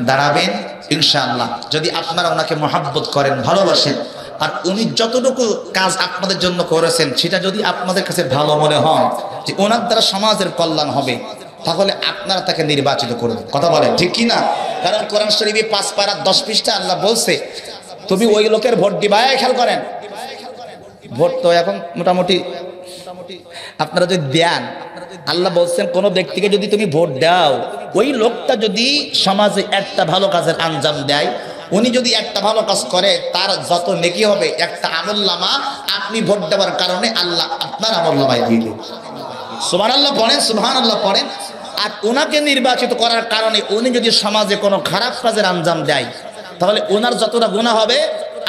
দাঁড়াবেন ইনশাআল্লাহ। যদি আপনারা ওনাকে মহাব্বত করেন, ভালোবাসেন, আর উনি যতটুকু কাজ আপনাদের জন্য করেছেন সেটা যদি আপনাদের কাছে ভালো মনে হয় যে ওনার দ্বারা সমাজের কল্যাণ হবে, তাহলে আপনারা তাকে নির্বাচিত করবেন। কথা বলেন ঠিক কি না? কারণ কোরআন শরীফে 5 পারা 10 পৃষ্ঠা আল্লাহ বলছে তুমি ওই লোকের ভোট দিবা। খেয়াল করেন, ভোট তো এখন মোটামুটি আপনারা যদি দেন, আল্লাহ বলছেন কোন ব্যক্তিকে যদি তুমি ভোট দাও, ওই লোকটা যদি সমাজে একটা ভালো কাজের আঞ্জাম দেয়, উনি যদি একটা ভালো কাজ করে, তার যত নেকি হবে একটা আমলনামা আপনি ভোট দেওয়ার কারণে আল্লাহ আপনার আমলনামায় দিয়ে দেবে। সুবহানাল্লাহ পড়েন, সুবহানাল্লাহ পড়েন। আর ওনাকে নির্বাচিত করার কারণে উনি যদি সমাজে কোনো খারাপ কাজের আঞ্জাম দেয়, তাহলে ওনার যতটা গুনাহ হবে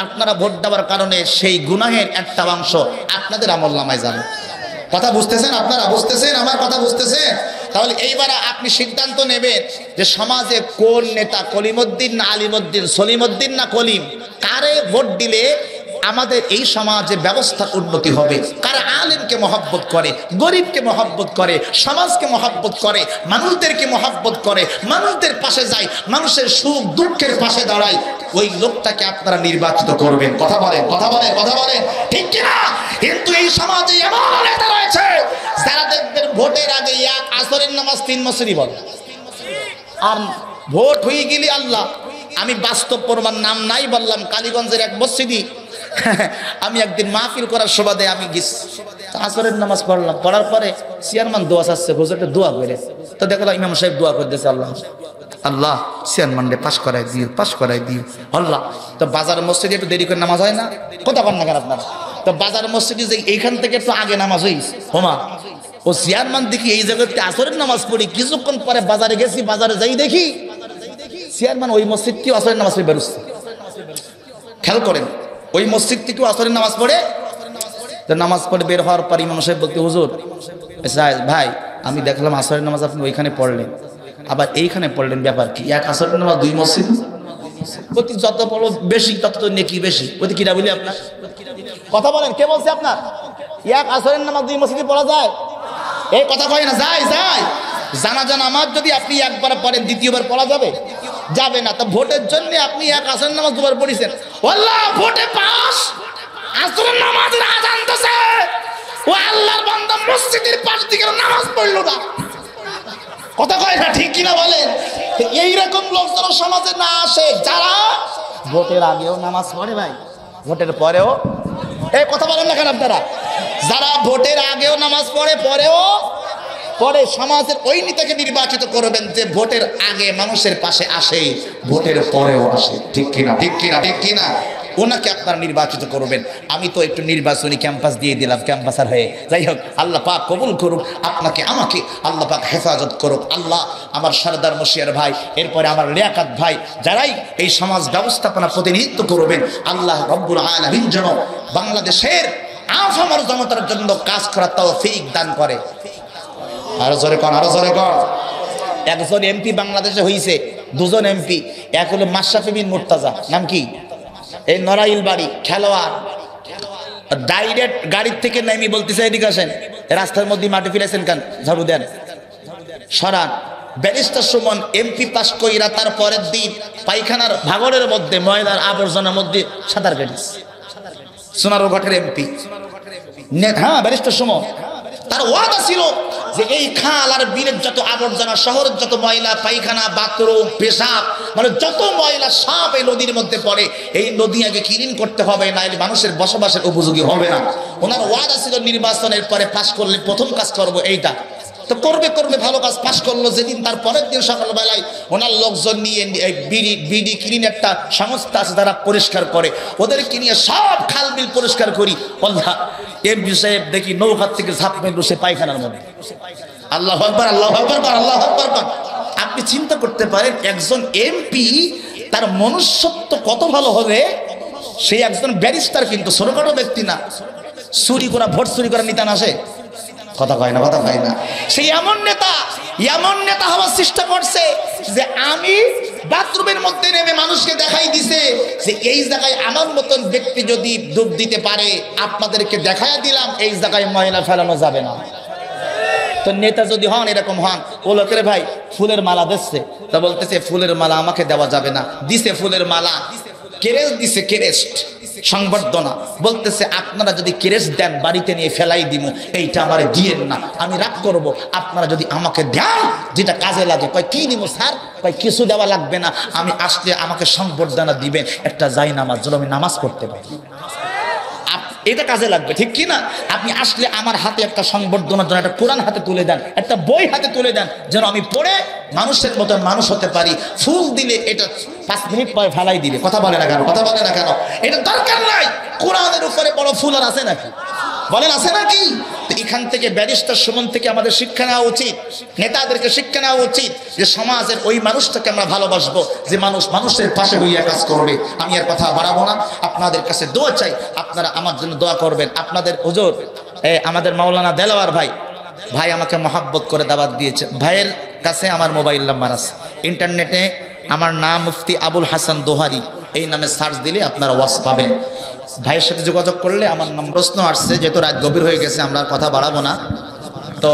আপনারা ভোট দেওয়ার কারণে সেই গুনাহের একটা অংশ আপনাদের আমলনামায় যাবে। কথা বুঝতেছেন আপনারা? বুঝতেছেন আমার কথা? বুঝতেছেন? তাহলে এইবার আপনি সিদ্ধান্ত নেবেন যে সমাজে কোন নেতা, কলিমউদ্দিন না আলিমউদ্দিন, সলিমউদ্দিন না কলিম, কারে ভোট দিলে আমাদের এই সমাজে ব্যবস্থার উন্নতি হবে। কারা আলেমকে মহব্বত করে, গরিবকে মহব্বত করে, সমাজকে মহব্বত করে, মানুষদেরকে মহব্বত করে, মানুষদের পাশে যায়, মানুষের সুখ দুঃখের পাশে দাঁড়ায়, ওই লোকটাকে আপনারা নির্বাচিত করবেন। কথা বলেন, কথা বলেন, কথা বলেন, ঠিক কিনা? কিন্তু এই সমাজে এমন নেতা রয়েছে যারা দেখবেন ভোটের আগে এক আসরের নামাজ 3 বছরই বলে, আর ভোট হয়ে গেলে আল্লাহ, আমি বাস্তব প্রমাণ নাম নাই বললাম, কালীগঞ্জের এক মসজিদে আমি একদিন মাহফিল করার সুবাদে আমি গেছি, আসরের নামাজ পড়লাম, পড়ার পরে চেয়ারম্যান দোয়া চাচ্ছে, হুজুরটা দোয়া করে, তো দেখলাম ইমাম সাহেব দোয়া করতেছে, আল্লাহ আল্লাহ চেয়ারম্যানরে পাশ করাই দিও, পাশ করাই দিও আল্লাহ। তো বাজার মসজিদে একটু দেরি করে নামাজ হয় না? কথা বল না কেন আপনারা? তো বাজার মসজিদে যে এইখান থেকে একটু আগে নামাজ হয়েছে, হোমা ও চেয়ারম্যান দেখি এই জায়গাতে আসরের নামাজ পড়ি, কিছুক্ষণ পরে বাজারে গেছি, বাজারে যাই দেখি চেয়ারম্যান ওই মসজিদ কি আসরের নামাজ পড়ে বেরোচ্ছে। খেয়াল করেন, ওই মসজিদ থেকেও আসরের নামাজ পড়ে, তো নামাজ পড়ে বের হওয়ার পর ইমাম সাহেব বলতে, হুজুর ভাই আমি দেখলাম আসরের নামাজ আপনি ওইখানে পড়লেন, আবার এইখানে পড়লেন, ব্যাপার কি? এক আসরের নামাজ 2 মসজিদ, প্রতি যত পড়ো বেশি তত তো নেকি বেশি, ওইটি কিনা বলি আপনার? কথা বলেন, কে বলছে আপনার এক আসরের নামাজ 2 মসজিদে পড়া যায়? এই কথা কয় না, যায় যায়। জানাজা নামাজ যদি আপনি একবার পড়েন, দ্বিতীয়বার পড়া যাবে? যাবে না। তো ভোটের জন্য আপনি এক আসরের নামাজ 2বার পড়েছেন, আল্লাহ ভোটে পাস, আসরের নামাজের আজান দিছে, ও আল্লাহর বান্দা মসজিদের পাশ থেকে নামাজ পড়লো না। কথা কয় না, ঠিক কিনা বলেন? এইরকম লোক যেন সমাজে না আসে, যারা ভোটের আগেও নামাজ পড়ে ভাই, ভোটের পরেও, এই কথা বলেন না কেন আপনারা? যারা ভোটের আগেও নামাজ পড়ে, পরেও পরে সমাজের ওই নেতাকে নির্বাচিত করবেন যে ভোটের আগে মানুষের পাশে আসে, ভোটের পরেও আসে। ঠিক কিনা, ঠিক কিনা, ঠিক কিনা? ওনাকে আপনারা নির্বাচিত করবেন। আমি তো একটু নির্বাচনী ক্যাম্পাস দিয়ে দিলাম, ক্যাম্পাসার হয়ে। যাই হোক, আল্লাহ পাক কবুল করুক আপনাকে আমাকে, আল্লাহ পাক হেফাজত করুক। আল্লাহ আমার সরদার মশিয়ার ভাই, এরপরে আমার লিয়াকাত ভাই, যারাই এই সমাজ ব্যবস্থাপনা প্রতিনিধিত্ব করবেন, আল্লাহ রব্বুল আলামিন যেন বাংলাদেশের আফামর জনতার জন্য কাজ করার তৌফিক দান করে। আরো জোরে কর, আরো জোরে কর। একজন এমপি বাংলাদেশে হয়েছে, দুজন এমপি। এক হলো মাশরাফি বিন মুর্তজা, নাম কি? এই নড়াইল বাড়ি, খেলোয়াড়। ডাইরেক্ট গাড়ির থেকে নেমে বলতেছে, এদিকে আসেন, রাস্তার মধ্যে মাটি ফেলেছেন কেন, ঝাড়ু দেন, সরান। ব্যারিস্টার সুমন এমপি পাস কইরা তার পরের দিন পায়খানার ভাগরের মধ্যে, ময়লার আবর্জনার মধ্যে সাঁতার কাটিস। সোনারো ঘাটের এমপি, হ্যাঁ, ব্যারিস্টার সুমন। তার ওয়াদা ছিল যে এই খাল আর বিলের যত আবর্জনা, শহরের যত ময়লা, পায়খানা, বাথরুম, পেশাব, মানে যত ময়লা সব এই নদীর মধ্যে পড়ে, এই নদী আগে ক্লিন করতে হবে, নাইলে মানুষের বসবাসের উপযোগী হবে না। ওনার ওয়াদা ছিল নির্বাচনের পরে পাস করলে প্রথম কাজ করব এইটা। তো করবে করবে, ভালো কাজ। পাস করলো যেদিন, তার পরের দিন সকালবেলায় ওনার লোকজন নিয়ে বিডি ক্লিন একটা সংস্থা আছে যারা পরিষ্কার করে, ওদেরকে নিয়ে সব খাল বিল পরিষ্কার করি। আল্লাহ, এমপি সাহেব দেখি নৌকার থেকে ঝাঁপ মেরে বসে পায়খানার মধ্যে। আল্লাহু আকবার, আল্লাহু আকবার, আল্লাহু আকবার। আপনি চিন্তা করতে পারেন একজন এমপি, তার মনুষ্যত্ব কত ভালো হবে। সেই একজন ব্যারিস্টার, কিন্তু ছোটখাটো ব্যক্তি না, চুরি করা, ভোট চুরি করা নিতান আসে, কথা কয় না, কথা কয় না। সেই এমন নেতা হওয়ার চেষ্টা করছে যে আমি বাথরুমের মধ্যে নেমে মানুষকে দেখাই দিছে যে এই জায়গায় আমার মতন ব্যক্তি যদি ডুব দিতে পারে, আপনাদেরকে দেখাই দিলাম এই জায়গায় ময়লা ফেলানো যাবে না। তো নেতা যদি হন, এরকম হন, ও লোকের ভাই ফুলের মালা দিচ্ছে, তা বলতেছে ফুলের মালা আমাকে দেওয়া যাবে না। দিছে ফুলের মালা, ক্রেস্ট দিছে, ক্রেস্ট সংবর্ধনা। বলতেছে আপনারা যদি ক্রেস্ট দেন বাড়িতে নিয়ে ফেলাই দিব, এইটা আমারে দিয়েন না, আমি রাগ করব। আপনারা যদি আমাকে দেন যেটা কাজে লাগে। কয় কি দিব স্যার? কয় কিছু দেওয়া লাগবে না, আমি আসলে আমাকে সংবর্ধনা দিবেন একটা জায়নামাজ, যেন আমি নামাজ পড়তে পারি, এটা কাজে লাগবে। ঠিক কি না? আপনি আসলে আমার হাতে একটা সংবর্ধনার জন্য একটা কোরআন হাতে তুলে দেন, একটা বই হাতে তুলে দেন, যেন আমি পড়ে মানুষের মতো মানুষ হতে পারি। ফুল দিলে এটা 5 মিনিট পরে ফেলাই দিবে, কথা বলে না কেন, কথা বলে না কেন? এটা দরকার নাই। কোরআনের উপরে বড় ফুল আর আছে নাকি? বলেন আছে নাকি? তো এখান থেকে ব্যারিস্টার সুমন থেকে আমাদের শিক্ষা নেওয়া উচিত, নেতাদেরকে শিক্ষা নেওয়া উচিত যে সমাজের ওই মানুষটাকে আমরা ভালোবাসবো, যে মানুষ মানুষের পাশে হইয়া কাজ করবে। আমি আর কথা বাড়াবো না, আপনাদের কাছে দোয়া চাই, আপনারা আমার জন্য দোয়া করবেন। আপনাদের হুজুর আমাদের মাওলানা দেলাওয়ার ভাই আমাকে মহাব্বত করে দাওয়াত দিয়েছে। ভাইয়ের কাছে আমার মোবাইল নাম্বার আছে, ইন্টারনেটে আমার নাম মুফতি আবুল হাসান দোহারি এই নামে সার্চ দিলে আপনারা ওয়াজ পাবেন। ভাইয়ের সাথে যোগাযোগ করলে আমার নাম। প্রশ্ন আসছে, যেহেতু রাত গভীর হয়ে গেছে আমরা কথা বাড়াবো না, তো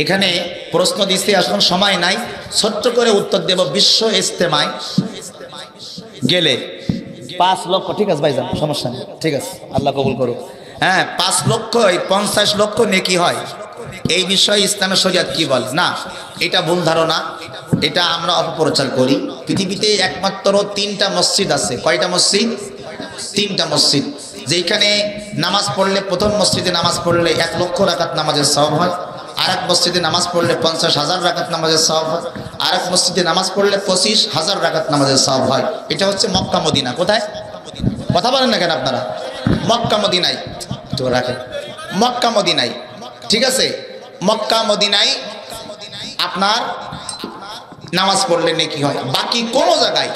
এখানে প্রশ্ন দিচ্ছি, এখন সময় নাই, ছোট্ট করে উত্তর দেব। বিশ্ব ইজতেমায় গেলে 5 লক্ষ, ঠিক আছে ভাইজান, সমস্যা নেই, ঠিক আছে, আল্লাহ কবুল করুক। হ্যাঁ, 5 লক্ষ 50 লক্ষ নেকি হয়, এই বিষয়ে ইসলামের শরীয়ত কি বলে? না, এটা ভুল ধারণা, এটা আমরা অপপ্রচার করি। পৃথিবীতে একমাত্র 3টা মসজিদ আছে। কয়টা মসজিদ? 3টা মসজিদ, যেখানে নামাজ পড়লে, প্রথম মসজিদে নামাজ পড়লে 1 লক্ষ রাকাত নামাজের সওয়াব হয়, আরেক মসজিদে নামাজ পড়লে 50,000 রাকাত নামাজের সওয়াব হয়, আরেক মসজিদে নামাজ পড়লে 25,000 রাকাত নামাজের সওয়াব হয়। এটা হচ্ছে মক্কা মদিনা। কোথায়? কথা বলেন না কেন আপনারা? মক্কা মদিনায়, তো রাখেন, মক্কা মদিনায়, ঠিক আছে, মক্কা মদিনায় আপনার নামাজ পড়লে নেকি হয়। বাকি কোনো জায়গায়,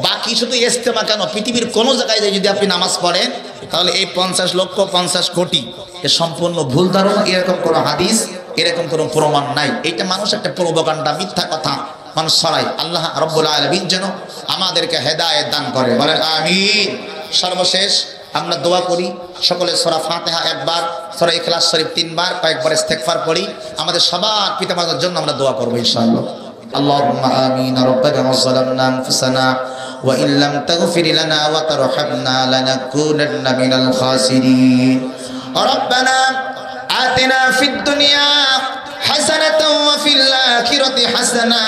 বাকি শুধু ইজতেমা কেন, পৃথিবীর কোনো জায়গায় যদি আপনি নামাজ পড়েন, তাহলে এই 50 লক্ষ 50 কোটি এ সম্পূর্ণ ভুল ধারণা। এরকম কোনো হাদিস, এরকম কোনো প্রমাণ নাই। এটা মানুষ একটা প্রোপাগান্ডা, মিথ্যা কথা মানুষ ছড়ায়। আল্লাহ রাব্বুল আলামিন যেন আমাদেরকে হেদায়েত দান করে, বলেন আমিন। সর্বশেষ আমরা দোয়া করি সকলে, সূরা ফাতিহা একবার, সূরা ইখলাস শরীফ 3 বার, কয়েকবার ইস্তেগফার পড়ি। আমাদের সবার পিতামাতার জন্য আমরা দোয়া করব ইনশাআল্লাহ। আল্লাহুম্মা আমিন। রব্বানা যালামনা আনফুসানা ওয়া ইন লাম তাগফির লানা ওয়া তারহামনা লানাকুনান্না মিনাল খাসিরিন। রব্বানা আতিনা ফিদ দুনিয়া হাসানাতাও ওয়া ফিল আখিরাতি হাসানা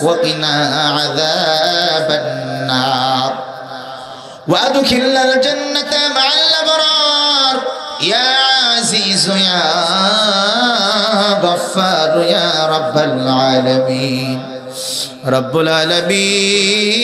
ওয়া কিনা আযাবান নার وأدخلنا الجنة مع الأبرار يا عزيز يا غفار يا رب العالمين رب العالمين